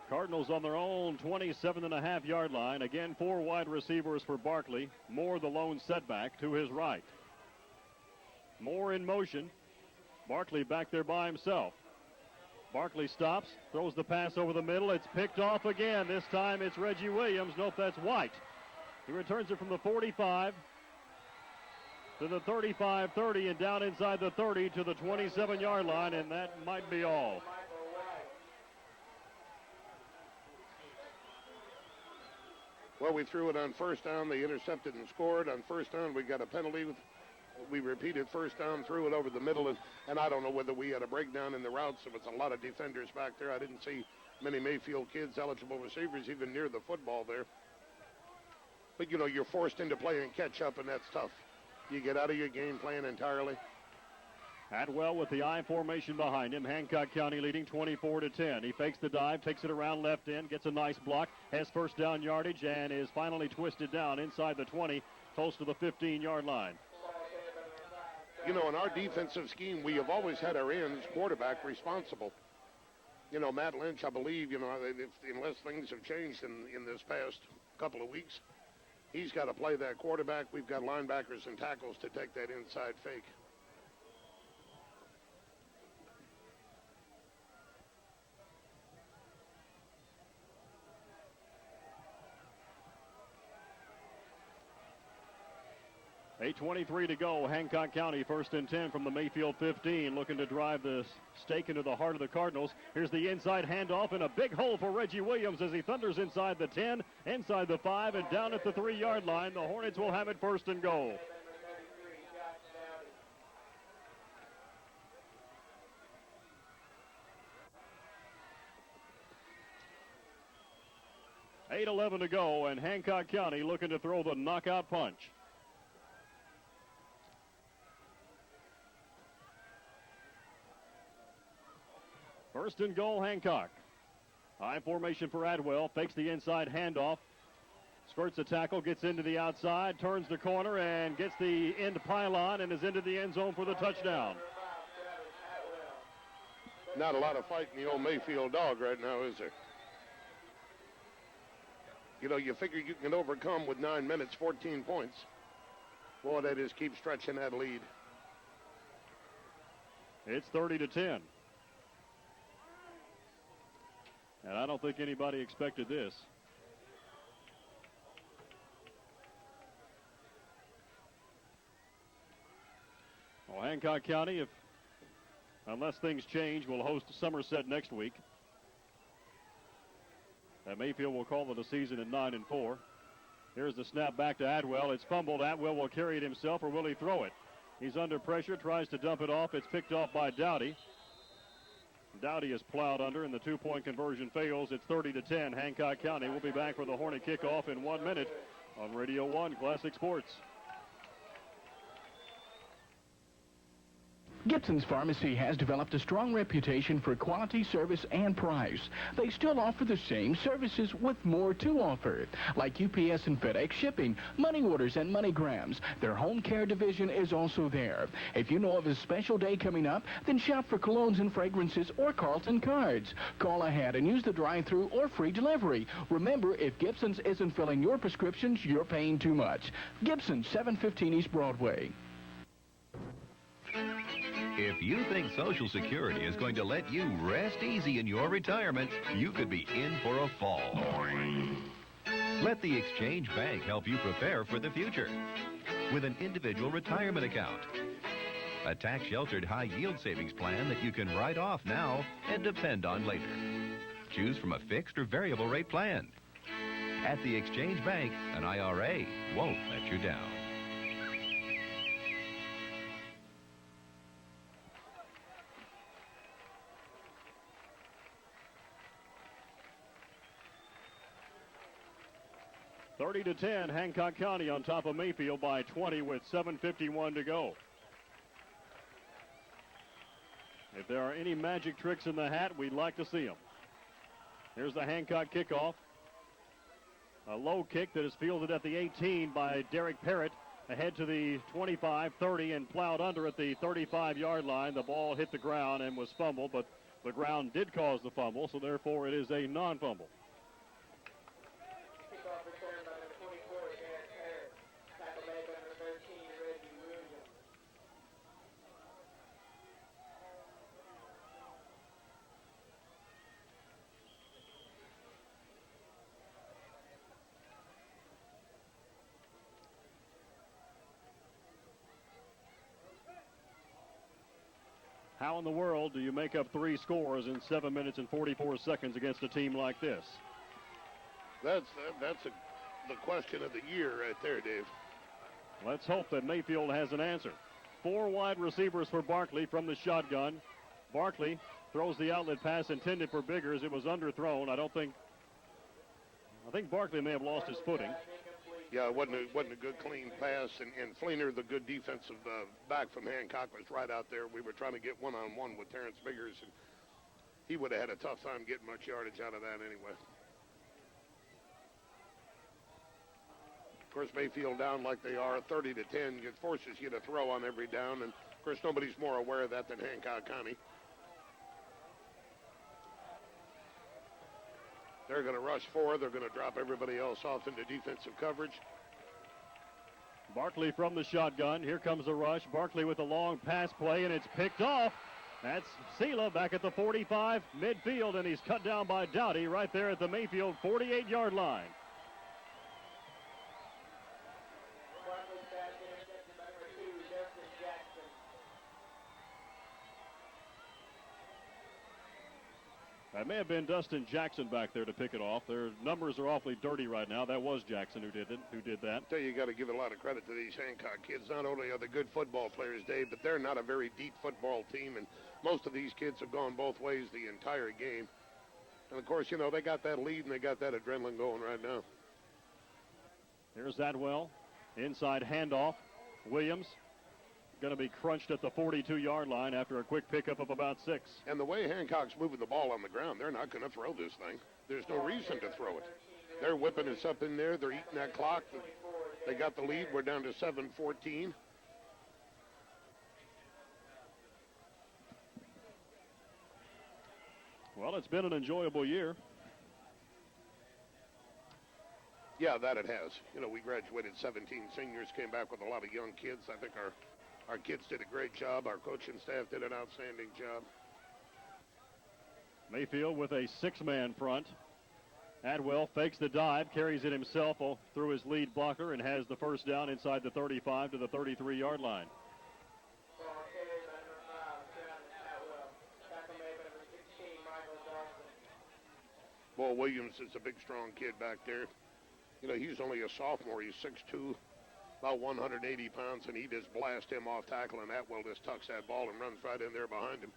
Cardinals on their own 27.5-yard line. Again, 4 wide receivers for Barkley. Moore the lone setback to his right. Moore in motion. Barkley back there by himself. Barkley stops, throws the pass over the middle. It's picked off again. This time it's Reggie Williams. Nope, that's White. He returns it from the 45 to the 35-30 and down inside the 30 to the 27-yard line, and that might be all. Well, we threw it on first down. They intercepted and scored. On first down, we got a penalty. We repeated first down, threw it over the middle, and I don't know whether we had a breakdown in the routes. There was a lot of defenders back there. I didn't see many Mayfield kids, eligible receivers, even near the football there. But, you know, you're forced into playing catch up, and that's tough. You get out of your game plan entirely. Atwell with the I formation behind him. Hancock County leading 24-10. He fakes the dive, takes it around left end, gets a nice block, has first down yardage, and is finally twisted down inside the 20, close to the 15-yard line. You know, in our defensive scheme, we have always had our ends quarterback responsible. You know, Matt Lynch, I believe, you know, unless things have changed in this past couple of weeks, he's got to play that quarterback. We've got linebackers and tackles to take that inside fake. .8:23 to go. Hancock County first and 10 from the Mayfield 15, looking to drive the stake into the heart of the Cardinals. Here's the inside handoff and a big hole for Reggie Williams as he thunders inside the 10, inside the 5, and down at the 3-yard line. The Hornets will have it first and goal. .8:11 to go, and Hancock County looking to throw the knockout punch. First and goal, Hancock. High formation for Atwell. Fakes the inside handoff. Skirts the tackle, gets into the outside, turns the corner, and gets the end pylon and is into the end zone for the touchdown. Not a lot of fight in the old Mayfield dog right now, is there? You know, you figure you can overcome with 9 minutes, 14 points. Boy, that is keep stretching that lead. It's 30-10. And I don't think anybody expected this. Well, Hancock County, unless things change, will host Somerset next week. And Mayfield will call it a season at 9-4. Here's the snap back to Atwell. It's fumbled. Atwell will carry it himself, or will he throw it? He's under pressure, tries to dump it off. It's picked off by Dowdy. Dowdy is plowed under, and the two-point conversion fails. It's 30-10. Hancock County will be back for the Hornet kickoff in 1 minute on Radio 1 Classic Sports. Gibson's Pharmacy has developed a strong reputation for quality, service, and price. They still offer the same services with more to offer, like UPS and FedEx shipping, money orders, and MoneyGrams. Their home care division is also there. If you know of a special day coming up, then shop for colognes and fragrances or Carlton cards. Call ahead and use the drive-thru or free delivery. Remember, if Gibson's isn't filling your prescriptions, you're paying too much. Gibson's, 715 East Broadway. If you think Social Security is going to let you rest easy in your retirement, you could be in for a fall. Let the Exchange Bank help you prepare for the future with an individual retirement account. A tax-sheltered high-yield savings plan that you can write off now and depend on later. Choose from a fixed or variable rate plan. At the Exchange Bank, an IRA won't let you down. Thirty to 10, Hancock County on top of Mayfield by 20 with 7:51 to go. If there are any magic tricks in the hat, we'd like to see them. Here's the Hancock kickoff. A low kick that is fielded at the 18 by Derek Parrott, ahead to the 25, 30, and plowed under at the 35-yard line. The ball hit the ground and was fumbled, but the ground did cause the fumble, so therefore it is a non-fumble. How in the world do you make up 3 scores in 7 minutes and 44 seconds against a team like this? That's the question of the year right there, Dave. Let's hope that Mayfield has an answer. 4 wide receivers for Barkley from the shotgun. Barkley throws the outlet pass intended for Biggers. It was underthrown. I think Barkley may have lost his footing. Yeah, it wasn't a good clean pass, and Fleener, the good defensive back from Hancock, was right out there. We were trying to get one-on-one with Terrence Biggers, and he would have had a tough time getting much yardage out of that anyway. Of course, Mayfield down like they are, 30 to 10, it forces you to throw on every down, and of course nobody's more aware of that than Hancock County. They're going to rush 4. They're going to drop everybody else off into defensive coverage. Barkley from the shotgun. Here comes the rush. Barkley with a long pass play, and it's picked off. That's Sela back at the 45 midfield, and he's cut down by Dowdy right there at the Mayfield 48-yard line. That may have been Dustin Jackson back there to pick it off. Their numbers are awfully dirty right now. That was Jackson who did that. I tell you got to give a lot of credit to these Hancock kids. Not only are they good football players, Dave, but they're not a very deep football team, and most of these kids have gone both ways the entire game. And, of course, you know, they got that lead and they got that adrenaline going right now. Here's Atwell. Inside handoff. Williams going to be crunched at the 42-yard line after a quick pickup of about 6. And the way Hancock's moving the ball on the ground, they're not going to throw this thing. There's no reason to throw it. They're whipping us up in there. They're eating that clock. They got the lead. We're down to 7-14. Well, it's been an enjoyable year. Yeah, that it has. You know, we graduated 17 seniors, came back with a lot of young kids. I think our kids did a great job. Our coaching staff did an outstanding job. Mayfield with a 6-man front. Adwell fakes the dive, carries it himself through his lead blocker, and has the first down inside the 35 to the 33-yard line. Bo Williams is a big, strong kid back there. You know, he's only a sophomore. He's 6'2", about 180 pounds, and he just blasts him off tackle, and Atwell just tucks that ball and runs right in there behind him.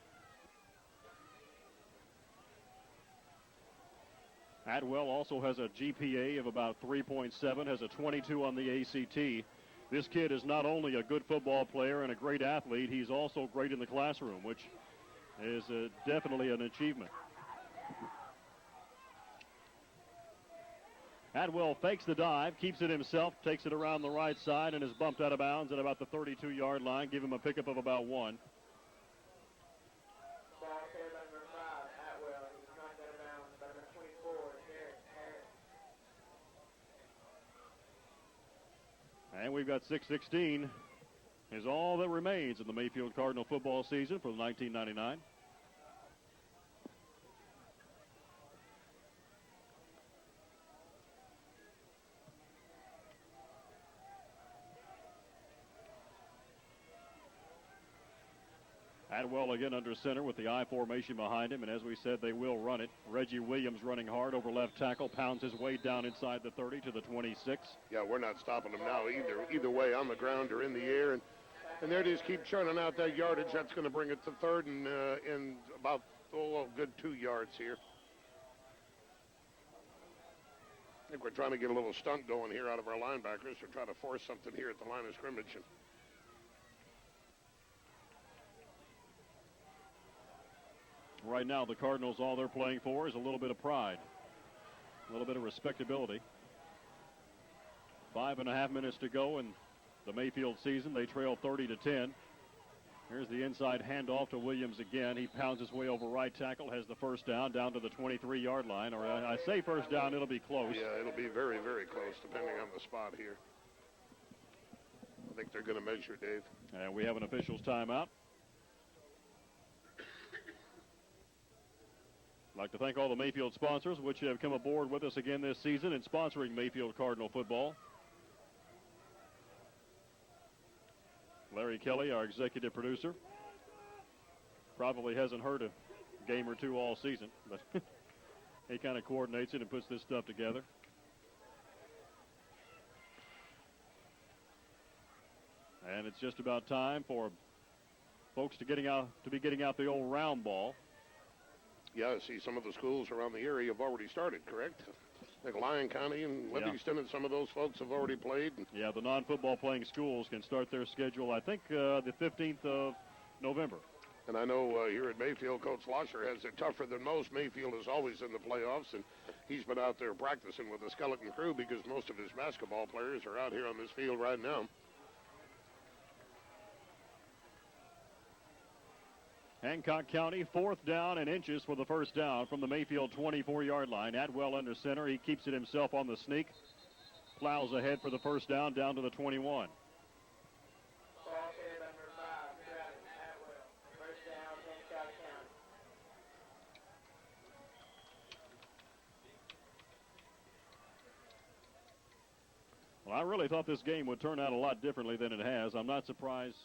Atwell also has a GPA of about 3.7, has a 22 on the ACT. This kid is not only a good football player and a great athlete, he's also great in the classroom, which is definitely an achievement. Atwell fakes the dive, keeps it himself, takes it around the right side, and is bumped out of bounds at about the 32-yard line. Give him a pickup of about 1. And we've got 6:16 is all that remains in the Mayfield Cardinal football season for 1999. Atwell again under center with the I formation behind him, and as we said, they will run it. Reggie Williams running hard over left tackle, pounds his way down inside the 30 to the 26. Yeah, we're not stopping them now either way, on the ground or in the air, and they just keep churning out that yardage. That's going to bring it to third and about a good 2 yards here. I think we're trying to get a little stunt going here out of our linebackers to try to force something here at the line of scrimmage. Right now, the Cardinals, all they're playing for is a little bit of pride, a little bit of respectability. 5.5 minutes to go in the Mayfield season. They trail 30-10. Here's the inside handoff to Williams again. He pounds his way over right tackle, has the first down to the 23-yard line. Or I say first down, it'll be close. Yeah, it'll be very, very close, depending on the spot here. I think they're going to measure, Dave. And we have an official's timeout. I'd like to thank all the Mayfield sponsors, which have come aboard with us again this season in sponsoring Mayfield Cardinal football. Larry Kelly, our executive producer, probably hasn't heard a game or two all season, but he kind of coordinates it and puts this stuff together. And it's just about time for folks to be getting out the old round ball. Yeah, I see some of the schools around the area have already started, correct? Like Lyon County and Livingston and some of those folks have already played. Yeah, the non-football playing schools can start their schedule, I think, the 15th of November. And I know here at Mayfield, Coach Losher has it tougher than most. Mayfield is always in the playoffs, and he's been out there practicing with the skeleton crew because most of his basketball players are out here on this field right now. Hancock County, 4th down and inches for the first down from the Mayfield 24-yard line. Atwell under center. He keeps it himself on the sneak. Plows ahead for the first down to the 21. Well, I really thought this game would turn out a lot differently than it has. I'm not surprised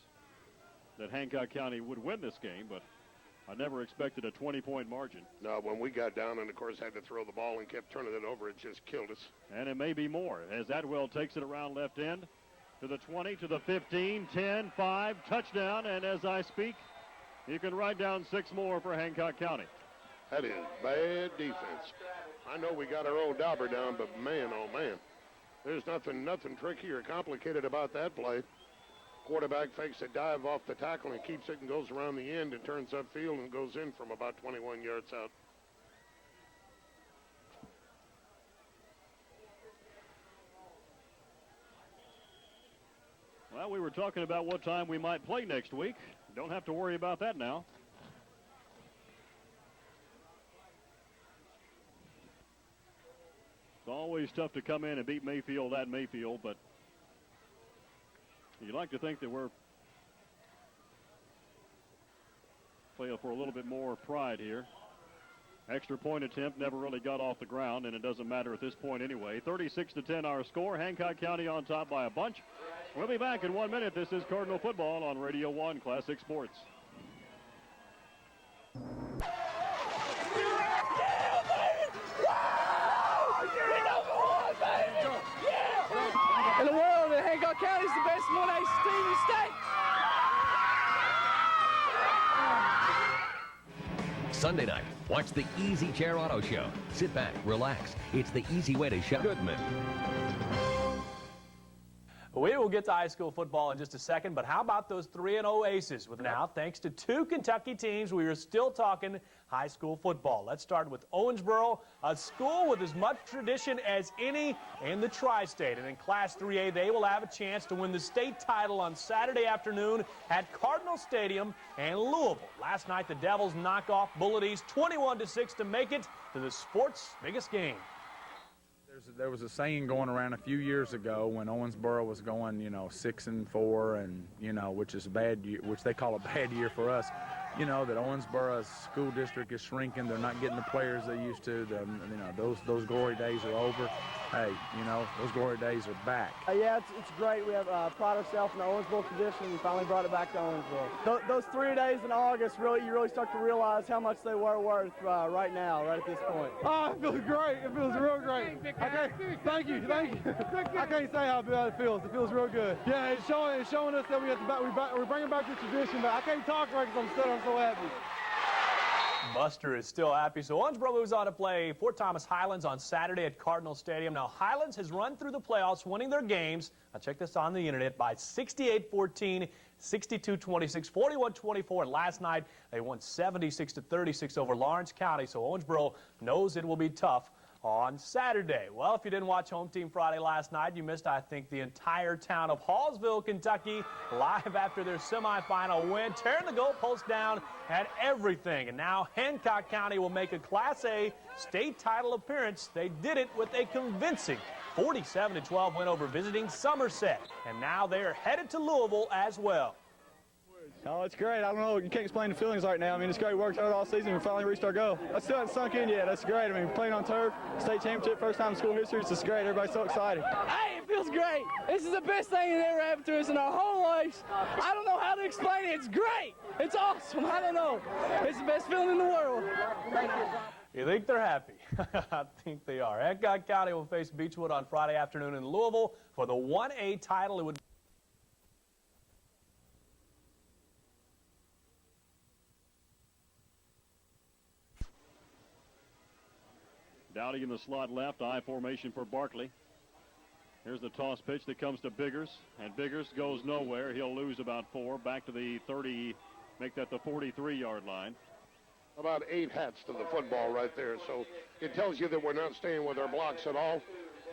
that Hancock County would win this game, but I never expected a 20-point margin. No, when we got down and, of course, had to throw the ball and kept turning it over, it just killed us. And it may be more as Atwell takes it around left end to the 20, to the 15, 10, 5, touchdown. And as I speak, you can write down 6 more for Hancock County. That is bad defense. I know we got our old Dauber down, but man, oh man, there's nothing tricky or complicated about that play. Quarterback fakes a dive off the tackle and keeps it and goes around the end and turns upfield and goes in from about 21 yards out. Well, we were talking about what time we might play next week. Don't have to worry about that now. It's always tough to come in and beat Mayfield at Mayfield, but you'd like to think that we're playing for a little bit more pride here. Extra point attempt never really got off the ground, and it doesn't matter at this point anyway. 36-10 our score. Hancock County on top by a bunch. We'll be back in 1 minute. This is Cardinal Football on Radio 1 Classic Sports. In the world, Hancock County is the best 1A team in the state. Sunday night, watch the Easy Chair Auto Show. Sit back, relax. It's the easy way to shop. Goodman. We will get to high school football in just a second, but how about those 3-0 aces? With now, thanks to 2 Kentucky teams, we are still talking high school football. Let's start with Owensboro, a school with as much tradition as any in the tri-state. And in Class 3A, they will have a chance to win the state title on Saturday afternoon at Cardinal Stadium in Louisville. Last night, the Devils knock off Bullet East 21-6 to make it to the sport's biggest game. There was a saying going around a few years ago when Owensboro was going, 6-4, and which is a bad year, which they call a bad year for us. That Owensboro's school district is shrinking. They're not getting the players they used to. Those glory days are over. Hey, those glory days are back. Yeah, it's great. We have pride ourselves in the Owensboro tradition. We finally brought it back to Owensboro. Those 3 days in August, you really start to realize how much they were worth right now, right at this point. Oh, it feels great. It feels real great. Thank you. I can't say how bad it feels. It feels real good. Yeah, it's showing us that we're bringing back the tradition. But I can't talk right because I'm so happy. Buster is still happy. So Owensboro moves on to play Fort Thomas Highlands on Saturday at Cardinal Stadium. Now, Highlands has run through the playoffs, winning their games. Now, check this on the internet by 68-14, 62-26, 41-24. And last night, they won 76-36 over Lawrence County. So Owensboro knows it will be tough on Saturday. Well, if you didn't watch Home Team Friday last night, you missed, I think, the entire town of Hallsville, Kentucky, live after their semifinal win, tearing the goalpost down and everything. And now Hancock County will make a Class A state title appearance. They did it with a convincing 47-12 win over visiting Somerset. And now they're headed to Louisville as well. Oh, it's great. I don't know. You can't explain the feelings right now. I mean, it's great. We worked hard all season. We finally reached our goal. I still haven't sunk in yet. That's great. I mean, playing on turf, state championship, first time in school history. It's just great. Everybody's so excited. Hey, it feels great. This is the best thing that ever happened to us in our whole lives. I don't know how to explain it. It's great. It's awesome. I don't know. It's the best feeling in the world. You think they're happy? I think they are. Hancock County will face Beechwood on Friday afternoon in Louisville for the 1A title. It would Dowdy in the slot left, I formation for Barkley. Here's the toss pitch that comes to Biggers, and Biggers goes nowhere. He'll lose about 4, back to the 30, make that the 43-yard line. About 8 hats to the football right there, so it tells you that we're not staying with our blocks at all.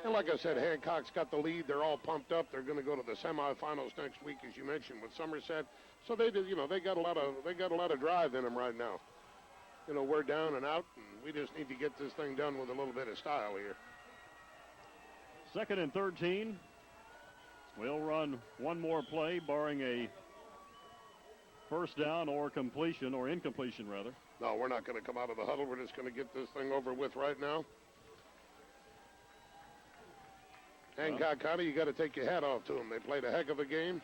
And like I said, Hancock's got the lead. They're all pumped up. They're going to go to the semifinals next week, as you mentioned, with Somerset. So they did, they got a lot of drive in them right now. We're down and out, and we just need to get this thing done with a little bit of style here. 2nd and 13. We'll run one more play, barring a first down or completion, or incompletion, rather. No, we're not going to come out of the huddle. We're just going to get this thing over with right now. Hancock County, you got to take your hat off to them. They played a heck of a game.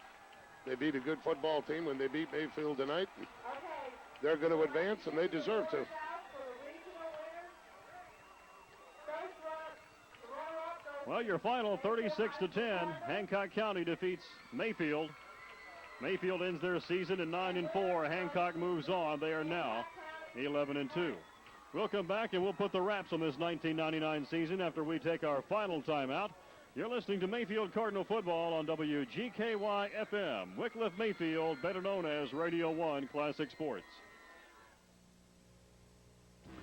They beat a good football team when they beat Mayfield tonight. They're going to advance, and they deserve to. Well, your final 36-10. Hancock County defeats Mayfield. Mayfield ends their season at 9-4. Hancock moves on. They are now 11-2. We'll come back and we'll put the wraps on this 1999 season after we take our final timeout. You're listening to Mayfield Cardinal football on WGKY FM. Wycliffe Mayfield, better known as Radio 1 Classic Sports.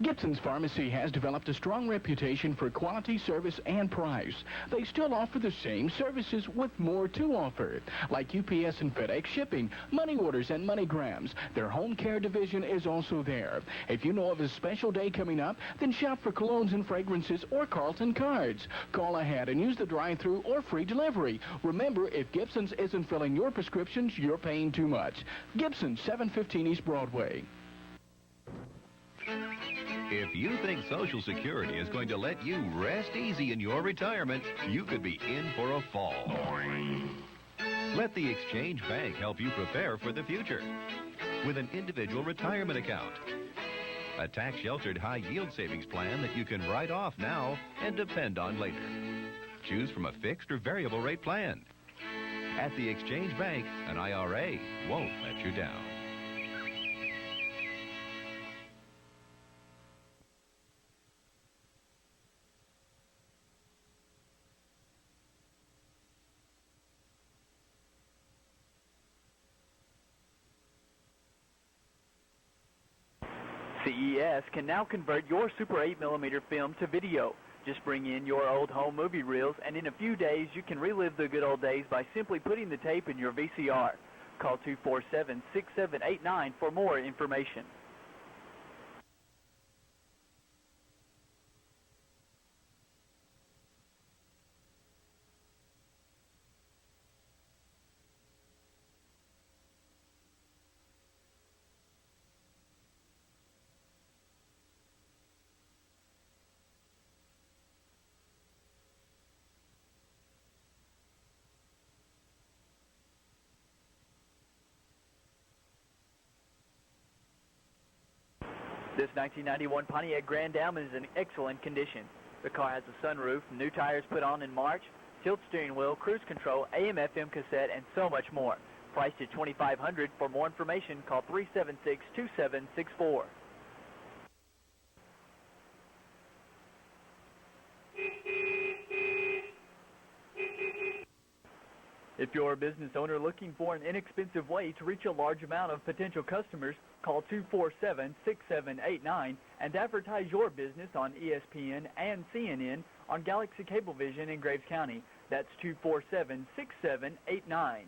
Gibson's Pharmacy has developed a strong reputation for quality, service, and price. They still offer the same services with more to offer, like UPS and FedEx shipping, money orders, and MoneyGrams. Their home care division is also there. If you know of a special day coming up, then shop for colognes and fragrances or Carlton cards. Call ahead and use the drive-thru or free delivery. Remember, if Gibson's isn't filling your prescriptions, you're paying too much. Gibson's, 715 East Broadway. If you think Social Security is going to let you rest easy in your retirement, you could be in for a fall. Let the Exchange Bank help you prepare for the future with an individual retirement account. A tax-sheltered high-yield savings plan that you can write off now and depend on later. Choose from a fixed or variable rate plan. At the Exchange Bank, an IRA won't let you down. CES can now convert your Super 8mm film to video. Just bring in your old home movie reels, and in a few days you can relive the good old days by simply putting the tape in your VCR. Call 247-6789 for more information. This 1991 Pontiac Grand Am is in excellent condition. The car has a sunroof, new tires put on in March, tilt steering wheel, cruise control, AM/FM cassette, and so much more. Priced at $2,500. For more information, call 376-2764. If you're a business owner looking for an inexpensive way to reach a large amount of potential customers, call 247-6789 and advertise your business on ESPN and CNN on Galaxy Cablevision in Graves County. That's 247-6789.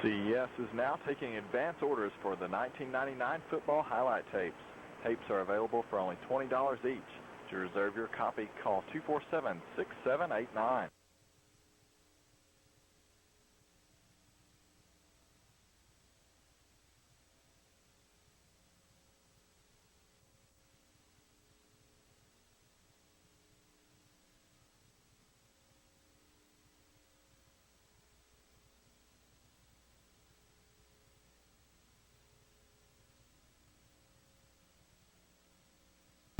CES is now taking advance orders for the 1999 football highlight tapes. Tapes are available for only $20 each. To reserve your copy, call 247-6789.